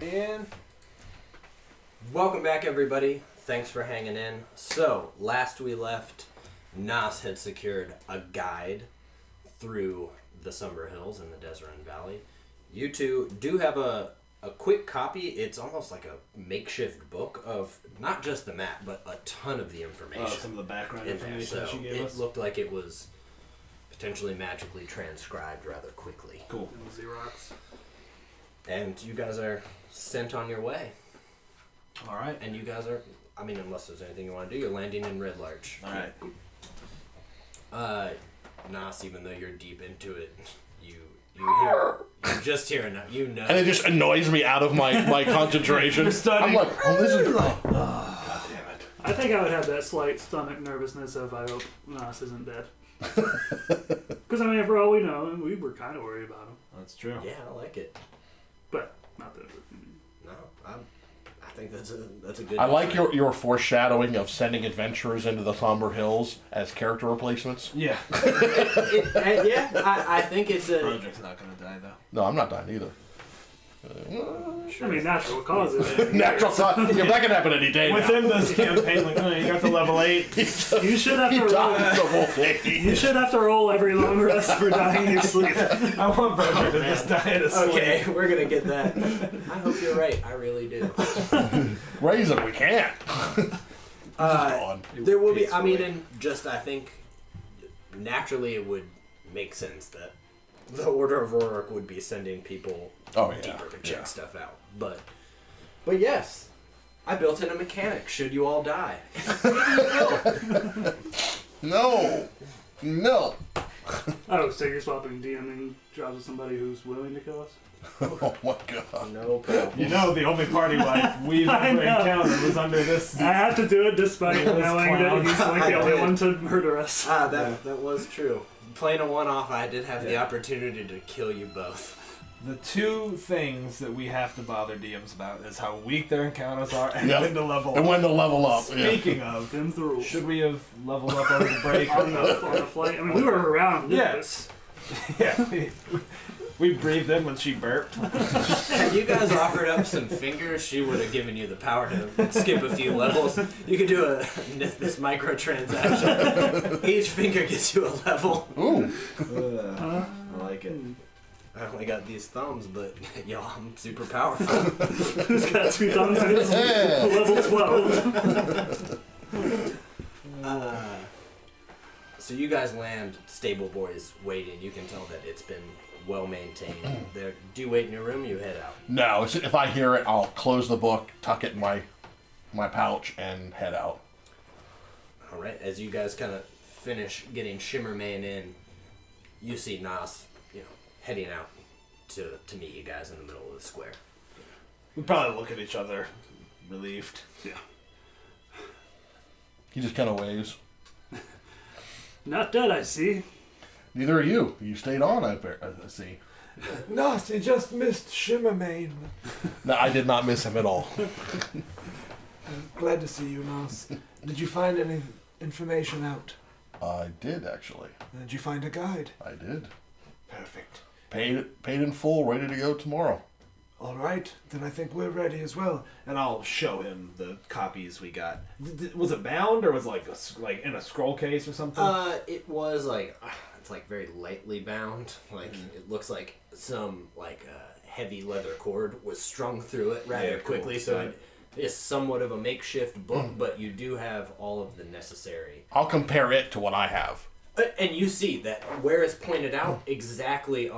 And welcome back, everybody. Thanks for hanging in. So, last we left, Nas had secured a guide through the Somber Hills and the Deseret Valley. You two do have a quick copy. It's almost like a makeshift book of not just the map, but a ton of the information. Some of the background in there. information So she gave it us. looked like it was potentially magically transcribed rather quickly. Cool. And Xerox. And you guys are sent on your way. All right. And you guys are, I mean, unless there's anything you want to do, you're landing in Red Larch. All right. Nas, even though you're deep into it, you just hear enough. You know. And it just annoys me out of my concentration. You're studying. I'm like, oh, this is God damn it. I think I would have that slight stomach nervousness of I hope Nas isn't dead. Because, I mean, for all we know, we were kind of worried about him. That's true. Yeah, I like it. But, not that. No, I think that's a good. I like your foreshadowing of sending adventurers into the Somber Hills as character replacements. Yeah. I think it's a. Project's not gonna die though. No, I'm not dying either. I mean, natural causes. Natural thought. Yeah, that can happen any day now. Within this campaign, like, oh, you got to level 8. You should have He to roll. dies the whole thing. You should have to roll every long rest for dying in your sleep. I want Project to just die in his sleep. Okay, we're gonna get that. I hope you're right. I really do. Raisin, we can't. Gone. There will be. I mean, and just I think naturally it would make sense that the Order of Rourke would be sending people deeper to check stuff out. But yes, I built in a mechanic. Should you all die? No. Oh, so you're swapping DMing jobs with somebody who's willing to kill us? Oh my god. No problem. You know, the only party wife we've I ever know. encountered was under this. I have to do it despite Those knowing that clowns. he's like I the only did. one to murder us. That was true. Playing a one-off, I did have the opportunity to kill you both. The two things that we have to bother DMs about is how weak their encounters are and Yep. when to level And up. when to level up. Yeah. Speaking of, Them's the rules. should we have leveled up over the break? on the flight? I mean, we were around Yeah. this. Yeah. We breathed in when she burped. Had you guys offered up some fingers, she would have given you the power to skip a few levels. You could do this microtransaction. Each finger gets you a level. Ooh. I like it. I only got these thumbs, but y'all, I'm super powerful. Who's got 2 thumbs and it's Yeah. level 12? So you guys land, Stable Boy's waiting. You can tell that it's been well maintained. There, do you wait in your room or you head out? No, if I hear it, I'll close the book, tuck it in my pouch, and head out. Alright, as you guys kind of finish getting Shimmerman in, you see Nas, heading out to meet you guys in the middle of the square. We probably look at each other, relieved. Yeah. He just kind of waves. Not dead, I see. Neither are you. You stayed on, I see. Nos, he just missed Shimmermane. No, I did not miss him at all. Glad to see you, Nos. Did you find any information out? I did, actually. Did you find a guide? I did. Perfect. Paid in full, ready to go tomorrow. All right, then I think we're ready as well. And I'll show him the copies we got. Was it bound or was it like in a scroll case or something? It was it's like very lightly bound. Like it looks like some heavy leather cord was strung through it rather quickly. So Right. it is somewhat of a makeshift book, but you do have all of the necessary. I'll compare it to what I have. And you see that where it's pointed out exactly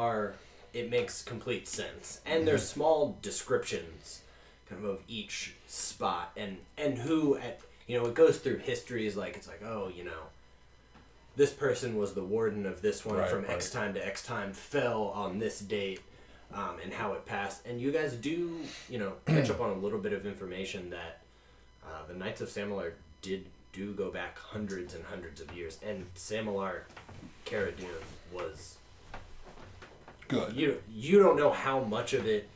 it makes complete sense. And there's small descriptions kind of each spot and who it goes through histories this person was the warden of this one from X time to X time, fell on this date, and how it passed. And you guys do, catch up on a little bit of information that the Knights of Samalar do go back hundreds and hundreds of years, and Samalar Cara Dune was Good. You don't know how much of it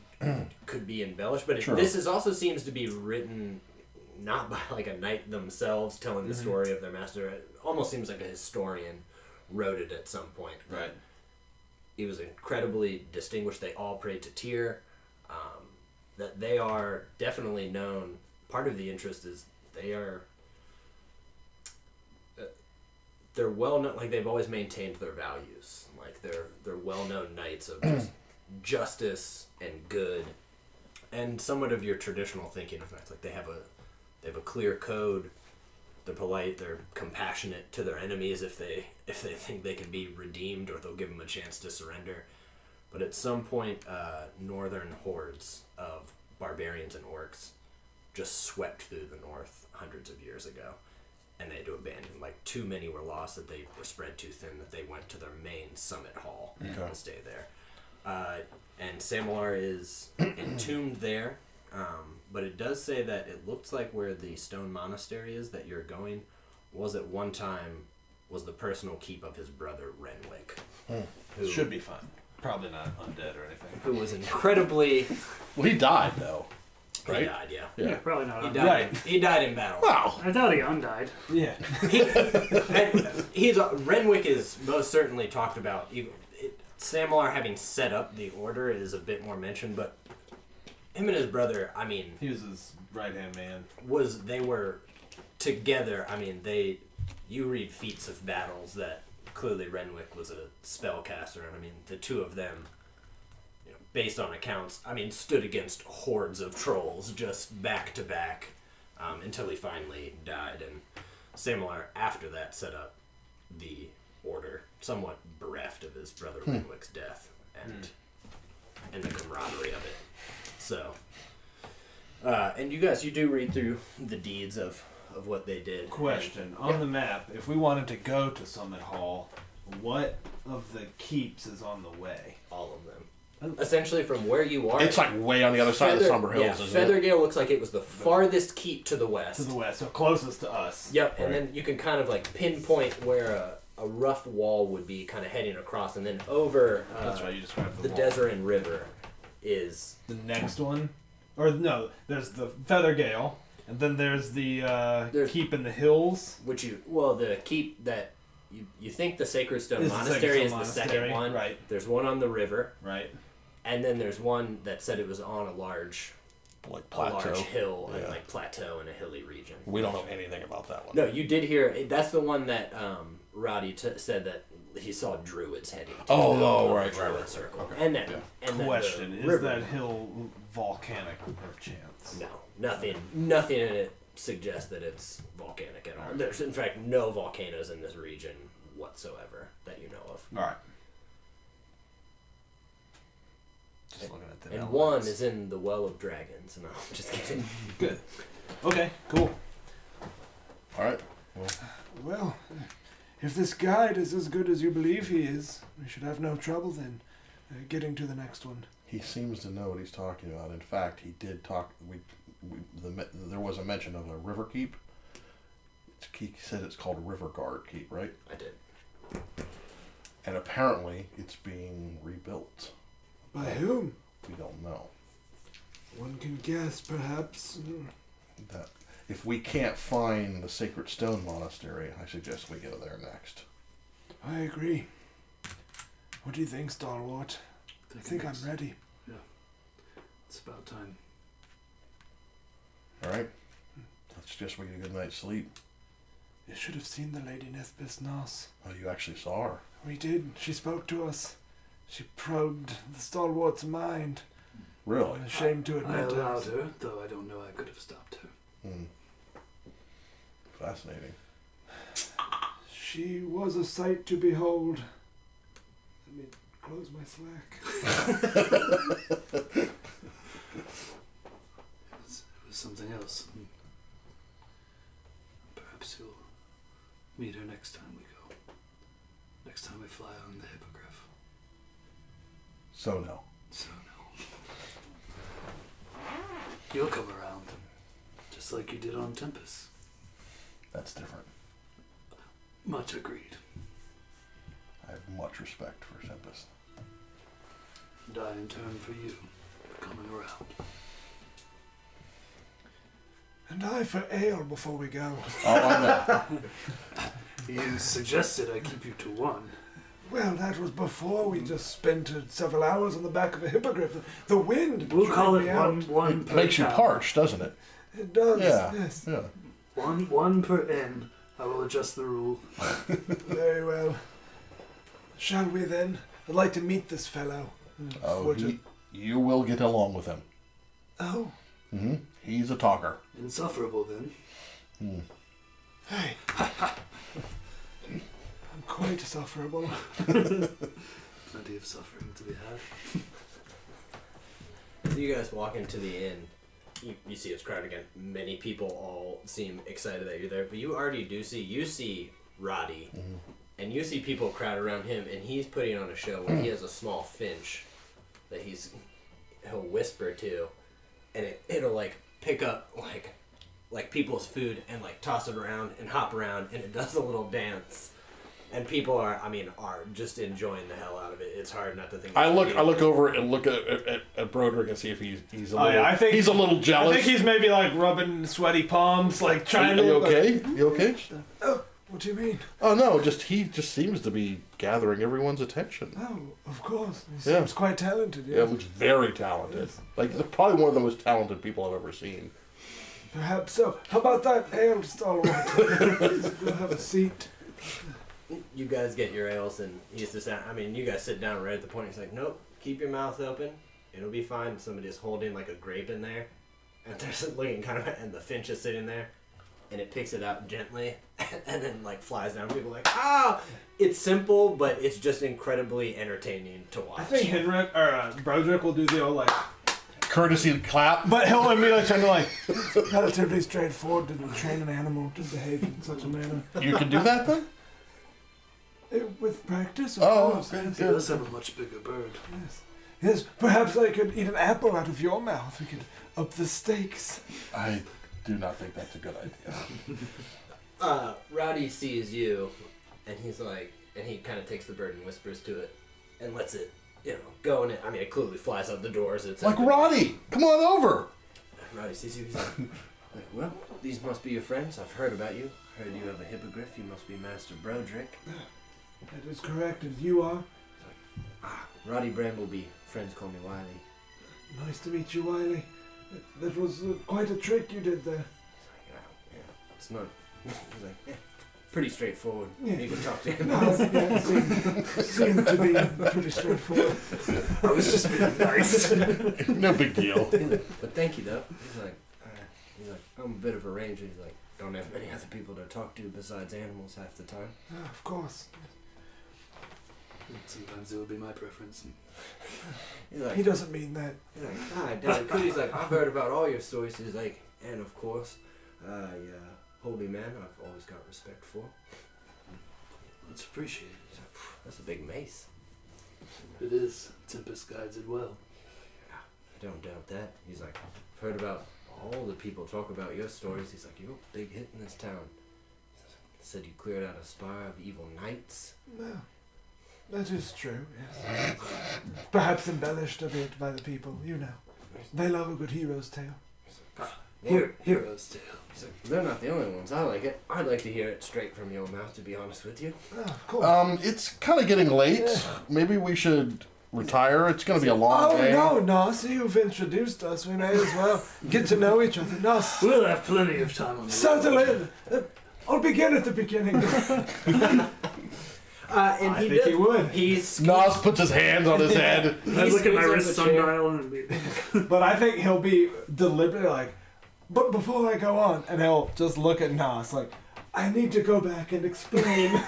could be embellished, but True. this also seems to be written not by a knight themselves telling the story of their master. It almost seems like a historian wrote it at some point. Right. He was incredibly distinguished. They all prayed to Tyr. that they are definitely known. Part of the interest is they're well known. Like they've always maintained their values. Like they're well known knights of just justice and good, and somewhat of your traditional thinking of knights. Like they have a clear code. They're polite. They're compassionate to their enemies if they think they can be redeemed, or they'll give them a chance to surrender. But at some point, northern hordes of barbarians and orcs just swept through the north hundreds of years ago, and they had to abandon. Like too many were lost, that they were spread too thin, that they went to their main summit hall and stayed there. And Samalar is entombed there. But it does say that it looks like where the stone monastery is that you're going was at one time was the personal keep of his brother Renwick. Who Should be fun. Probably not undead or anything. Who was incredibly... Well, he died though, right? He died, yeah. Yeah, probably not. He undead. died, Right. he died in battle. Wow. I thought he undied. Yeah. Renwick is most certainly talked about. Samalar having set up the order is a bit more mentioned, but him and his brother, I mean, He was his right-hand man. they were together. I mean, you read feats of battles that clearly Renwick was a spellcaster, and I mean, the two of them, based on accounts, I mean, stood against hordes of trolls just back to back until he finally died. And Samalar, after that, set up the order, somewhat bereft of his brother Renwick's death and the camaraderie of it. So, and you do read through the deeds of what they did. Question. On the map, if we wanted to go to Summit Hall, what of the keeps is on the way? All of them. Essentially, from where you are, It's like way on the other side of the Somber Hills, Yeah, isn't it? Feathergale looks like it was the farthest keep to the west. To the west, so closest to us. Yep, and then you can kind of like pinpoint where a rough wall would be, kind of heading across, and then over That's right, you described the wall. Deserin River is The next one? Or no, there's the Feathergale, and then there's the There's- keep in the hills. the keep that you think the Sacred Stone Is the Monastery Sacred is Stone the second Monastery, one. right. There's one on the river, Right. and then there's one that said it was on a large Plateau. hill, Yeah. like plateau in a hilly region. We don't know anything about that one. No, you did hear. That's the one that Roddy said that he saw druids heading. To the right, Druid right. Circle. Okay. And that, Yeah. and that Question: the Is river, that hill volcanic perchance? No, nothing in it suggests that it's volcanic at all. There's in fact no volcanoes in this region whatsoever that you know of. All right. Just looking at the And outlines. one is in the Well of Dragons. No, I'm just kidding. Good. Okay. Cool. All right. Well, if this guide is as good as you believe he is, we should have no trouble then getting to the next one. He seems to know what he's talking about. In fact, he did talk. There was a mention of a river keep. He said it's called River Guard Keep, right? I did. And apparently, it's being rebuilt. By whom? We don't know. One can guess, perhaps. That if we can't find the Sacred Stone Monastery, I suggest we go there next. I agree. What do you think, Stalwart? I think I'm ready. It's about time. All right. Let's suggest we get a good night's sleep. You should have seen the Lady Nithbis Nos. Oh, you actually saw her. We did. She spoke to us. She probed the Stalwart's mind. Really? I'm ashamed to I admit allowed it. her, though I don't know I could have stopped her. Hmm. Fascinating. She was a sight to behold. Let me close my Slack. It was something else. Perhaps you'll meet her next time we go. Next time we fly on the Hippogriff. So no. So no. You'll come around. Just like you did on Tempest. That's different. Much agreed. I have much respect for Tempest. And I in turn for you for coming around. And I for ale before we go. Oh, I know. You suggested I keep you to one. Well, that was before we just spent several hours on the back of a hippogriff. The wind. We'll call dragged it me out. one It per makes you town. parched, doesn't it? It does. Yeah. Yes. Yeah. One per inn. I will adjust the rule. Very well. Shall we then? I'd like to meet this fellow. Oh, you will get along with him. Oh. Hmm. He's a talker. Insufferable then. Hey. I'm quite sufferable. Plenty of suffering to be had. So you guys walk into the inn. You see it's crowded again. Many people all seem excited that you're there, but you already do see Roddy, and you see people crowd around him, and he's putting on a show where he has a small finch that he'll whisper to, and it'll like pick up like people's food and like toss it around and hop around, and it does a little dance. And people are just enjoying the hell out of it. It's hard not to think. I look over and look at Broderick and see if he's a little. yeah, I think he's a little jealous. I think he's maybe like rubbing sweaty palms, like trying Are to. you look like- okay? You okay? Oh, what do you mean? Oh no, he just seems to be gathering everyone's attention. Oh, of course. He Yeah. seems quite talented. Yeah, looks very talented. Like probably one of the most talented people I've ever seen. Perhaps so. How about that ale stall? We'll have a seat. You guys get your ales, and he's just. You guys sit down right at the point. He's like, "Nope, keep your mouth open. It'll be fine." Somebody's holding like a grape in there, and they're just looking kind of, and the finch is sitting there, and it picks it up gently, and then like flies down. People are like, "Ah!" It's simple, but it's just incredibly entertaining to watch. I think Henrik or Broderick will do the old like, Courtesy clap. but he'll immediately turn to like, Relatively straightforward to train an animal to behave in such a manner. You can do that then? With practice, of Oh, course. okay, Yes. He does have a much bigger bird. Yes. Yes, perhaps I could eat an apple out of your mouth. We could up the stakes. I do not think that's a good idea. Rowdy sees you, and he's like, and he kind of takes the bird and whispers to it, and lets it, go in it. It clearly flies out the doors. It's Like Roddy, come on over. Rowdy sees you. He's like, well, these must be your friends. I've heard about you. Heard you have a hippogriff. You must be Master Broderick. That is correct, and you are? Roddy Brambleby. Friends call me Wiley. Nice to meet you, Wiley. That was quite a trick you did there. Yeah, it's not. He's like, pretty straightforward. Yeah. You can talk to him. No, yeah, seemed to be pretty straightforward. I was just being nice. No big deal. But thank you, though. He's like, I'm a bit of a ranger. He's like, don't have many other people to talk to besides animals half the time. Of course. Sometimes it would be my preference. He's like, He doesn't mean that. he's like, hi, Dad. He's like, I've heard about all your stories. He's like, and of course, holy man, I've always got respect for. Let's appreciate He's like, that's a big mace. it. It is. Tempest guides it well. I don't doubt that. He's like, I've heard about all the people talk about your stories. He's like, you're a big hit in this town. Said you cleared out a spire of evil knights. No. That is true, yes. Perhaps embellished a bit by the people, They love a good hero's tale. Hero's tale. He's like, they're not the only ones. I like it. I'd like to hear it straight from your mouth, to be honest with you. Of course. It's kind of getting late. Yeah. Maybe we should retire. It's going to be a long day. No, Nos, you've introduced us. We may as well get to know each other. Nos, We'll have plenty of time on the settle in. I'll begin at the beginning. And I think he would. He's Nas puts his hands on his head. I look at my scoots up wrist a chair. sundial and be but I think he'll be deliberately like, but before I go on, and he'll just look at Nas like, I need to go back and explain.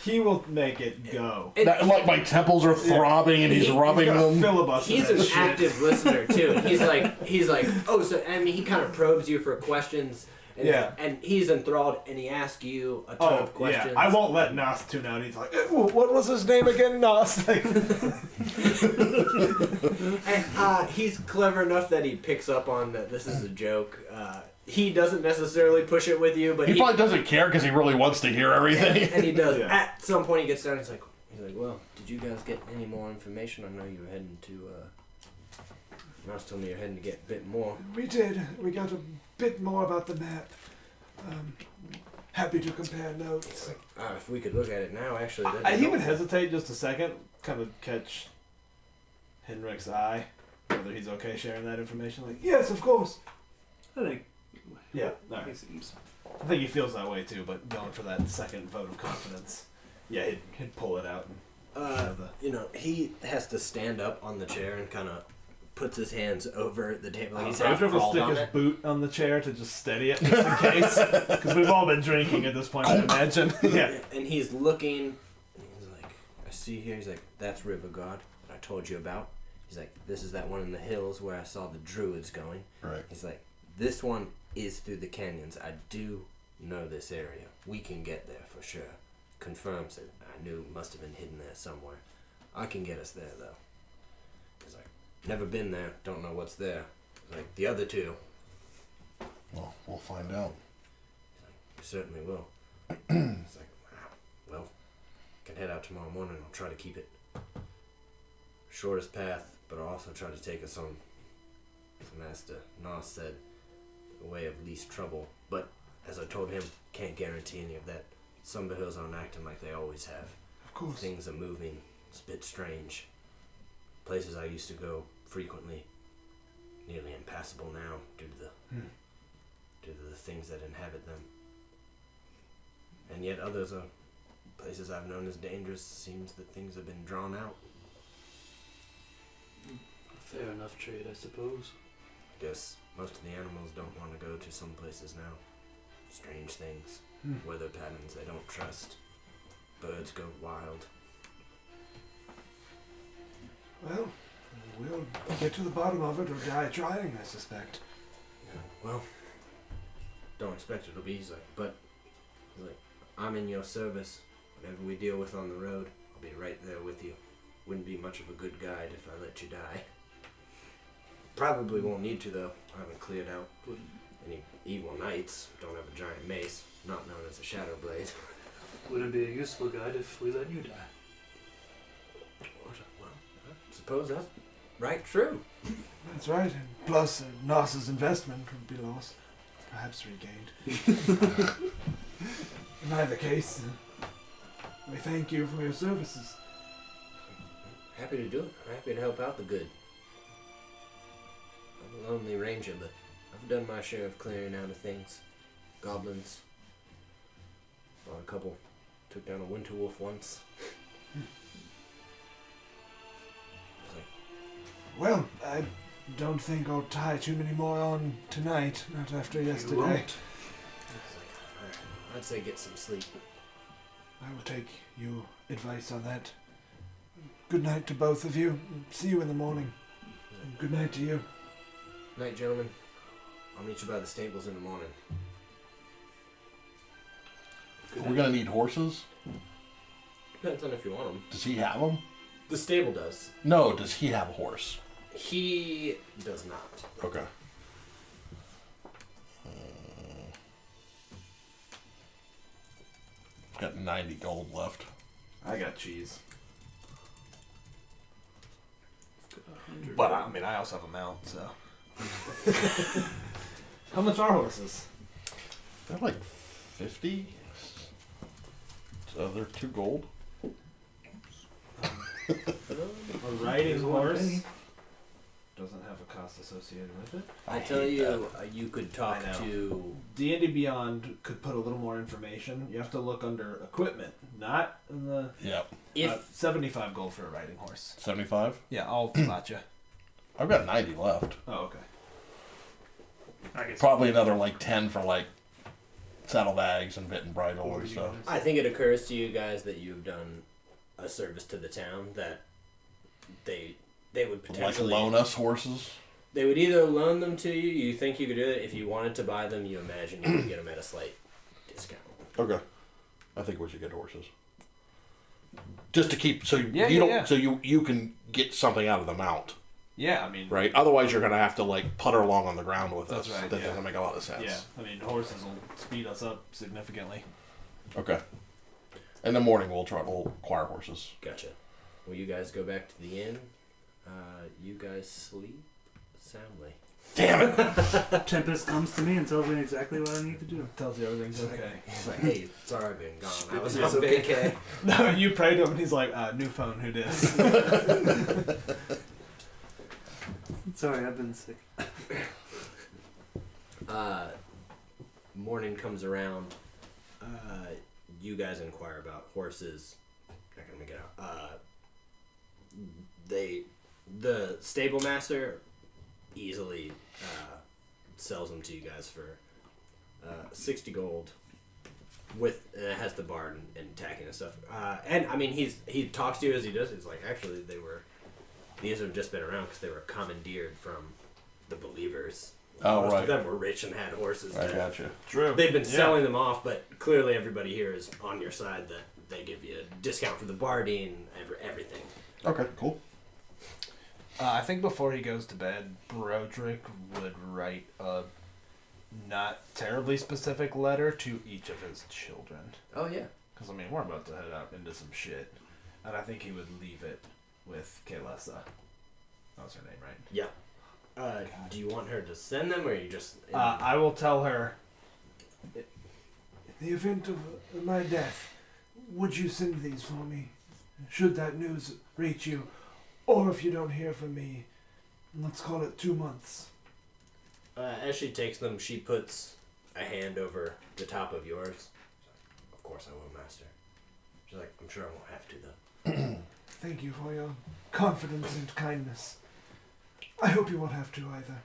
He will make it go. Like my temples are throbbing and he's rubbing He's gonna them. filibuster He's that an shit. active listener too. He's like, oh, so he kind of probes you for questions. And, Yeah. And he's enthralled, and he asks you a ton of questions. yeah. I won't let Nas tune out. He's like, what was his name again, Nas? Like, And he's clever enough that he picks up on that this is a joke. He doesn't necessarily push it with you, but He probably doesn't care because he really wants to hear everything. and he does. Yeah. At some point, he gets down. He's like, well, did you guys get any more information? I know you were heading to. Mouse told me you're heading to get a bit more. We did. We got a bit more about the map. Happy to compare notes. If we could look at it now, actually, that'd be He would helpful. hesitate just a second, kind of catch Henrik's eye, whether he's okay sharing that information. Like, Yes, of course. I think. yeah, He alright. seems. I think he feels that way too, but going for that second vote of confidence, yeah, he'd pull it out and show the. He has to stand up on the chair and kind of puts his hands over the table. Like he's I half would crawled stick on his it. boot on the chair to just steady it, just in case, because we've all been drinking at this point. I imagine. Yeah. And he's looking, and he's like, I see here, he's like, that's River God that I told you about. He's like, this is that one in the hills where I saw the druids going. Right. He's like, this one is through the canyons. I do know this area. We can get there for sure. Confirms it. I knew it must have been hidden there somewhere. I can get us there, though. He's like, never been there, don't know what's there. He's like, the other two, Well, we'll find out. we certainly will. It's like, wow, well, can head out tomorrow morning. I'll try to keep it shortest path, but I'll also try to take us on, as Master Nos said, the way of least trouble. But as I told him, can't guarantee any of that. Somber Hills aren't acting like they always have. Of course. Things are moving. It's a bit strange. Places I used to go frequently, nearly impassable now due to the things that inhabit them. And yet others are places I've known as dangerous. Seems that things have been drawn out. Fair enough trade, I suppose. I guess most of the animals don't want to go to some places now. Strange things. Weather patterns they don't trust. Birds go wild. Well, we'll get to the bottom of it or die trying, I suspect. Well, don't expect it'll be easy, but he's like, I'm in your service. Whatever we deal with on the road, I'll be right there with you. Wouldn't be much of a good guide if I let you die. Probably won't need to though. I haven't cleared out any evil knights. Don't have a giant mace, not known as a shadow blade. Wouldn't be a useful guide if we let you die. Well, I suppose that's right true. That's right, and plus Nos's investment would be lost, perhaps regained. In either case, we thank you for your services. Happy to do it. Happy to help out the good. I'm a lonely ranger, but I've done my share of clearing out of things. Goblins. Fought a couple. Took down a winter wolf once. Well, I don't think I'll tie too many more on tonight, not after yesterday. won't. Alright, I'd say get some sleep. I will take your advice on that. Good night to both of you. See you in the morning. Good night to you. Night, gentlemen. I'll meet you by the stables in the morning. We're gonna need horses. Depends on if you want them. Does he have them? The stable does. No. Does he have a horse? He does not. Okay. Got 90 gold left. I got cheese, 100. but I mean, I also have a mount, so. How much are horses? They're like 50. So they're 2 gold. A riding Here's one horse penny. doesn't have a cost associated with it. I tell hate you, you could talk I know. to. D&D Beyond could put a little more information. You have to look under equipment, not in the Yep. If 75 gold for a riding horse. 75. Yeah, I'll spot you. I've got 90 left. Oh, okay. I guess. Probably another like 10 for like saddlebags and bit and bridle and stuff. I think it occurs to you guys that you've done a service to the town that they would Like potentially loan us horses. They would either loan them to you. You think you could do it if you wanted to buy them. You imagine you could get them at a slight discount. Okay. I think we should get horses. Just to keep so Yeah, you yeah, don't yeah. so you can get something out of the mount, Yeah, I mean, right? Otherwise, you're gonna have to like putter along on the ground with That's us. right, That yeah. doesn't make a lot of sense. yeah, I mean, horses will speed us up significantly. Okay. In the morning, we'll acquire horses. Gotcha. Well, you guys go back to the inn. You guys sleep soundly. Damn it! Tempest comes to me and tells me exactly what I need to do. Tells you everything's okay. He's like, hey, sorry I've been gone. I was It's on okay. vacay. No, you pray to him and he's like, new phone, who dis? Sorry, I've been sick. Morning comes around. You guys inquire about horses. Not gonna make it out. The stable master easily sells them to you guys for 60 gold. With it has the barn and tacking and stuff. And I mean, he talks to you as he does. It's like actually these have just been around because they were commandeered from the believers. Oh, Most right. of them were rich and had horses. I that gotcha. True. They've been selling them off, but clearly everybody here is on your side that they give you a discount for the barding and everything. Okay, cool. I think before he goes to bed, Broderick would write a not terribly specific letter to each of his children. Oh yeah. Because, I mean, we're about to head out into some shit. And I think he would leave it with Kaylessa. That was her name, right? Yeah. Do you want her to send them, or you just? I will tell her. In the event of my death, would you send these for me? Should that news reach you? Or if you don't hear from me, let's call it 2 months. As she takes them, she puts a hand over the top of yours. Of course I will, Master. She's like, I'm sure I won't have to though. Thank you for your confidence and kindness. I hope you won't have to either.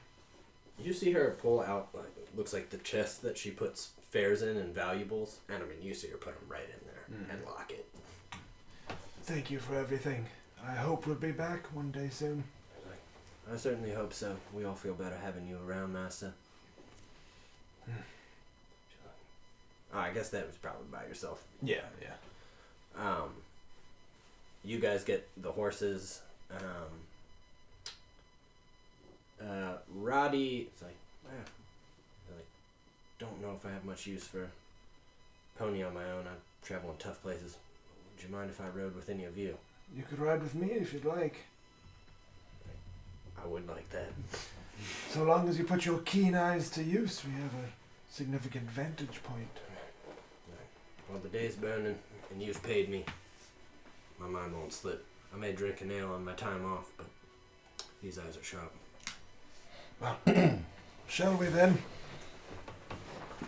You see her pull out, like, looks like the chest that she puts fares in and valuables, and I mean, you see her put them right in there and lock it. Thank you for everything. I hope we'll be back one day soon. I certainly hope so. We all feel better having you around, Master. I guess that was probably by yourself. Yeah. You guys get the horses. Roddy, it's like, don't know if I have much use for pony on my own. I travel in tough places. Would you mind if I rode with any of you? You could ride with me if you'd like. I would like that. So long as you put your keen eyes to use, we have a significant vantage point. Well, the day's burning, and you've paid me. My mind won't slip. I may drink an ale on my time off, but these eyes are sharp. Shall we then?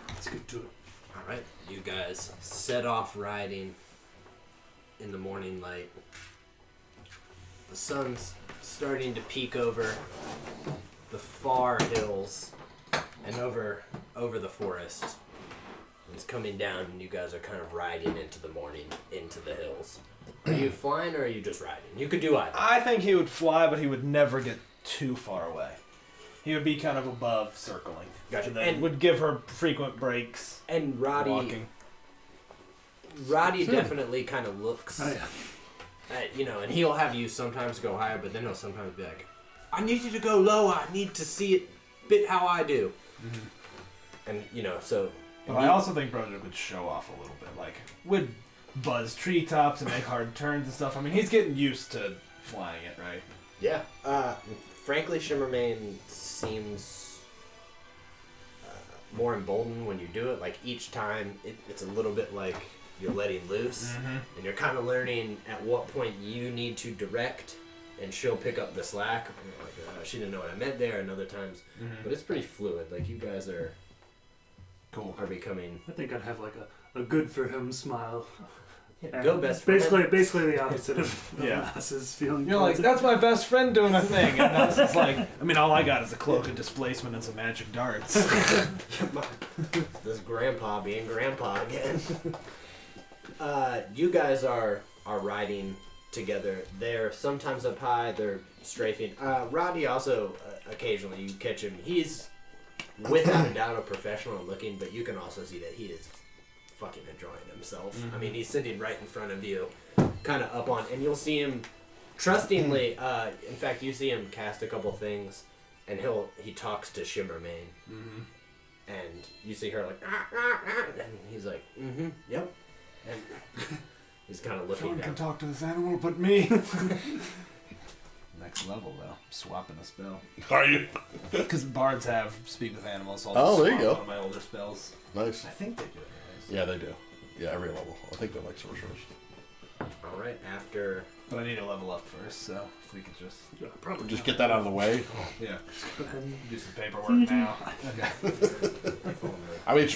Let's get to it. Alright, you guys set off riding in the morning light. The sun's starting to peek over the far hills and over the forest. It's coming down and you guys are kind of riding into the morning, into the hills. Are you flying or are you just riding? You could do either. I think he would fly, but he would never get too far away. He would be kind of above, circling. Gotcha. And then And- would give her frequent breaks. And Roddy definitely kind of looks Oh, yeah. at, and he'll have you sometimes go higher, but then he'll sometimes be like, I need you to go lower. I need to see it bit how I do. And, so... But I also think Broderick would show off a little bit. Like, would buzz treetops and make hard turns and stuff. I mean, he's getting used to flying it, right? Yeah. Frankly, Shimmermane seems more emboldened when you do it. Like, each time, it's a little bit like you're letting loose. And you're kind of learning at what point you need to direct, and she'll pick up the slack. And you're like, she didn't know what I meant there, and other times. But it's pretty fluid. Like, you guys are becoming... I think I'd have like a good for him smile. Go best friend. Basically the opposite of Mass's feeling. You're like, towards it. that's my best friend doing a thing. And Nass is like, I mean, all I got is a cloak of displacement and some magic darts. This grandpa being grandpa again. You guys are riding together. They're sometimes up high, they're strafing. Roddy also, occasionally you catch him. He's without a doubt a professional looking, but you can also see that he is fucking enjoying himself. I mean, he's sitting right in front of you, kind of up on, and you'll see him trustingly, in fact, you see him cast a couple things, and he talks to Shimmermane. And you see her like, and he's like, yep. And he's kind of No looking one can down. talk to this animal but me. Next level, though. Swapping a spell. Are you? Because bards have speak with animals. So Oh, I'll there you swap go. One of my older spells. Nice. I think they do. Anyways. Yeah, they do. Yeah, every level. I think they're like sorcerers. All right, after But I need to level up first, so if we could just Yeah, probably Just not. get that out of the way. yeah Go ahead and do some paperwork now. I mean,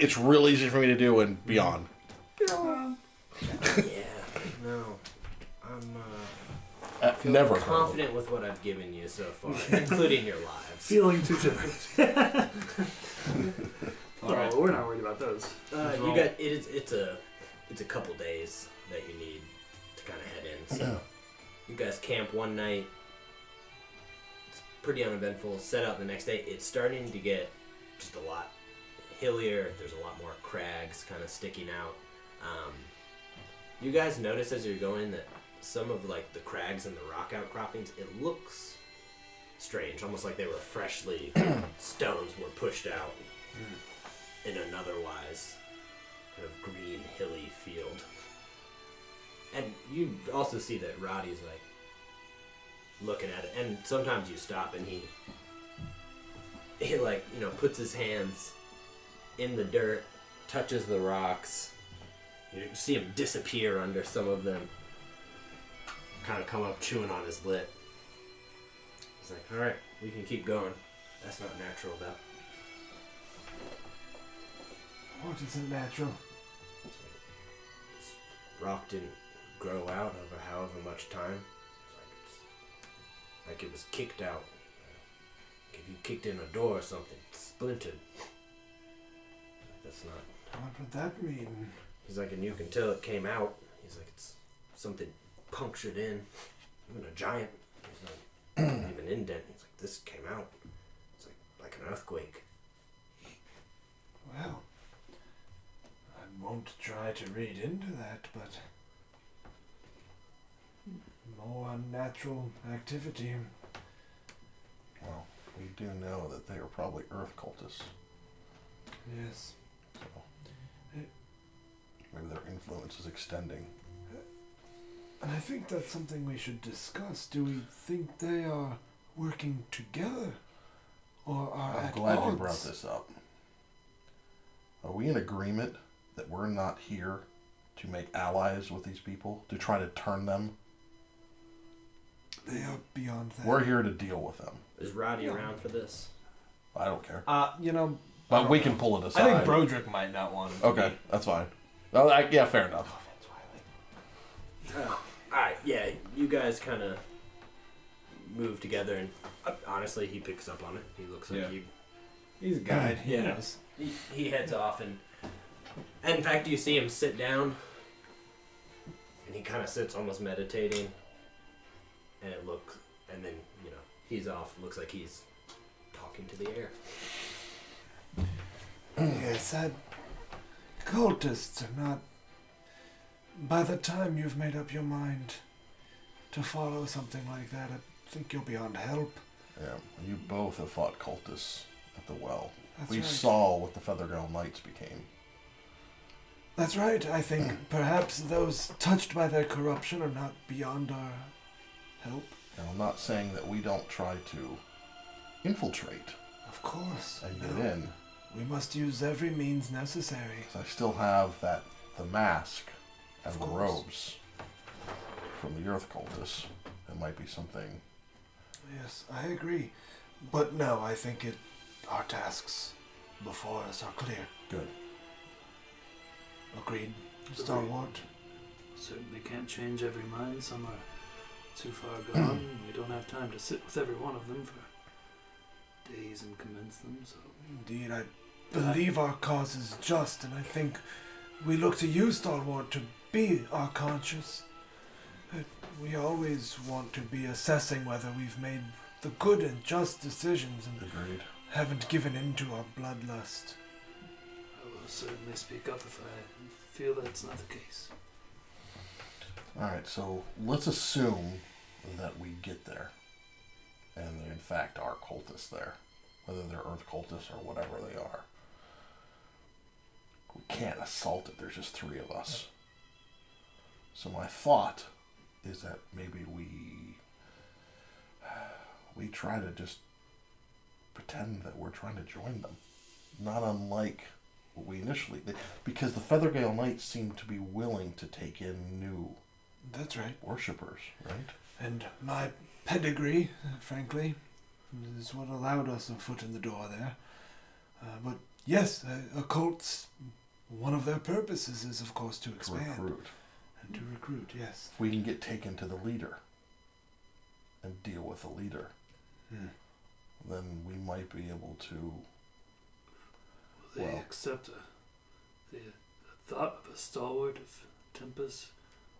it's real easy for me to do and beyond. yeah, no, I'm feeling Never. confident with what I've given you so far, including your lives. feeling too generous. All right. Oh, we're not worried about those. You got it's a couple days that you need to kind of head in. So you guys camp one night. It's pretty uneventful. Set out the next day. It's starting to get just a lot hillier. There's a lot more crags kind of sticking out. You guys notice as you're going that some of like the crags and the rock outcroppings, it looks strange, almost like they were freshly stones were pushed out in an otherwise kind of green, hilly field. And you also see that Roddy's like looking at it, and sometimes you stop and he like, you know, puts his hands in the dirt, touches the rocks. You see him disappear under some of them, kind of come up chewing on his lip. He's like, all right, we can keep going. That's not natural though. What isn't natural? Rock didn't grow out over however much time. It's like it was kicked out. Like if you kicked in a door or something, it splintered. That's not. What would that mean? He's like, and you can tell it came out. He's like, it's something punctured in. Even a giant. He's like, even indent. He's like, this came out. It's like an earthquake. Well, I won't try to read into that, but more unnatural activity. Well, we do know that they are probably Earth cultists. Yes. So maybe their influence is extending. And I think that's something we should discuss. Do we think they are working together? Or are I'm at glad odds? you brought this up. Are we in agreement that we're not here to make allies with these people, to try to turn them? They are beyond that. We're here to deal with them. Is Roddy around for this? I don't care. You know, But we can pull it aside. I think Broderick might not want him. To Okay, be. that's fine. No, yeah, fair enough. Alright, yeah, you guys kind of move together, and honestly, he picks up on it. He looks like Yeah. He's a guide. He Yeah. knows. he heads off, and in fact, you see him sit down, and he kind of sits almost meditating, and then, you know, he's off. Looks like he's talking to the air. Yes, cultists are not. By the time you've made up your mind to follow something like that, I think you'll be beyond help. Yeah, you both have fought cultists at the well. That's We right. saw what the Feathergale Knights became. That's right. I think perhaps those touched by their corruption are not beyond our help. And I'm not saying that we don't try to infiltrate Of course. and get No. in. We must use every means necessary. 'Cause I still have the mask and Of the course. robes from the Earth cultists. That might be something. Yes, I agree. But no, I think our tasks before us are clear. Good. Agreed. Stalwart. Certainly can't change every mind. Some are too far gone. We don't have time to sit with every one of them for days and convince them. So Indeed, I believe our cause is just, and I think we look to you, Stalwart, to be our conscience. We always want to be assessing whether we've made the good and just decisions and Agreed. haven't given in to our bloodlust. I will certainly speak up if I feel that's not the case. Alright, so let's assume that we get there. And there in fact are cultists there. Whether they're Earth cultists or whatever they are. We can't assault it, there's just 3 of us. So my thought is that maybe we try to just pretend that we're trying to join them. Not unlike what we initially did. Because the Feathergale Knights seem to be willing to take in new That's right. worshippers, right? And my pedigree, frankly, is what allowed us a foot in the door there. But yes, occults, one of their purposes is, of course, to To expand. recruit. And to recruit, yes. If we can get taken to the leader and deal with the leader, then we might be able to. Will they Well. accept the thought of a stalwart of Tempest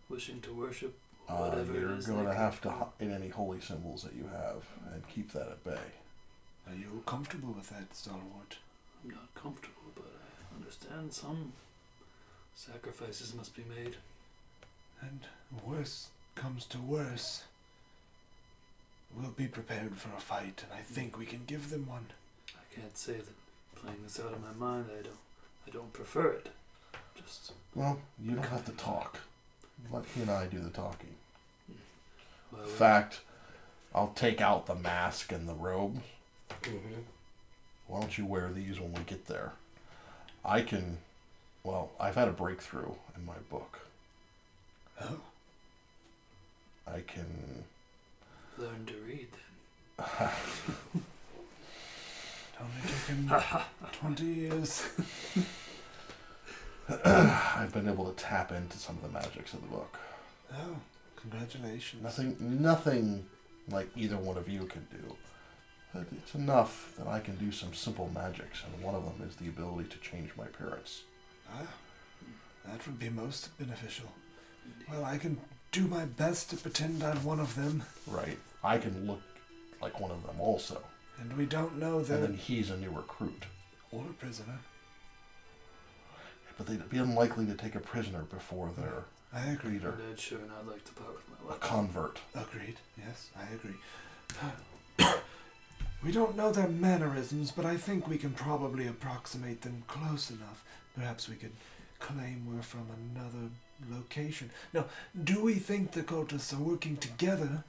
wishing to worship whatever You're it is? going to they have to can- hide any holy symbols that you have and keep that at bay. Are you comfortable with that, Stalwart? I'm not comfortable, but I understand some sacrifices must be made. And worse comes to worse, we'll be prepared for a fight, and I think we can give them one. I can't say that playing this out of my mind, I don't prefer it. Just Well, you don't have to talk. Let he and I do the talking. well, In fact, I'll take out the mask and the robe. Mm-hmm. Why don't you wear these when we get there? I can. Well, I've had a breakthrough in my book. Oh, I can. learn to read. only taken 20 years. I've been able to tap into some of the magics of the book. Oh, congratulations. Nothing like either one of you can do. But it's enough that I can do some simple magics, and one of them is the ability to change my appearance. Ah, that would be most beneficial. Well, I can do my best to pretend I'm one of them, Right. I can look like one of them also. and we don't know And that then he's a new recruit. or a prisoner. But they'd be unlikely to take a prisoner before they're I agree. leader. And I'd sure not like to part with my A weapon. convert. Agreed. Yes, I agree. We don't know their mannerisms, but I think we can probably approximate them close enough. Perhaps we could claim we're from another location. Now, do we think the cultists are working together?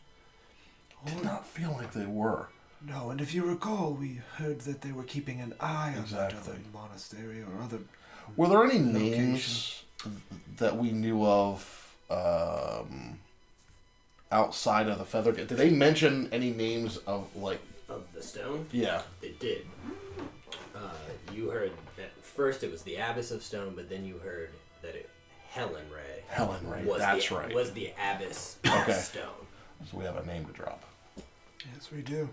Did not feel like they were. No, and if you recall, we heard that they were keeping an eye on that Exactly. other monastery or other. Were there any Location. names that we knew of outside of the Feathergate? Did they mention any names of, like... Of the stone? Yeah. They did. You heard at first it was the Abbess of Stone, but then you heard that Helen Ray Helen Ray. was That's the, right. was the Abbess Okay. of Stone. So we have a name to drop. Yes, we do.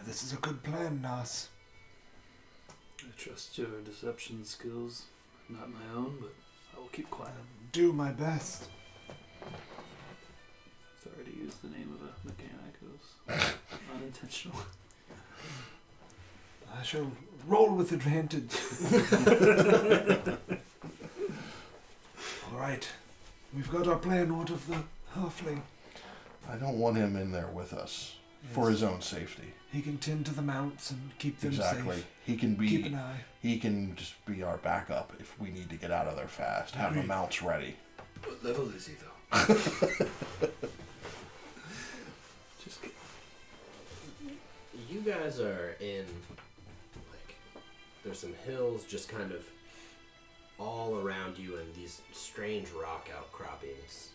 This is a good plan, Nas. I trust your deception skills, not my own, but I will keep quiet. Do my best. Sorry to use the name of a Mechanicos. Unintentional. I shall roll with advantage. All right. We've got our plan. What of the halfling? I don't want him in there with us for his own safety. He can tend to the mounts and keep them Exactly. safe. He can Keep an be. eye. He can just be our backup if we need to get out of there fast. Have the Agreed. mounts ready. What level is he, though? Just kidding. You guys are in, like, there's some hills just kind of all around you, and these strange rock outcroppings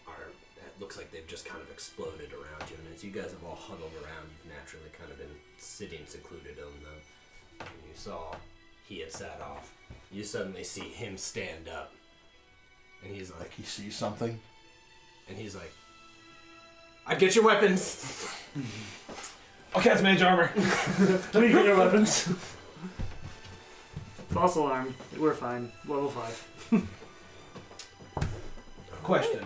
are, it looks like they've just kind of exploded around you, and as you guys have all huddled around, you've naturally kind of been sitting secluded on them. And you saw he had sat off. You suddenly see him stand up, and he's Like like, he sees something. "I get your weapons." I'll cast mage armor. Let me get your weapons. False alarm. We're fine. Level 5. Question: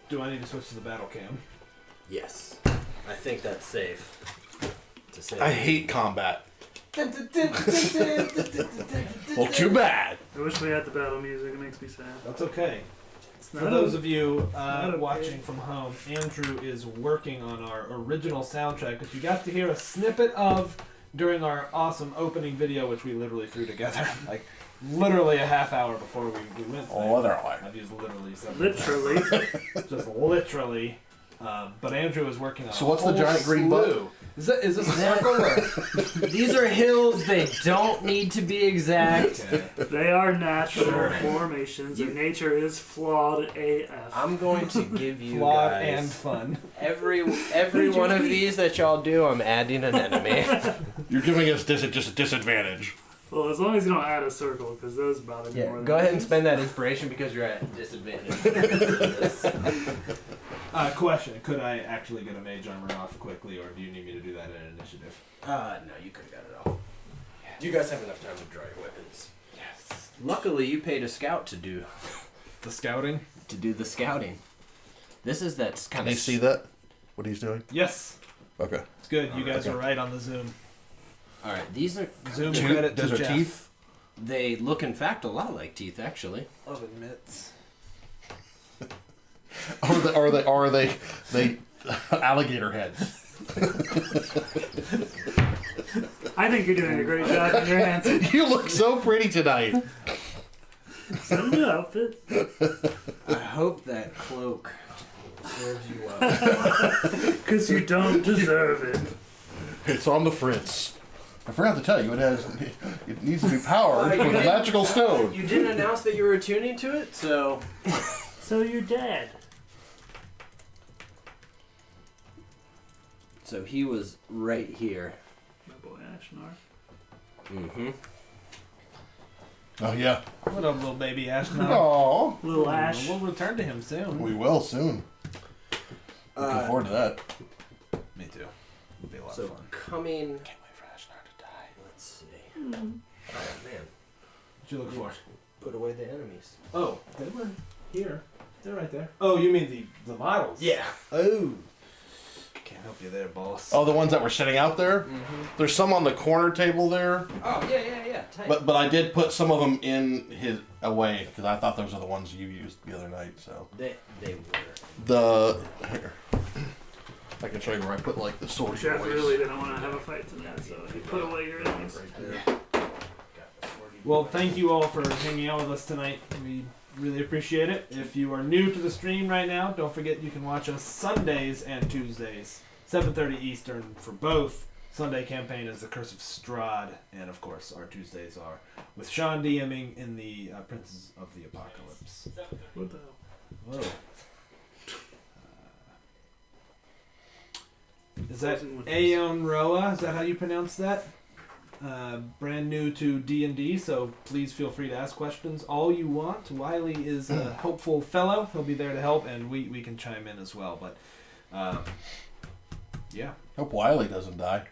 do I need to switch to the battle cam? Yes, I think that's safe. To say I hate combat. Well, too bad. I wish we had the battle music. It makes me sad. That's okay. It's For those of you not okay. watching from home, Andrew is working on our original soundtrack, which you got to hear a snippet of during our awesome opening video, which we literally threw together, like literally a half hour before we went. Oh, there. literally. I've used literally several Literally. times. Just literally. But Andrew is working on So a what's the whole giant green slew. bug? Is this a circle or? These are hills. They don't need to be exact. Okay. They are natural Sure. formations, and nature is flawed AF. I'm going to give you Flawed guys and fun. every one of these that y'all do. I'm adding an enemy. You're giving us just a disadvantage. Well, as long as you don't add a circle, because those bother me more Yeah, than go ahead and these. spend that inspiration because you're at disadvantage. Question: could I actually get a mage armor off quickly, or do you need me to do that in initiative? No, you could have got it off. You guys have enough time to draw your weapons. Yes. Luckily, you paid a scout to do The scouting. the scouting. This is that kind Can of. you see that? What he's doing? Yes. Okay. It's good. You guys Okay. were right on the zoom. All right, these are. Zoom Two- credit to those are Jeff. teeth? They look, in fact, a lot like teeth, actually. Oven mitts. Are they alligator heads? I think you're doing a great job in your hands. You look so pretty tonight. It's a new outfit. I hope that cloak serves you well. Because you don't deserve it. It's on the Fritz. I forgot to tell you, it needs to be powered with a magical stone. You didn't announce that you were attuning to it, so. So you're dead. So he was right here. My boy Ashnar. Mm-hmm. Oh yeah. What up, little baby Ashton? Oh, Little Ash. We'll return to him soon. we will soon. Looking forward to that. Me too. It'll be a lot So of fun. coming. Can't wait for Ashnar to die. Let's see. Oh man, What you look for? put away the enemies. Oh, they were here. They're right there. Oh, you mean the models? Oh. Can't help you there, boss. Oh, the ones that were sitting out there. Mm-hmm. There's some on the corner table there, Oh yeah. Tight. but I did put some of them in his away because I thought those are the ones you used the other night. So they were. the here, I can show you where I put like the sword. Jeff boys. really didn't want to have a fight tonight, so he put away your enemies. Well, thank you all for hanging out with us tonight. We really appreciate it. If you are new to the stream right now, don't forget you can watch us Sundays and Tuesdays, 7:30 Eastern for both. Sunday campaign is The Curse of Strahd, and of course our Tuesdays are with Sean DMing in the Princes of the Apocalypse. What the hell? Whoa. Is that Aeon Roa? Is that how you pronounce that? Brand new to D&D, so please feel free to ask questions all you want. Wiley is a helpful fellow. He'll be there to help, and we can chime in as well. But, yeah. Hope Wiley doesn't die.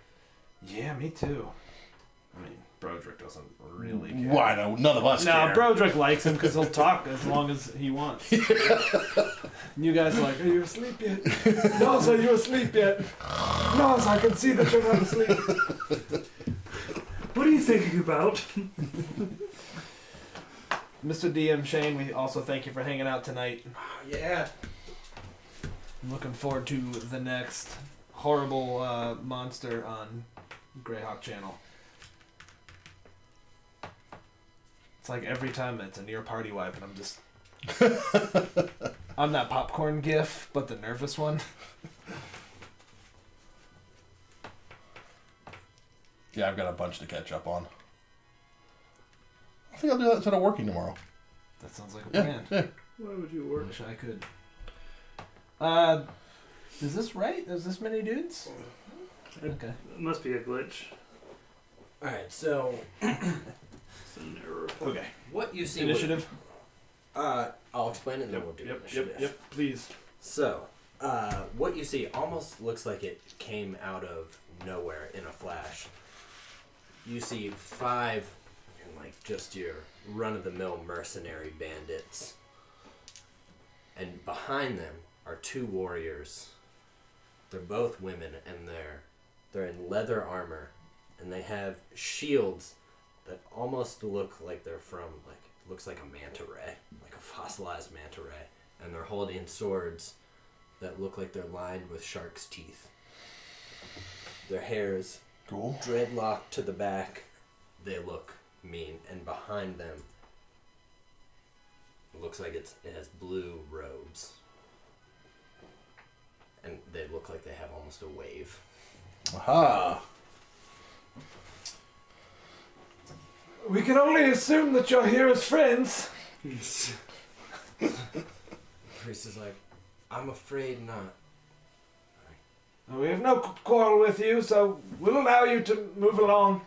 Yeah, me too. I mean, Broderick doesn't really care. Why? No, none of us No, care. Broderick likes him because he'll talk as long as he wants. You guys are like, are you asleep yet? No, are you asleep yet? No, I can see that you're not asleep. What are you thinking about? Mr. DM Shane, we also thank you for hanging out tonight. Yeah. I'm looking forward to the next horrible monster on Greyhawk Channel. It's like every time it's a near party wipe, and I'm just. I'm that popcorn gif, but the nervous one. Yeah, I've got a bunch to catch up on. I think I'll do that instead of working tomorrow. That sounds like a Yeah, plan. yeah. Why would you work? Wish I could. Is this right? There's this many dudes? Okay. It must be a glitch. All right. So It's an error. Okay. what you see. Initiative. I'll explain it, and then we'll do initiative. Please. So, what you see almost looks like it came out of nowhere in a flash. You see 5, like just your run-of-the-mill mercenary bandits, and behind them are 2 warriors. They're both women, and they're in leather armor, and they have shields that almost look like they're from looks like a manta ray, like a fossilized manta ray, and they're holding swords that look like they're lined with shark's teeth. Their hair's Cool. dreadlocked to the back. They look mean, and behind them it looks like it has blue robes, and they look like they have almost a wave. Aha. We can only assume that you're here as friends. Priest is like, I'm afraid not. We have no quarrel with you, so we'll allow you to move along.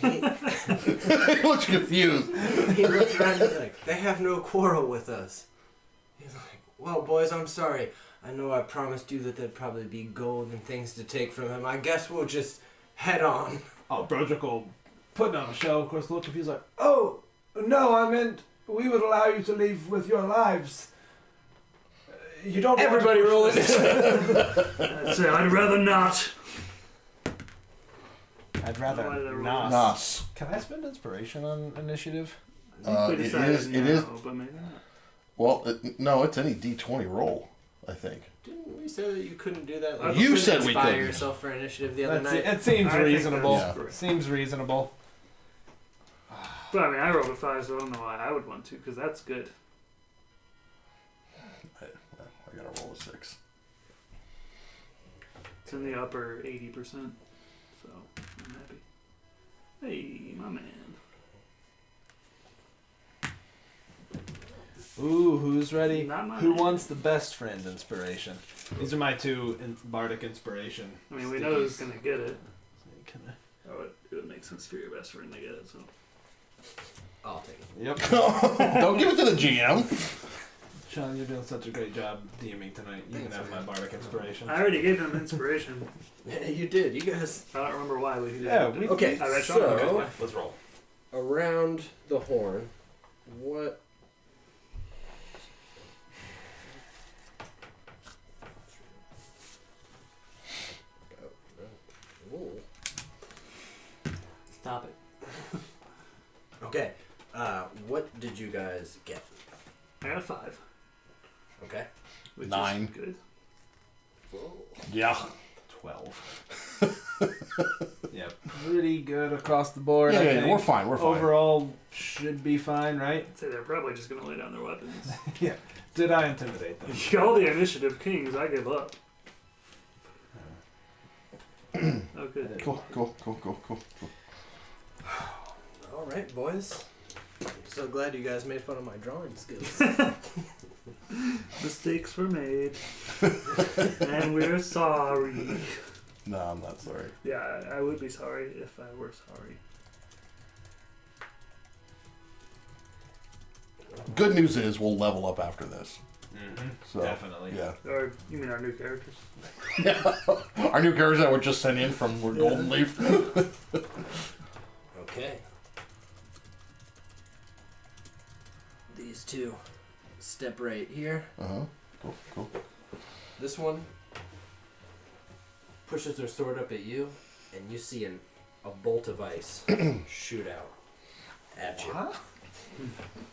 He looks confused. He looks around and he's like, they have no quarrel with us. He's like, well, boys, I'm sorry. I know I promised you that there'd probably be gold and things to take from him. I guess we'll just head on. Oh, Broderick will put on a show, of course, look confused, like, Oh, no, I meant we would allow you to leave with your lives. You don't. Everybody roll it. I'd say I'd rather not. I'd Why did I rather roll not. Nos. Can I spend inspiration on initiative? I think we It decided is- it no, is- but maybe not. Well, no, it's any D20 roll, I think. Didn't we say that you couldn't do that? You couldn't said we inspire couldn't. yourself for initiative the other night. It seems I think reasonable. that's Yeah. great. Seems reasonable. But I mean, I rolled a 5, so I don't know why I would want to, because that's good. I gotta roll a 6. It's in the upper 80%, so I'm happy. Hey, my man. Ooh, who's ready? Not my Who man. wants the best friend inspiration? These are my two bardic inspiration. I mean, we know who's gonna get it. Kinda- Oh, it would make sense for your best friend to get it, so. I'll take it. Yep. Don't give it to the GM. Sean, you're doing such a great job DMing tonight. You Thanks, can have my man. bardic inspiration. I already gave him inspiration. Yeah, you did. You guys. I don't remember why we did Yeah, it. we- Okay, I bet Sean so knows. Let's roll. around the horn, what? Ooh. Stop it. Okay. What did you guys get? I got a 5. Okay. Which 9. Is good. Whoa. Yeah. 12. Yep. Pretty good across the board. Yeah, I yeah, think. we're fine. We're fine. Overall, should be fine, right? I'd say they're probably just gonna lay down their weapons. Yeah. Did I intimidate them? All the initiative kings, I give up. Oh, good. Cool. All right, boys. So glad you guys made fun of my drawing skills. Mistakes were made, and we're sorry. No, I'm not sorry. Yeah, I would be sorry if I were sorry. Good news is we'll level up after this. Mm-hmm. So Definitely. yeah. Or you mean our new characters? Our new characters that were just sent in from Golden Leaf. Okay. These two step right here. Cool. This one pushes their sword up at you, and you see a bolt of ice shoot out at you. What?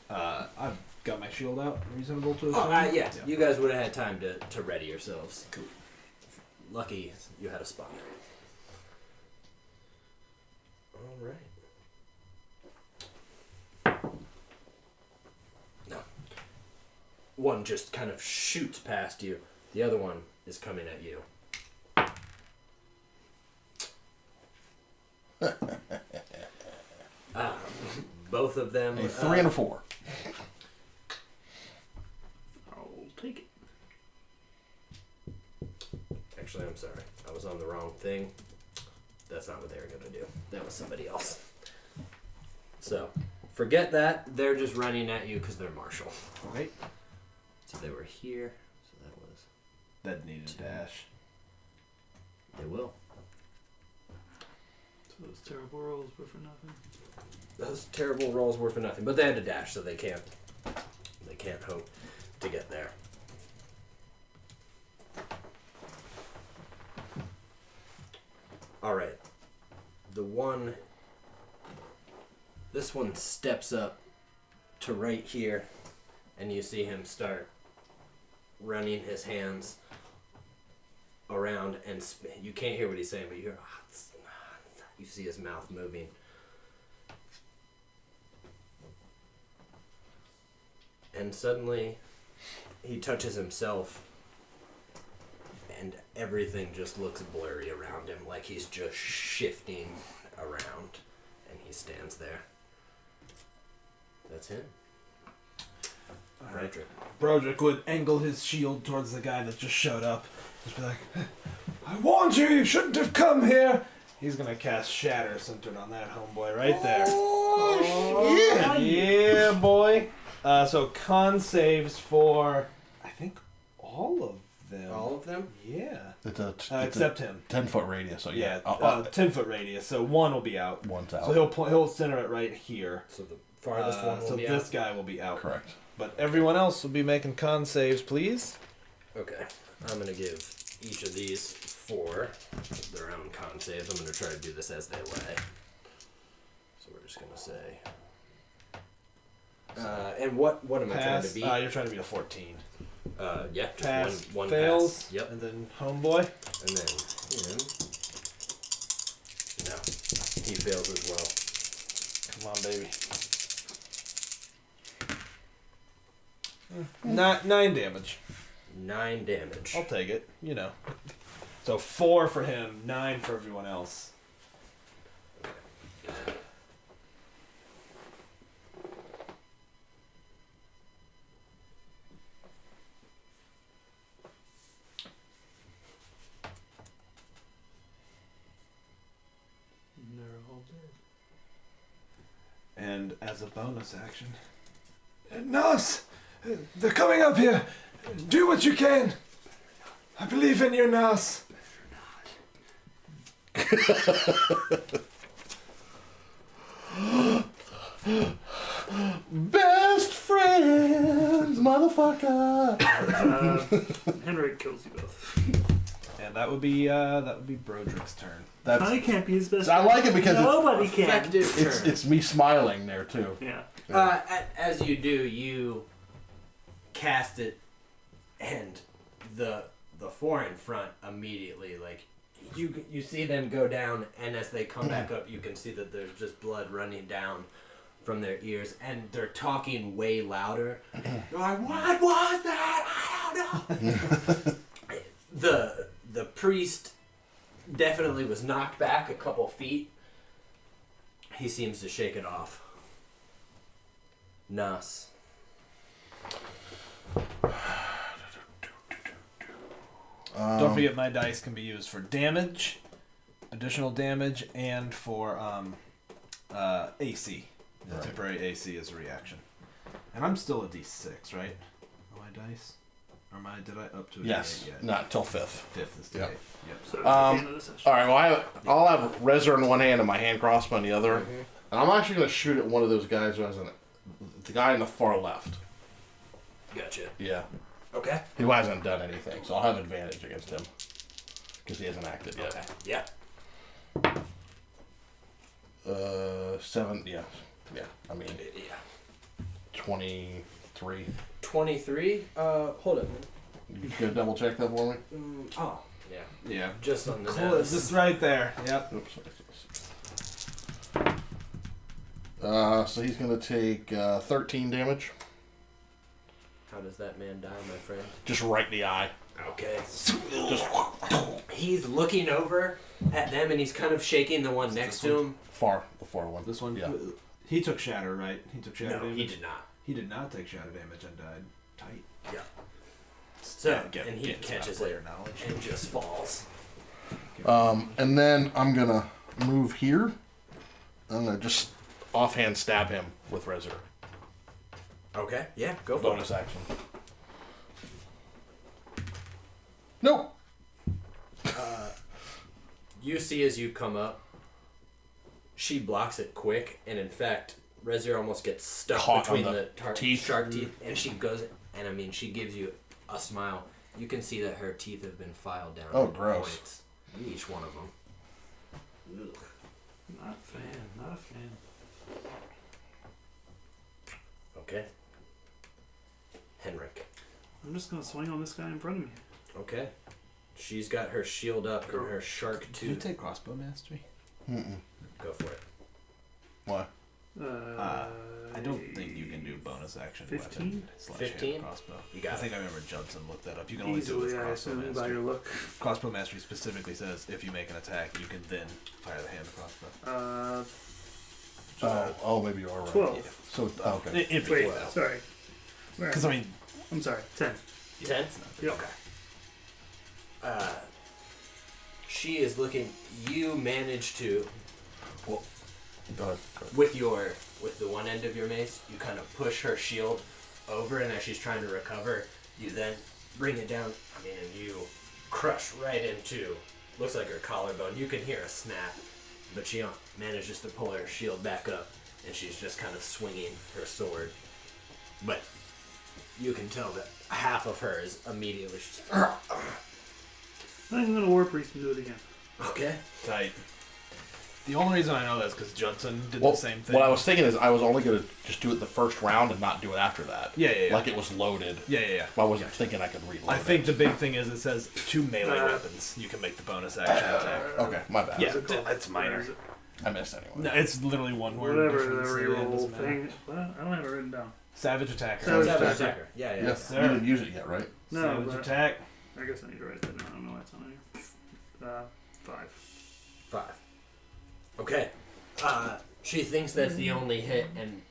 I've got my shield out. Reasonable to assume. Oh, yeah. You guys would have had time to ready yourselves. Cool. Lucky you had a spot. All right. No. One just kind of shoots past you. The other one is coming at you. Both of them. A 3 and a 4. I'll take it. Actually, I'm sorry. I was on the wrong thing. That's not what they were going to do. That was somebody else. So, forget that. They're just running at you because they're martial. Right. So they were here. So that was... That needed a dash. They will. So those terrible rolls were for nothing. Those terrible rolls were for nothing. But they had to dash, so they can't hope to get there. Alright. This one steps up to right here, and you see him start running his hands around, and you can't hear what he's saying, but you hear, you see his mouth moving. And suddenly, he touches himself, and everything just looks blurry around him, like he's just shifting around, and he stands there. That's him. Frederick. Broderick would angle his shield towards the guy that just showed up. Just be like, I warned you, you shouldn't have come here. he's gonna cast Shatter centered on that homeboy right there. Oh, shit! Yeah, boy. So con saves for, I think, all of them. All of them? Yeah. It's Except him. 10-foot radius, so yeah. 10-foot radius, so one will be out. One's out. So he'll center it right here. So the farthest one will so be this out? guy will be out. Correct. But everyone else will be making con saves, please. Okay. I'm going to give each of these 4 their own con saves. I'm going to try to do this as they lay. So we're just going to say... and what am I trying to Pass. beat? You're trying to beat a 14. Yeah, just Pass one fails. pass. Yep. And then homeboy. And then him. No, he fails as well. Come on, baby. 9 damage. 9 damage. I'll take it. You know. So 4 for him, 9 for everyone else. They're all dead. And as a bonus action, Nas, they're coming up here. Do what you can. I believe in you, Nas. Best friends, motherfucker. Henrik kills you both. and that would be Broderick's turn. That's. I can't be his best I friend. like it because Nobody can. Effective it's turn. it's me smiling there too. Yeah. As you do, you cast it, and the 4 in front immediately, like you see them go down, and as they come back up, you can see that there's just blood running down from their ears, and they're talking way louder. They're like, "What was that? I don't know." The priest definitely was knocked back a couple feet. He seems to shake it off. Nas. Don't forget my dice can be used for damage, additional damage, and for AC. Right. Temporary AC is a reaction. And I'm still a D6, right? On my dice? Or did I up to a Yes, D8 yet? not till 5th. 5th is D8. Yep. Yep. So at the end of the session. All right. Well, I'll have Rezer in one hand and my hand crossbow in the other, and I'm actually gonna shoot at one of those guys who has the guy in the far left. Gotcha. Yeah, Okay. who hasn't done anything, so I'll have advantage against him because he hasn't acted yet. Okay. Yeah. 7. Yeah. I mean, Yeah. 23. 23. Hold up. You could double check that for me. Oh. Yeah. Yeah. Just on the Close. nose. Just right there. Yep. Oops. So he's gonna take 13 damage, How does that man die, my friend? just right in the eye. Okay. Just He's looking over at them, and he's kind of shaking the one next to him. the far one. This one, Yeah. he took shatter, right? He took shatter No, damage. he did not. He did not take shatter damage and died. Tight. Yeah. So, Get- and he get catches player it knowledge. and just falls. And then I'm gonna move here. I'm gonna just offhand stab him with Rezer. Okay. Yeah. Go for Bonus action. Nope. You see as you come up, she blocks it quick, and in fact, Rezier almost gets stuck Caught between on the the teeth. shark teeth, and she goes, and I mean, she gives you a smile. You can see that her teeth have been filed down. Oh, into gross. points, each one of them. Ugh. Not a fan. Not a fan. Okay. Henrik. I'm just gonna swing on this guy in front of me. Okay. She's got her shield up and her shark Did you tooth. take crossbow mastery? Mm-mm. Go for it. Why? I don't think you can do bonus action 15? weapon slash 15? hand crossbow. You got I think it. I remember Judson looked that up. You can only do it with Easily, I crossbow assume, by mastery. your look. Crossbow mastery specifically says if you make an attack, you can then fire the hand crossbow. Oh, maybe you are right. 12. Yeah. So okay. If Wait, you will. sorry. Where? Because I mean, I'm sorry, 10. 10? Yep. Okay. She is looking. You manage to, Go ahead. with the one end of your mace, you kind of push her shield over, and as she's trying to recover, you then bring it down. And you crush right into. Looks like her collarbone. You can hear a snap, but she manages to pull her shield back up, and she's just kind of swinging her sword. But you can tell that half of her is immediately. I'm gonna War Priest and do it again. Okay. tight. The only reason I know that is because Judson did Well, the same thing. what I was thinking is I was only going to just do it the first round and not do it after that. Yeah. Like it was loaded. Yeah. I wasn't thinking I could reload I think it. the big thing is it says 2 melee weapons. You can make the bonus action attack. Okay, my bad. Yeah, What's it called? that's minor. Where is it? I missed anyway. No, it's literally one word. Whatever the difference, so it reroll doesn't matter. thing. Well, I don't have it written down. Savage attacker. Savage Savage attacker. attacker. Yeah. Yes, sir. you didn't use it yet, right? No, Savage but attack. I guess I need to write that down. I don't know why it's on here. 5. 5. Okay. She thinks that's the only hit, and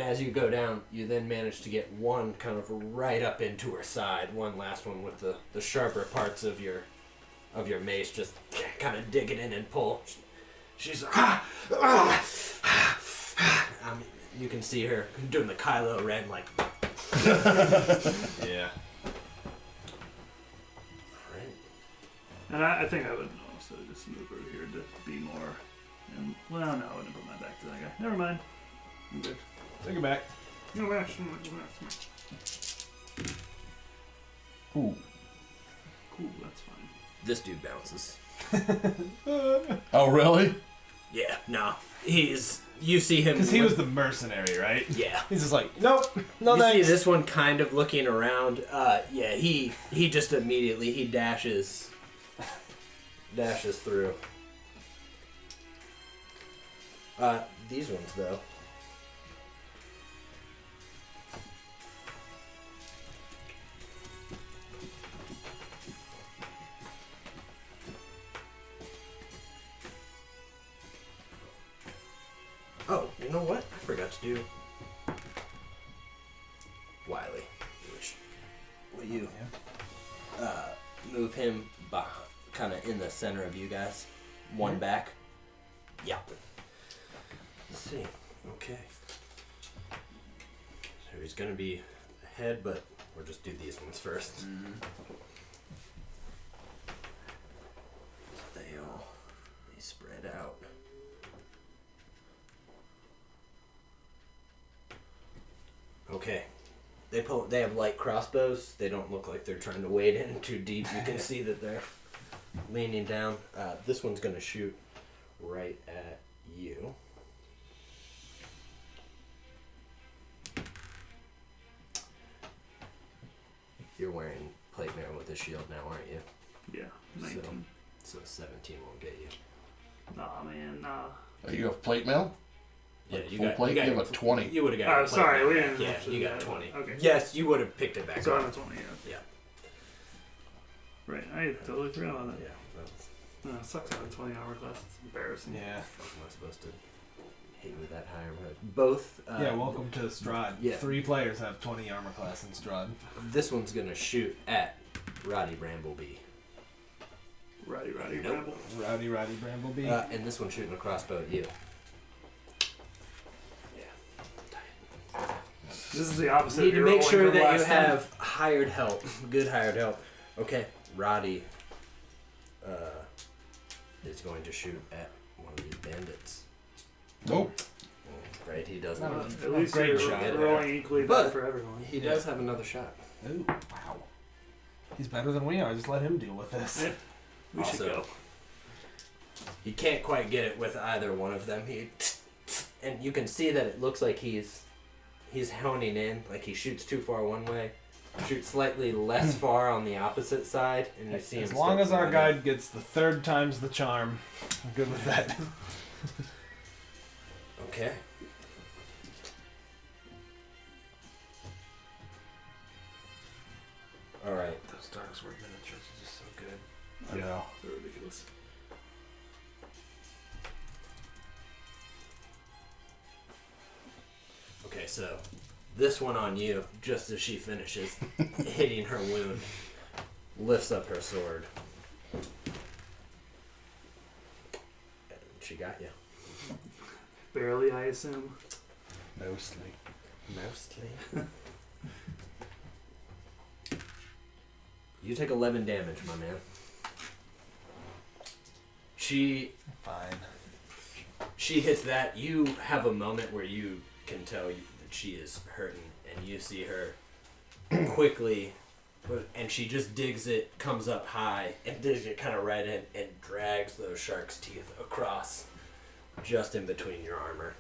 as you go down, you then manage to get one kind of right up into her side. One last one with the sharper parts of your mace, just kind of dig it in and pull. She's you can see her doing the Kylo Ren like. Yeah. And I think I would know, so just move over here to be more. And, well, no, I wouldn't put my back to that guy. Never mind. I'm good. Take it back. Go back. Ooh. Cool, that's fine. This dude bounces. Oh, really? Yeah, no, you see him Because he was the mercenary, right? yeah. He's just like, nope, no You see thanks. this one kind of looking around. Yeah, he just immediately he dashes through. These ones though. Oh, you know what? I forgot to do Wiley. Will you move him kind of in the center of you guys? One back? Yeah. Let's see. Okay. So he's going to be ahead, but we'll just do these ones first. So they spread out. Okay. They have light crossbows. They don't look like they're trying to wade in too deep. You can see that they're leaning down. This one's going to shoot right at you. You're wearing plate mail with a shield now, aren't you? Yeah, 19. So 17 won't get you. Nah, man, nah. You have plate mail? Yeah, Like full plate? You have a 20. You would have got. Oh, your plate sorry, mail we back. didn't Yeah, actually you got do that. 20. Okay. Yes, you would have picked it back So up. I'm at 20, yeah. Yeah. Right, I totally forgot about that. Yeah. That's, Sucks having 20 armor class. It's embarrassing. Yeah. what am I supposed to hit with that higher road? Both. Yeah, welcome to Strahd. yeah. 3 players have 20 armor class in Strahd. This one's gonna shoot at Roddy Bramblebee. Roddy Nope. Ramble. Rowdy Bramblebee. And this one's shooting a crossbow at you. Yeah. This is the opposite. Need of to your make rolling sure from that you last time. have hired help. Good hired help. Okay, Roddy is going to shoot at one of these bandits. Nope. Right, he doesn't. Not At least Great you're shot. rolling equally But bad for everyone. He does have another shot. Ooh, wow. He's better than we are. Just let him deal with this. Yeah. We should Also, go. He can't quite get it with either one of them. And you can see that it looks like he's honing in, like he shoots too far one way, shoots slightly less far on the opposite side, and you see him. As long start as our running. guide gets the 3rd time's the charm, I'm good with that. Okay. Darksword miniatures are just so good. I know. They're ridiculous. Okay, so this one on you, just as she finishes hitting her wound, lifts up her sword. And she got you. Barely, I assume. Mostly. Mostly. You take 11 damage, my man. She hits that. You have a moment where you can tell that she is hurting, and you see her quickly, and she just digs it, comes up high, and digs it kind of right in, and drags those shark's teeth across, just in between your armor.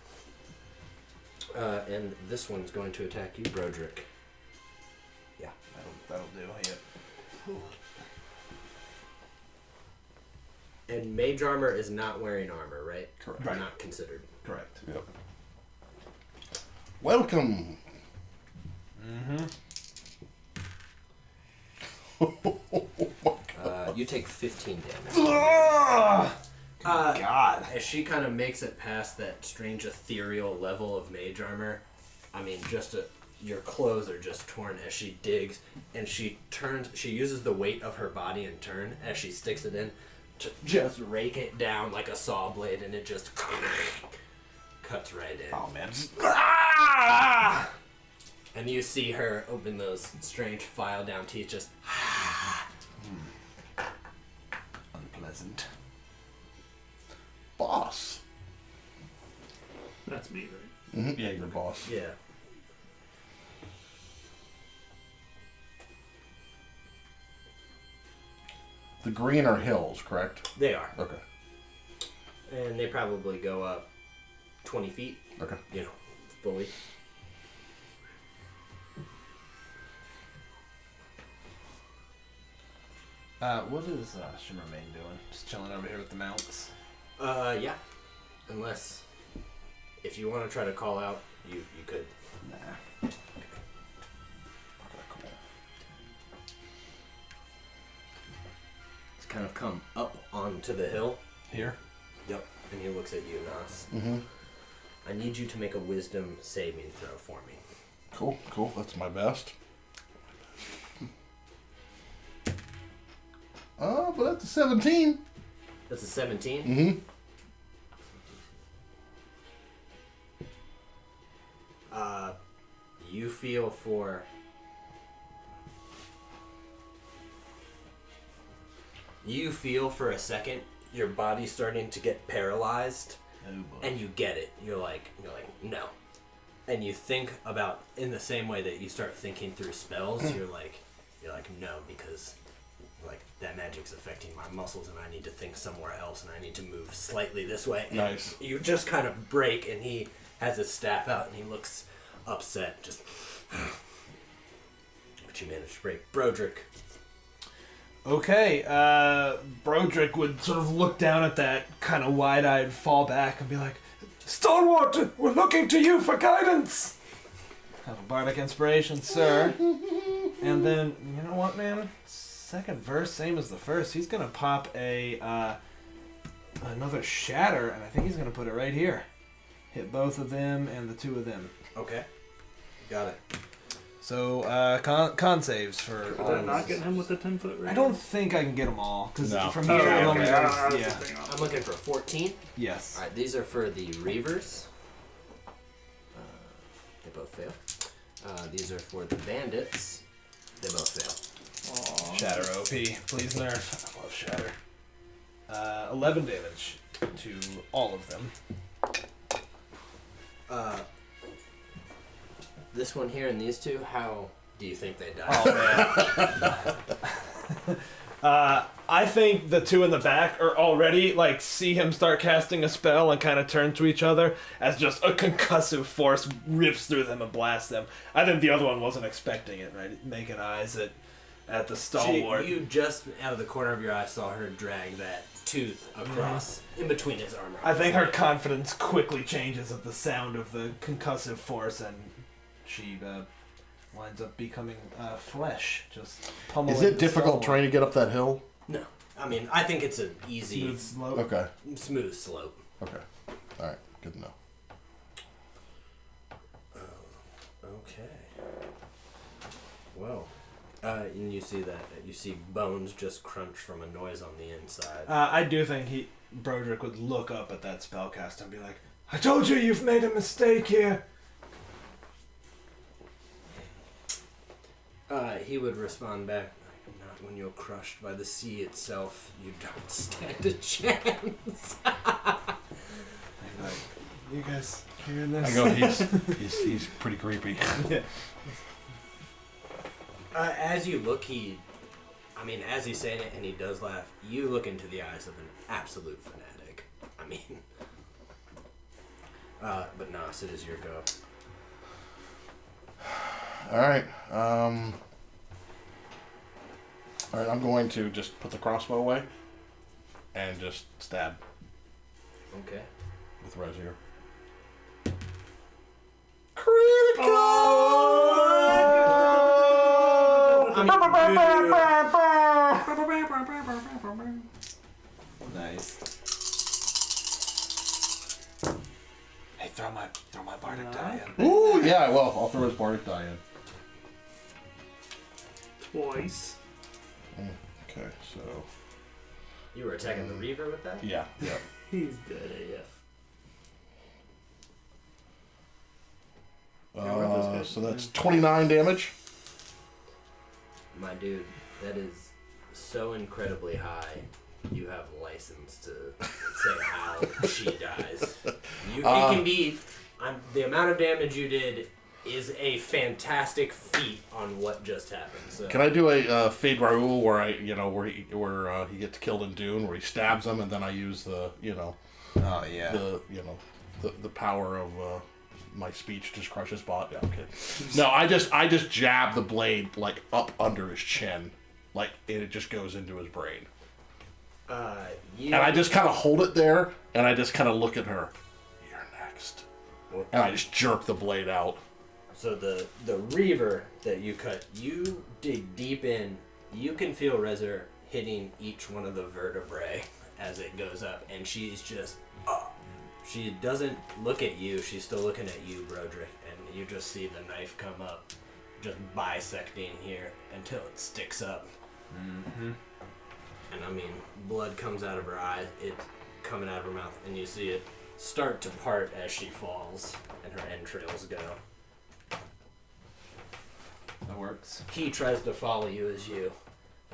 And this one's going to attack you, Broderick. Yeah. That'll do. Yeah. And mage armor is not wearing armor, right? Correct. Right. Not considered. Correct. Yep. Welcome. Mm-hmm. You take 15 damage. God. As she kind of makes it past that strange ethereal level of mage armor, I mean, your clothes are just torn as she digs, and she uses the weight of her body in turn as she sticks it in to just rake it down like a saw blade, and it just cuts right in. Oh man. And you see her open those strange file down teeth, just Unpleasant. Boss. That's me, right? Mm-hmm. Yeah, you're boss. yeah. The green are hills, correct? They are. Okay. And they probably go up 20 feet, Okay. fully. What is Shimmermane doing? Just chilling over here with the mounts. Yeah. Unless, if you want to try to call out, you could. Nah. Okay, cool. It's kind of come up onto the hill. Here. Yep. And he looks at you, Nas. Mm-hmm. I need you to make a wisdom saving throw for me. Cool, cool. That's my best. But that's a 17. That's a 17. Mm-hmm. You feel for... You feel for a second your body starting to get paralyzed, Oh boy. and you get it. You're like, no. And you think about, in the same way that you start thinking through spells, you're like, no, because like that magic's affecting my muscles, and I need to think somewhere else, and I need to move slightly this way. And Nice. you just kind of break, and he has his staff out, and he looks upset. Just, but you managed to break. Broderick. Okay, Broderick would sort of look down at that kind of wide-eyed fall back and be like, Stalwart, we're looking to you for guidance. have a bardic inspiration, sir. And then, you know what, man? Second verse, same as the first. He's gonna pop another shatter, and I think he's gonna put it right here. Hit both of them and the two of them. Okay. Got it. So, con saves for Would all that of not this. get him with the 10-foot range? I don't think I can get them all, because No. from Oh, here, okay, it only okay. goes, That's the yeah. thing. I'm looking for 14. Yes. Alright, these are for the Reavers. They both fail. These are for the Bandits. They both fail. Shatter OP, please nerf. I love Shatter. 11 damage to all of them. This one here and these two, how do you think they die? I think the two in the back are already, like, see him start casting a spell and kind of turn to each other as just a concussive force rips through them and blasts them. I think the other one wasn't expecting it, right? Making eyes at the stalwart. You just, out of the corner of your eye, saw her drag that tooth across in between his armor. I think her confidence quickly changes at the sound of the concussive force, and she winds up becoming flesh. Just pummeling. Is it difficult the trying to get up that hill? No, I mean I think it's an easy, smooth slope. Okay. smooth slope. Okay. All right. Good to know. Okay. Well, and you see bones just crunch from a noise on the inside. I do think Broderick would look up at that spellcast and be like, I told you you've made a mistake here. He would respond back, not when you're crushed by the sea itself. You don't stand a chance. You guys hearing I this? go. He's pretty creepy. As you look, as he's saying it and he does laugh, you look into the eyes of an absolute fanatic. I mean, but Nas, it is your go. All right. All right. I'm going to just put the crossbow away and just stab Okay. with Rosier. nice. Hey, throw my bardic die in. Ooh, yeah. Well, I'll throw his bardic die in. Twice. Okay. So. You were attacking the Reaver with that? Yeah. Yeah. He's good AF. So that's 29 damage. My dude, that is so incredibly high. You have license to say how she dies. It can be. The amount of damage you did is a fantastic feat on what just happened. So. Can I do a Fade Raoul where he gets killed in Dune, where he stabs him, and then I use the Oh yeah. the power of my speech just crush his bot. Yeah, okay. No, I just jab the blade like up under his chin, and it just goes into his brain. And I just kind of hold it there, and I just kind of look at her. You're next. And I just jerk the blade out. So the Reaver that you cut, you dig deep in. You can feel Rezer hitting each one of the vertebrae as it goes up, and she's just. She doesn't look at you. She's still looking at you, Broderick, and you just see the knife come up, just bisecting here until it sticks up. Mm-hmm. And blood comes out of her eye, it's coming out of her mouth, and you see it start to part as she falls, and her entrails go. That works. He tries to follow you as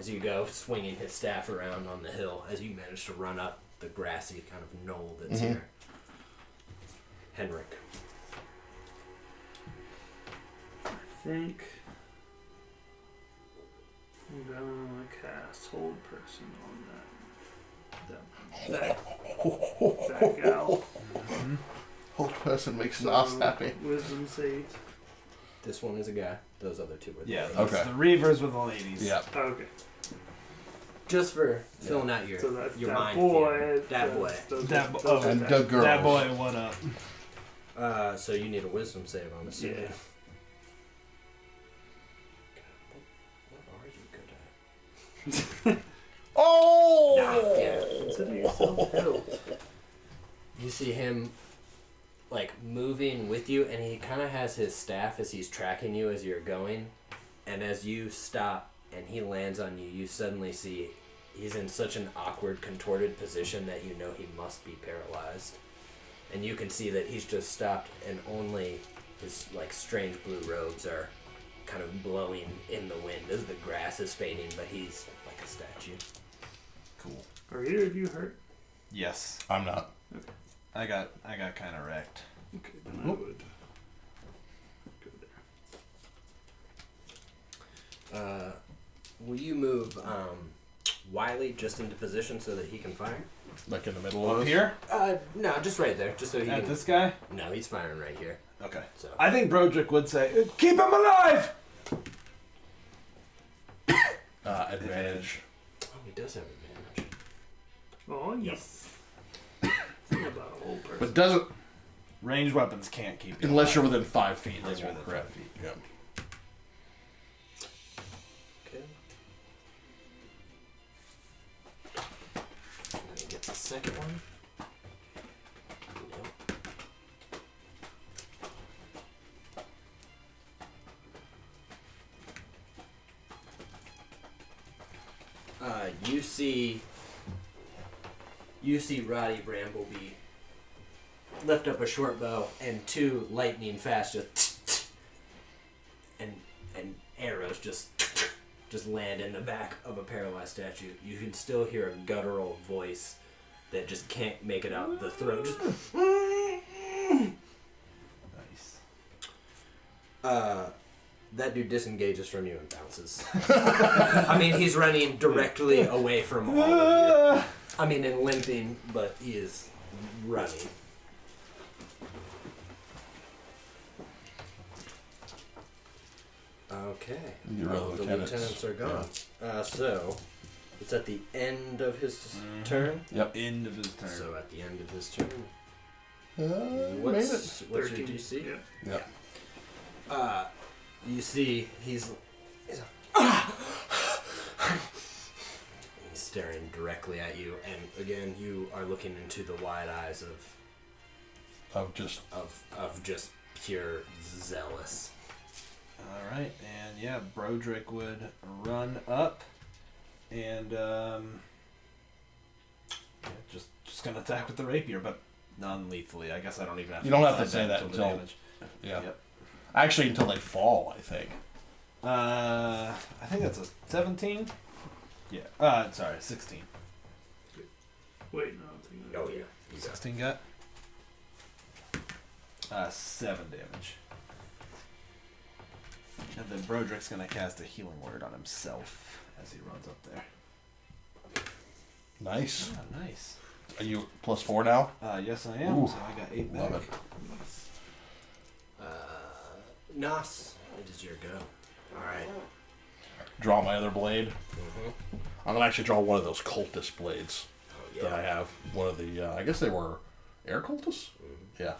you go, swinging his staff around on the hill as you manage to run up the grassy kind of knoll that's here. Henrik. I think I'm gonna cast Hold Person on that gal. Hold person makes Nas happy. Wisdom save. This one is a guy. Those other two were the Yeah. ladies. Okay. The Reavers with the ladies. Yeah. Okay. Just for filling out your So that's your that mind. boy. feeling. That boy. And the girls. That boy, what up? So you need a wisdom save, I'm assuming. Yeah. What are you good at? Oh! Nah, yeah. Consider yourself helped. You see him moving with you, and he kind of has his staff as he's tracking you as you're going, and as you stop and he lands on you, you suddenly see he's in such an awkward, contorted position that you know he must be paralyzed. And you can see that he's just stopped, and only his strange blue robes are kind of blowing in the wind as the grass is fading, but he's like a statue. Cool. Are either of you hurt? Yes. I'm not. I got kind of wrecked. Okay, then I would go there. Will you move Wiley just into position so that he can fire? Like in the middle of Up us? here? No, just right there, just so he At can. this guy? No, he's firing right here. Okay. So I think Broderick would say, keep him alive! Advantage. oh, he does have advantage. Oh, yes. Think about a whole person. But doesn't Ranged weapons can't keep you unless you're alive. within 5 feet. Unless They you're won't within crit. 5 feet. Yeah. second one. Yep. You see Roddy Bramblebee lift up a short bow and two lightning fast and arrows just land in the back of a paralyzed statue. You can still hear a guttural voice that just can't make it out the throat. Just Nice. that dude disengages from you and bounces. I mean, he's running directly away from all of you. I mean, and limping, but he is running. Okay. Your All the lieutenants. lieutenants are gone. So, it's at the end of his turn. Yep. End of his turn. So, at the end of his turn, Made it. what's your 13. DC? Yeah. Yeah. You see, he's staring directly at you, and again, you are looking into the wide eyes Of just of just pure zealous. All right, and yeah, Broderick would run up, and just gonna attack with the rapier, but non-lethally. I guess I don't even have. You don't have to decide say that the until- damage. yeah. Yep. Actually until they fall, I think. I think that's a 17. Yeah. Sorry, 16. Wait, no, I'm thinking Oh yeah, you got 16 got. 7 damage. And then Broderick's gonna cast a healing word on himself as he runs up there. Nice. Oh, nice. Are you +4 now? Yes, I am. Ooh, So I got 8 love back. it. Nas, it is your go. All right. Draw my other blade. Mm-hmm. I'm gonna actually draw one of those cultist blades Oh that I yeah. have. One of the I guess they were air cultists. Mhm. Yeah.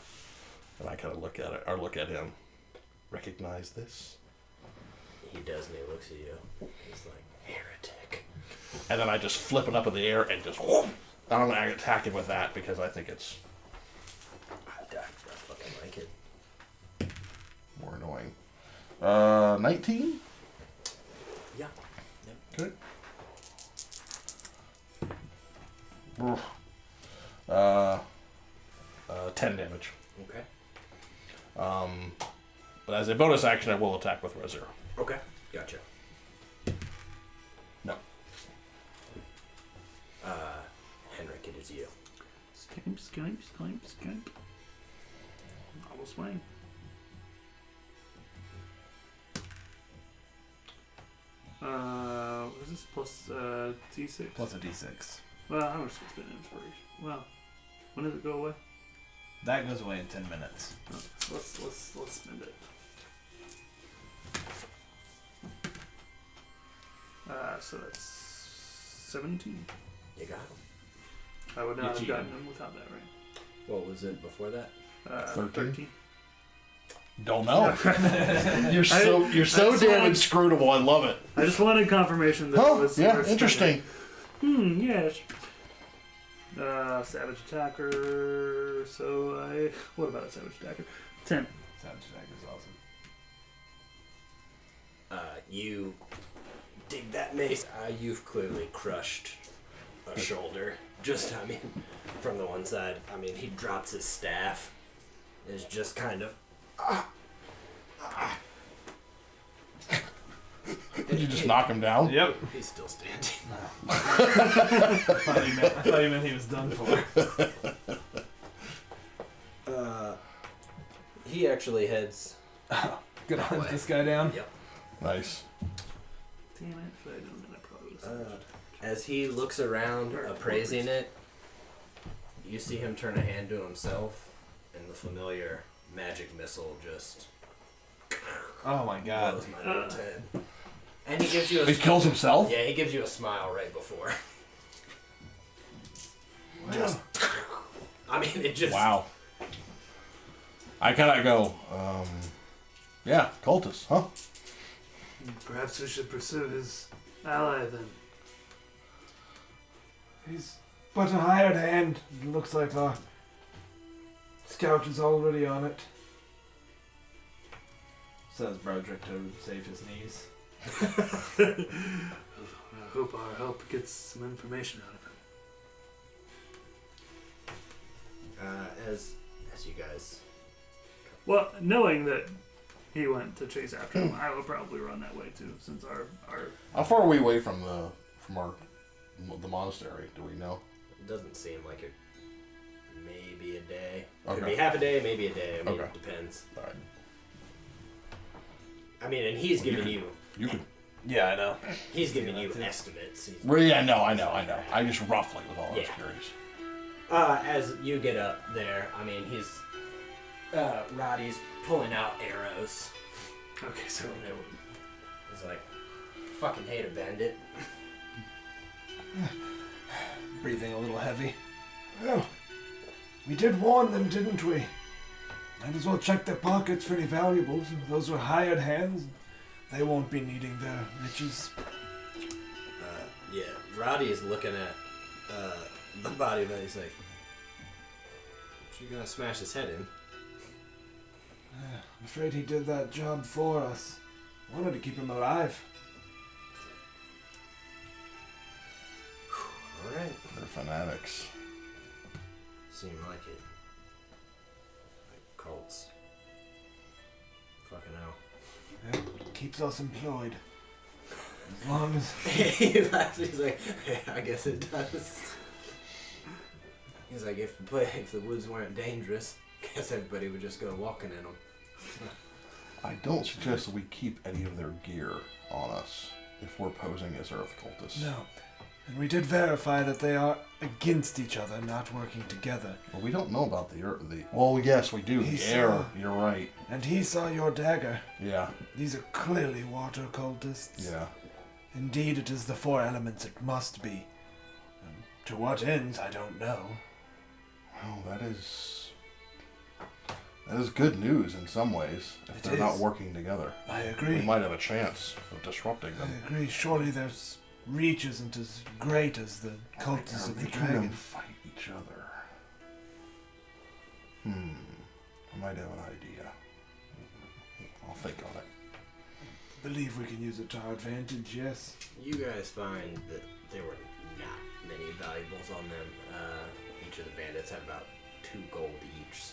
And I kind of look at it, or look at him. Recognize this? He does, and he looks at you. He's like, heretic. And then I just flip it up in the air and just whoop. I'm gonna attack him with that because I think it's I fucking like it. more annoying. 19. Yeah. Okay. Oof. 10 damage. Okay. But as a bonus action, I will attack with Reserve. Okay. Gotcha. No. Henrik, it is you. Skype. I will swing. What is this? Plus D6? Plus a d6. Well, I'm just gonna spend inspiration. Well, when does it go away? That goes away in 10 minutes. Oh, let's spend it. So that's 17. You got him. I would You not have cheated. gotten him without that, right? What was it before that? 13? Don't know. you're so I damn saw- inscrutable. I love it. I just wanted confirmation that it Huh? was Yeah, worth interesting. spending. Yes. Savage attacker. So what about a savage attacker? 10. Savage attacker is awesome. You dig that mace. You've clearly crushed a shoulder. Just, I mean, from the one side. I mean, he drops his staff. Is just kind of. Did you just knock him down? Yep. He's still standing. I thought you meant he was done for. He actually heads. Gonna hunt way. this guy down. Yep. Nice. Damn it. If I don't, then I probably would have As he looks around, appraising it, you see him turn a hand to himself, and the familiar magic missile just Oh my god. blows my dude's head. And he gives you a He kills himself? Yeah, he gives you a smile right before. Just, I mean, it just. wow. I kind of go, yeah, cultists, huh? Perhaps we should pursue his ally then. He's but a hired hand. It looks like our scout is already on it. Says Broderick to save his knees. I hope our help gets some information out of him. As you guys, Well, knowing that he went to chase after him, I will probably run that way too, since our How far are we away from the monastery? Do we know? it doesn't seem like it. Maybe a day. Could Okay. be half a day, maybe a day. I mean, Okay. it depends. All right. I mean, and he's giving you You can. Yeah, I know. he's giving you estimates. Well, yeah, I know. I just roughly was all I was Yeah. curious. As you get up there, I mean, Roddy's pulling out arrows. okay, so He's like, fucking hate a bandit. Breathing a little heavy. Well, we did warn them, didn't we? Might as well check their pockets for any valuables. Those were hired hands. They won't be needing their riches. Yeah, Roddy is looking at the body, but he's like, "What you gonna smash his head in?" I'm afraid he did that job for us. Wanted to keep him alive. All right, They're fanatics. seem like it. Like cults. Fucking hell. Yeah, keeps us employed. As long as He laughs. He's like, "Yeah, I guess it does." He's like, if the woods weren't dangerous, guess everybody would just go walking in them. I don't suggest that we keep any of their gear on us if we're posing as Earth cultists. no. And we did verify that they are against each other, not working together. Well, we don't know about the Earth. Well, yes, we do. He The air. saw- You're right. And he saw your dagger. Yeah. These are clearly water cultists. Yeah. Indeed, it is the four elements it must be. To what ends, I don't know. Well, that is good news in some ways. If It they're not is. working together, I we agree. might have a chance of disrupting I them. agree. Surely their reach isn't as great as the cultists Are of the making them dragon. fight each other. I might have an idea. I'll think on it. Believe we can use it to our advantage, yes. You guys find that there were not many valuables on them. Each of the bandits had about 2 gold each.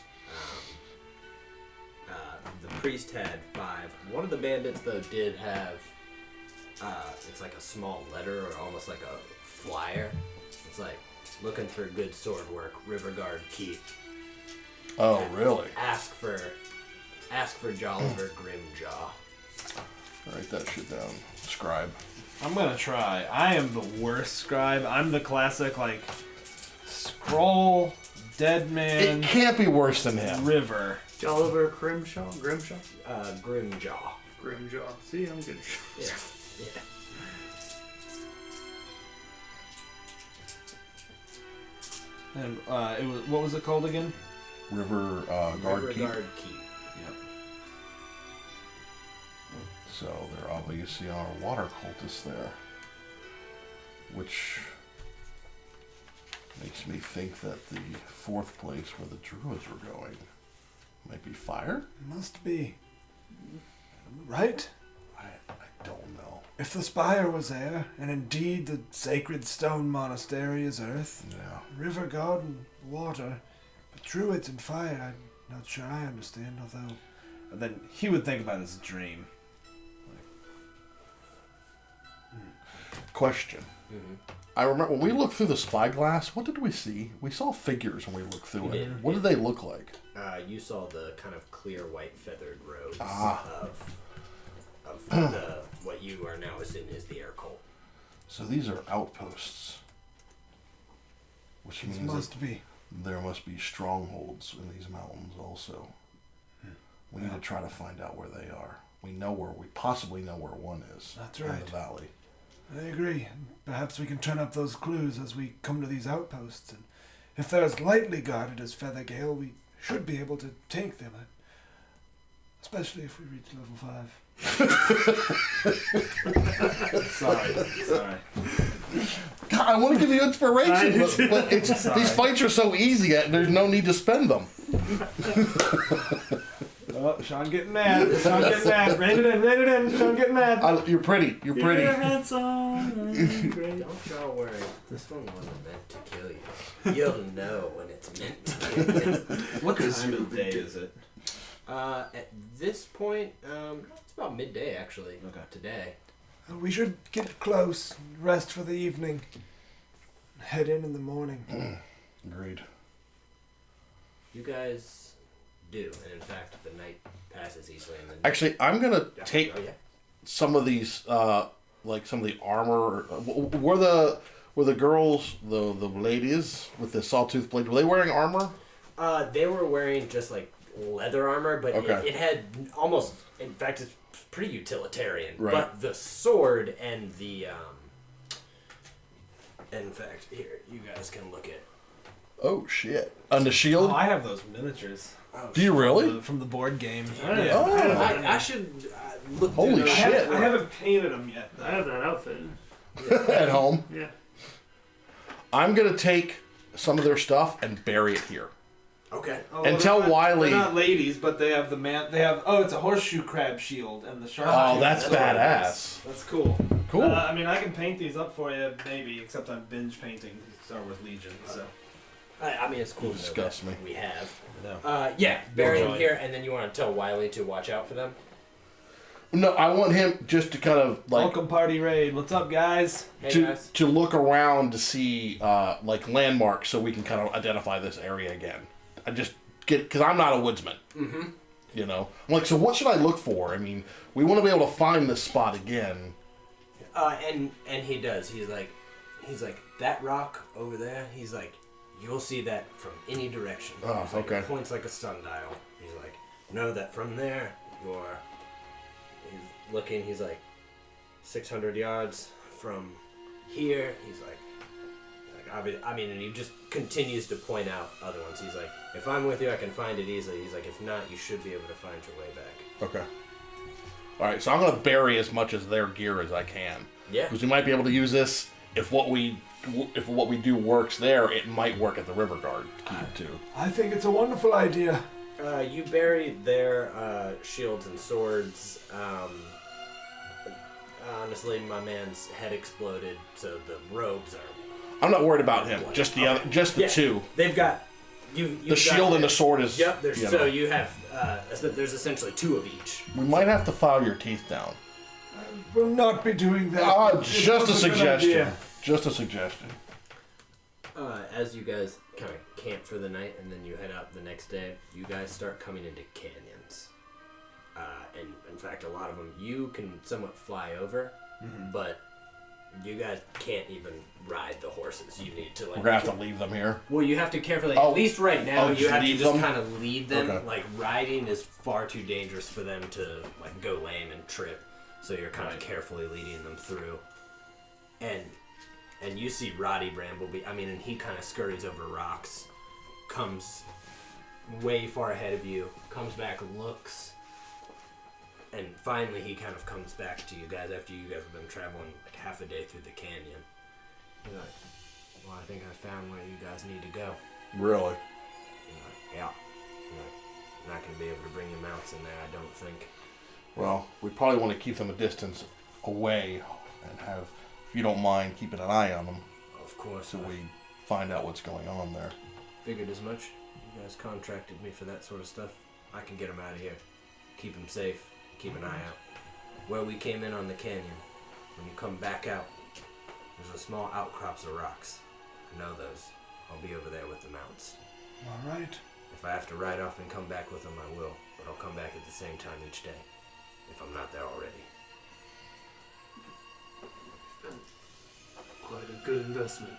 The priest had 5. One of the bandits, though, did have, it's like a small letter or almost like a flyer. It's like, looking for good sword work, Riverguard Keep. Oh, really? Ask for Jolliver Grimjaw. Write that shit down. Scribe. I'm gonna try. I am the worst scribe. I'm the classic, like, scroll, dead man, It can't be worse than him. river. Jolliver Grimjaw? Grimjaw. Grimjaw. See, I'm good. Yeah. Yeah. And it was, what was it called again? River Guard Keep. Riverguard Keep. Yep. So there obviously are water cultists there. Which makes me think that the 4th place where the druids were going might be fire? Must be. Right? I don't know. If the spire was air, and indeed the sacred stone monastery is earth, Yeah. river god and water, but druids and fire, I'm not sure I understand, although... And then he would think about his dream. Question. Mm-hmm. I remember when we looked through the spyglass, what did we see? We saw figures when we looked through We it. did, What yeah. did they look like? You saw the kind of clear white feathered robes Ah. of the what you are now assuming is the air cult. So these are outposts. Which It means must be. that there must be strongholds in these mountains also. We need to try to find out where they are. We possibly know where one is. That's In right. the valley. I agree. Perhaps we can turn up those clues as we come to these outposts, and if they're as lightly guarded as Feathergale, we should be able to take them. Especially if we reach level 5. Sorry. God I want to give you inspiration, I- but these fights are so easy that there's no need to spend them. Oh, Sean getting mad. Sean getting mad. Rein it in. Sean getting mad. You're pretty. You're pretty. Your head's on. Great. Don't y'all worry. This one wasn't meant to kill you. You'll know when it's meant to kill you. What time of day is it? At this point, it's about midday actually. Okay. Today. We should get close, rest for the evening, head in the morning. Agreed. You guys do, and in fact, the night passes easily. And then Actually, I'm gonna take Oh yeah. some of these, like some of the armor. Were the girls, the ladies with the sawtooth blade, were they wearing armor? They were wearing just like leather armor, but Okay. it had almost, in fact, it's pretty utilitarian. Right. But the sword and the, in fact, here, you guys can look at. Oh shit! On the shield? Oh, I have those miniatures. Do you really? From the board game. Yeah. Oh. I should look through Holy those. shit. I haven't painted them yet. I have that outfit. At home. Yeah. I'm gonna take some of their stuff and bury it here. Okay. Oh, And tell they're not- Wiley- They're not ladies, but they have the man. They have. Oh, it's a horseshoe crab shield and the shark. Oh, tooth that's sword. badass. That's cool. Cool. I mean, I can paint these up for you, maybe. Except I'm binge painting Star Wars Legion. So. I mean, it's cool to know Disgust that me. we have. No. Yeah, bury them Enjoy. here, and then you want to tell Wiley to watch out for them. No, I want him just to kind of like Welcome party raid. What's up, guys? Hey to guys. to look around to see like landmarks so we can kind of identify this area again. I just get because I'm not a woodsman. Mm-hmm. You know, I'm like, so what should I look for? I mean, we want to be able to find this spot again. And he does. He's like that rock over there. He's like, you'll see that from any direction. Oh, He's like, okay. it points like a sundial. He's like, know that from there you're. He's looking. He's like, 600 yards from here. He's like I mean, and he just continues to point out other ones. He's like, if I'm with you, I can find it easily. He's like, if not, you should be able to find your way back. Okay. All right, so I'm gonna bury as much as their gear as I can Yeah. because we might be able to use this if what we do works there. It might work at the river guard key too. I think it's a wonderful idea. You bury their shields and swords. Honestly, my man's head exploded, so the robes are. I'm not worried about him. Just the other, just the Yeah. two. They've got The shield and the sword is. Yep. There's you so know. you have there's essentially two of each. We might have to file your teeth down. We'll not be doing that. It Just a was good suggestion. idea. Just a suggestion. As you guys kind of camp for the night and then you head out the next day, you guys start coming into canyons. And in fact, a lot of them you can somewhat fly over, but you guys can't even ride the horses. You need to like. We're gonna have to leave them here. Well, you have to carefully. Oh. At least right now, Oh, you just have to leave just them? kind of lead them. Okay. Like riding is far too dangerous for them to like go lame and trip. So you're kind of carefully leading them through. And you see Roddy Brambleby. I mean, and he kind of scurries over rocks, comes way far ahead of you, comes back, looks, and finally he kind of comes back to you guys after you guys have been traveling like half a day through the canyon. He's like, well, I think I found where you guys need to go. Really? You're like, yeah. You're like, I'm not going to be able to bring your mounts in there, I don't think. Well, we probably want to keep them a distance away and have, if you don't mind, keeping an eye on them Of course, so I we find out what's going on there. figured as much. You guys contracted me for that sort of stuff. I can get them out of here. Keep them safe. Keep an eye out. Where we came in on the canyon, when you come back out, there's a small outcrops of rocks. I know those. I'll be over there with the mounts. All right. If I have to ride off and come back with them, I will. But I'll come back at the same time each day. If I'm not there already. Quite a good investment.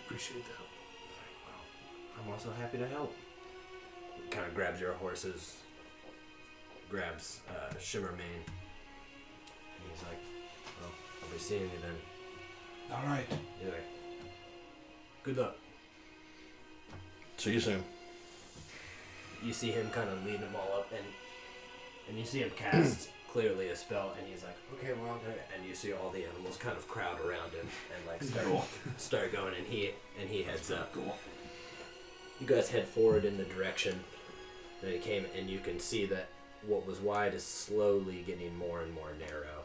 Appreciate that. I'm also happy to help. He kind of grabs your horses, grabs Shimmermane. And he's like, well, I'll be seeing you then. All right. He's like, good luck. See you soon. You see him kind of leading them all up, and you see him cast clearly a spell, and he's like, okay, we're all good. And you see all the animals kind of crowd around him and like start going, and he heads up. Cool. You guys head forward in the direction that he came, and you can see that what was wide is slowly getting more and more narrow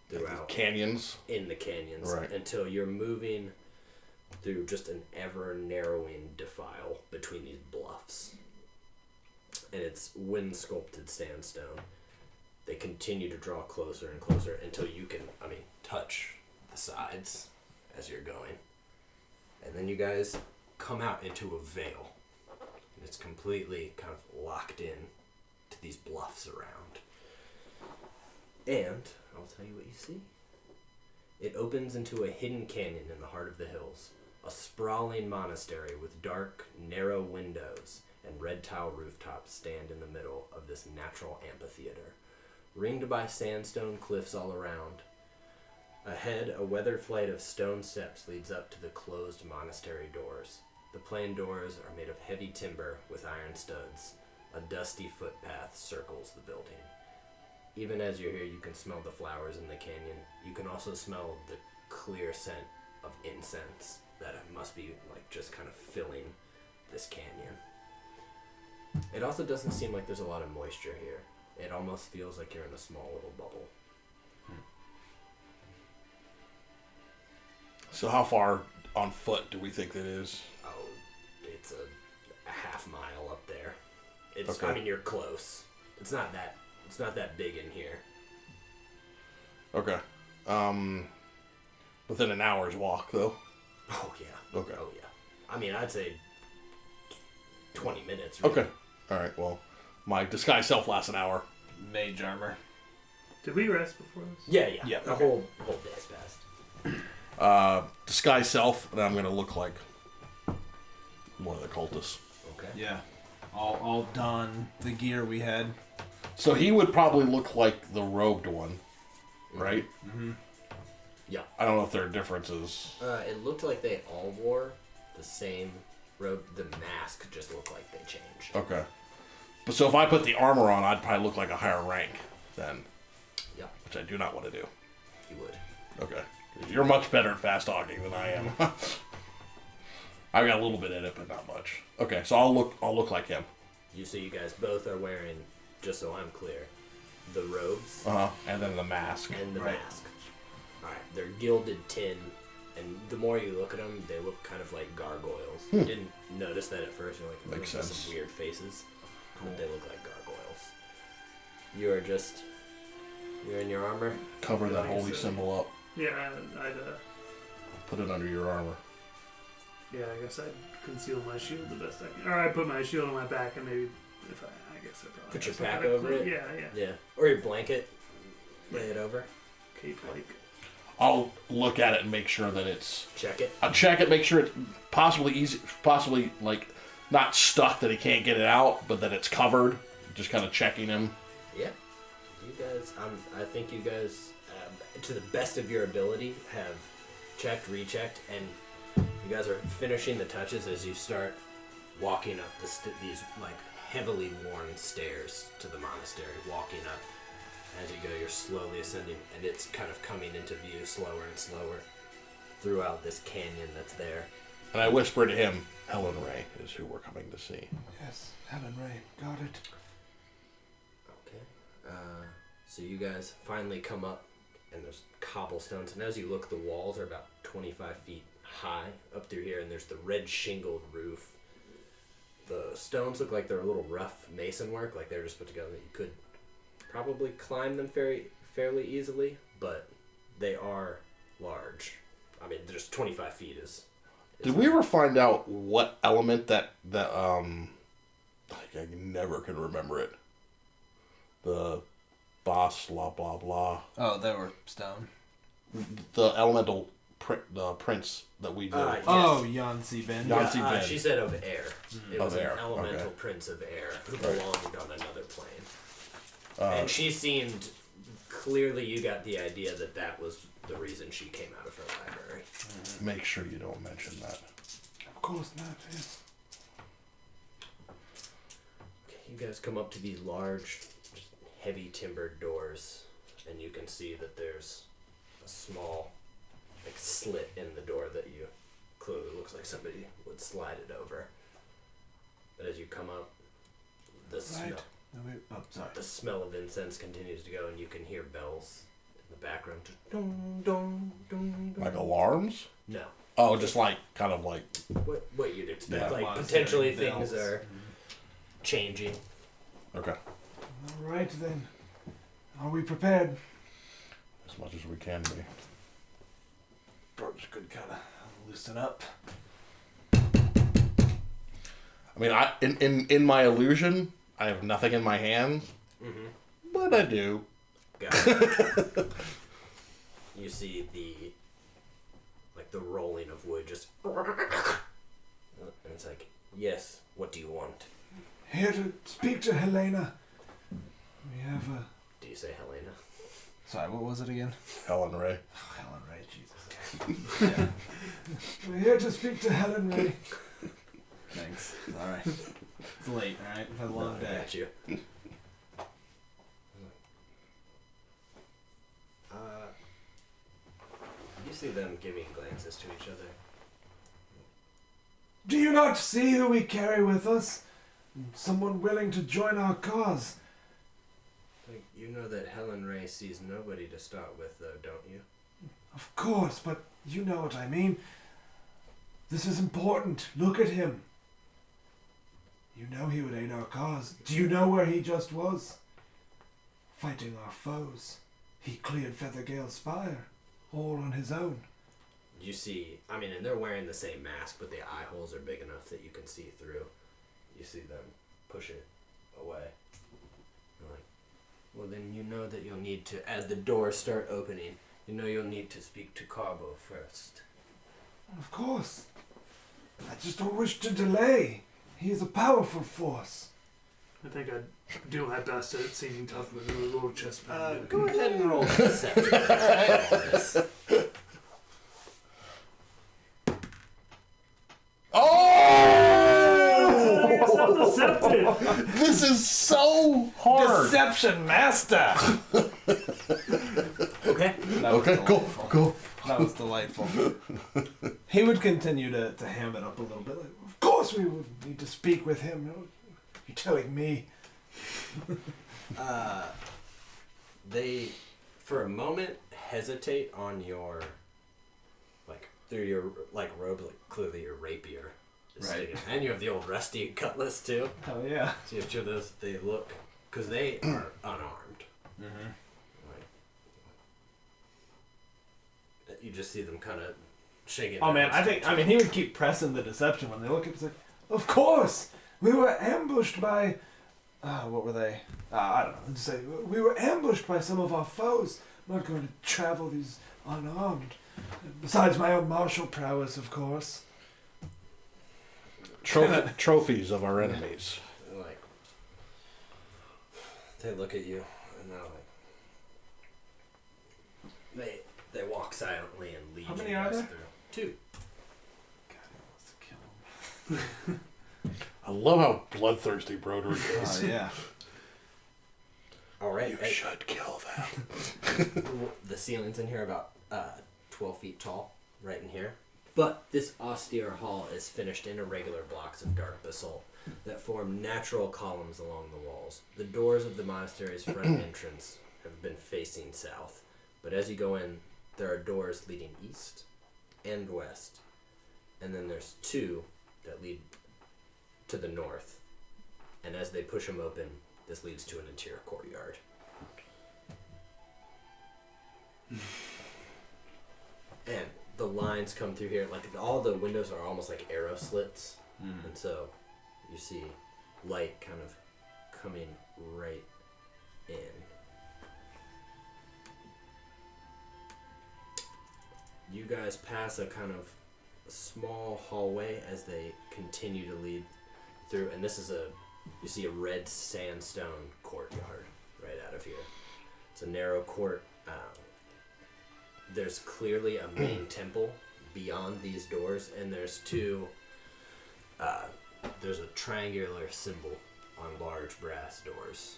throughout Canyons. in the canyons, Right. until you're moving through just an ever narrowing defile between these bluffs. And it's wind sculpted sandstone. They continue to draw closer and closer until you can, touch the sides as you're going. And then you guys come out into a vale. And it's completely kind of locked in to these bluffs around. And I'll tell you what you see. It opens into a hidden canyon in the heart of the hills. A sprawling monastery with dark, narrow windows and red tile rooftops stand in the middle of this natural amphitheater, ringed by sandstone cliffs all around. Ahead, a weathered flight of stone steps leads up to the closed monastery doors. The plain doors are made of heavy timber with iron studs. A dusty footpath circles the building. Even as you're here, you can smell the flowers in the canyon. You can also smell the clear scent of incense that must be like just kind of filling this canyon. It also doesn't seem like there's a lot of moisture here. It almost feels like you're in a small little bubble. So how far on foot do we think that is? Oh, it's a half mile up there. It's Okay. you're close. It's not that big in here. Okay. Within an hour's walk, though. Oh yeah. Okay. Oh yeah. I'd say 20 minutes. Really. Okay. All right. Well, my disguise self lasts an hour. Mage armor. Did we rest before this? Yeah. Yeah, The okay. whole day's passed. Disguise self, and I'm gonna look like one of the cultists. Okay. Yeah. All don the gear we had. So he would probably look like the robed one, right? Mm-hmm. Yeah. I don't know if there are differences. It looked like they all wore the same robe. The mask just looked like they changed. Okay. But so if I put the armor on, I'd probably look like a higher rank then, Yeah, which I do not want to do. you would. Okay. You're much better at fast talking than I am. I've got a little bit in it, but not much. Okay, so I'll look like him. You guys both are wearing, just so I'm clear, the robes And then the mask. and the Right. mask. Alright, they're gilded tin, and the more you look at them, they look kind of like gargoyles. You didn't notice that at first. You're like, Makes those are sense. some weird faces. Cool. But they look like gargoyles. You're in your armor? Cover that Like holy so. symbol up. Yeah, I'd Put it under your armor. I guess I'd conceal my shield the best I can. Or I'd put my shield on my back, and maybe if I guess I'd probably Put your have some pack kind of over cloak. it? Yeah. Yeah. Or your blanket. Lay it over. Cape like. I'll look at it and make sure that it's. Check it. I'll check it, make sure it's possibly like not stuck that he can't get it out, but that it's covered. Just kind of checking him. Yeah. You guys, I think you guys, to the best of your ability, have checked, rechecked, and you guys are finishing the touches as you start walking up these like heavily worn stairs to the monastery. Walking up, as you go, you're slowly ascending, and it's kind of coming into view slower and slower throughout this canyon that's there. And I whisper to him, Helen Ray is who we're coming to see. Yes, Helen Ray, got it. Okay. So you guys finally come up, and there's cobblestones, and as you look, the walls are about 25 feet high up through here, and there's the red shingled roof. The stones look like they're a little rough mason work, like they're just put together. You could probably climb them fairly easily, but they are large. Just 25 feet is Did we ever find out what element that I never can remember it. The boss, blah blah blah. Oh, they were stone. The elemental prince that we did. Yes. Oh, Yancy Ben. Yan- Yancy Ben. She said of air. It was Of air, an elemental okay. prince of air who Right. belonged on another plane. And she seemed, clearly you got the idea that was the reason she came out of her library. Make sure you don't mention that. Of course not, yes. Okay, you guys come up to these large, just heavy timbered doors, and you can see that there's a small like slit in the door that you clearly looks like somebody would slide it over. But as you come up, the smell the smell of incense continues to go, and you can hear bells in the background. Just dong, dong, dong, dong. Like alarms? No. Oh, just like kind of like What you'd expect. Yeah. Like Monastery potentially bells. things are changing. okay, All right then. Are we prepared? as much as we can be. Brooks could kind of loosen up. I mean, I in my illusion, I have nothing in my hand, Mm-hmm. but I do. Got it. You see the rolling of wood just, and it's like, yes. What do you want? Here to speak to Helena. We have a... Do you say Helena? Sorry, what was it again? Helen Ray. Oh, Helen Ray, Jesus. Yeah. We're here to speak to Helen Ray. Thanks. All right. It's late. All right. We've had a long I day. got you. You see them giving glances to each other. Do you not see who we carry with us? Someone willing to join our cause. Like, you know that Helen Ray sees nobody to start with, though, don't you? Of course, but you know what I mean. This is important. Look at him. You know he would aid our cause. Do you know where he just was? Fighting our foes. He cleared Feathergale Spire, all on his own. You see, I mean, and they're wearing the same mask, but the eye holes are big enough that you can see through. You see them push it away. You're like, well, then you know that you'll need to, as the doors start opening, you know you'll need to speak to Carbo first. Of course. I just don't wish to delay. He is a powerful force. I think I'd do my best at seeming tough with a little chest pound. Go ahead and roll deception. Oh! Deceptive! This is so hard. Deception master. Okay. Okay, go. That was delightful. He would continue to ham it up a little bit. Like, Of course we would need to speak with him. You're telling me. They, for a moment, hesitate on your, like, through your, like, robe, like, clearly your rapier is Right. sticking. And you have the old rusty cutlass, too. oh yeah. So you have two of those, they look, because they are unarmed. Mm-hmm. Like, you just see them kind of shaking. Oh their man, I mean, he would keep pressing the deception when they look at. It's like, Of course. We were ambushed by... what were they? I don't know. I'd say we were ambushed by some of our foes. I'm not going to travel these unarmed. Besides my own martial prowess, of course. Trophies of our enemies. like, they look at you, and they're like, they walk silently and lead How you many are guys there? through. 2. God, he wants to kill him. I love how bloodthirsty Broderick is. Oh yeah. All right. You should kill them. The ceilings in here are about 12 feet tall, right in here. But this austere hall is finished in irregular blocks of dark basalt that form natural columns along the walls. The doors of the monastery's front entrance have been facing south, but as you go in, there are doors leading east and west, and then there's 2 that lead to the north. And as they push them open, this leads to an interior courtyard. And the lines come through here, like all the windows are almost like arrow slits, and so you see light kind of coming right in. You guys pass a kind of small hallway as they continue to lead through, and this is you see a red sandstone courtyard right out of here. It's a narrow court. There's clearly a main temple beyond these doors, and there's 2. There's a triangular symbol on large brass doors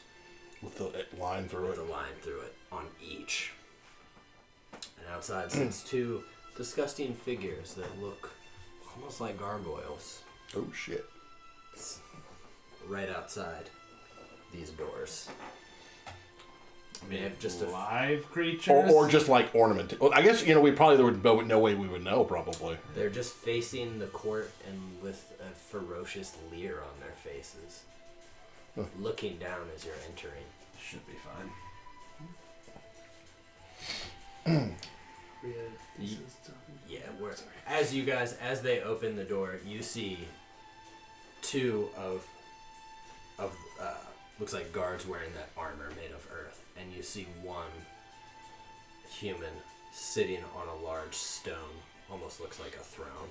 With the line through with it. a line through it on each. And outside sits two disgusting figures that look almost like gargoyles Oh shit. right outside these doors. They have just a live creatures. Or just like ornament. Well, I guess we probably there would no way we would know probably. They're just facing the court and with a ferocious leer on their faces, looking down as you're entering. Should be fine. Yeah, this is talking. Yeah, as they open the door, you see two of looks like guards wearing that armor made of earth, and you see one human sitting on a large stone, almost looks like a throne,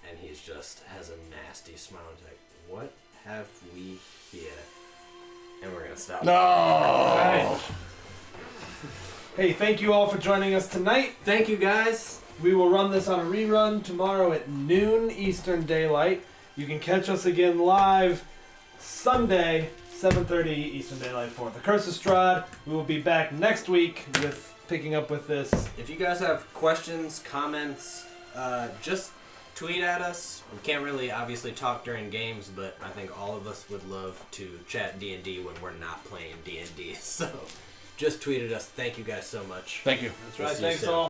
and he's just has a nasty smile. He's like, "What have we here?" And we're gonna stop. No. Hey, thank you all for joining us tonight. Thank you, guys. We will run this on a rerun tomorrow at noon Eastern Daylight. You can catch us again live Sunday, 7:30 Eastern Daylight for The Curse of Strahd. We will be back next week with picking up with this. If you guys have questions, comments, just tweet at us. We can't really obviously talk during games, but I think all of us would love to chat D&D when we're not playing D&D. So just tweet at us. Thank you guys so much. Thank you. That's We'll right. see you Thanks soon. all.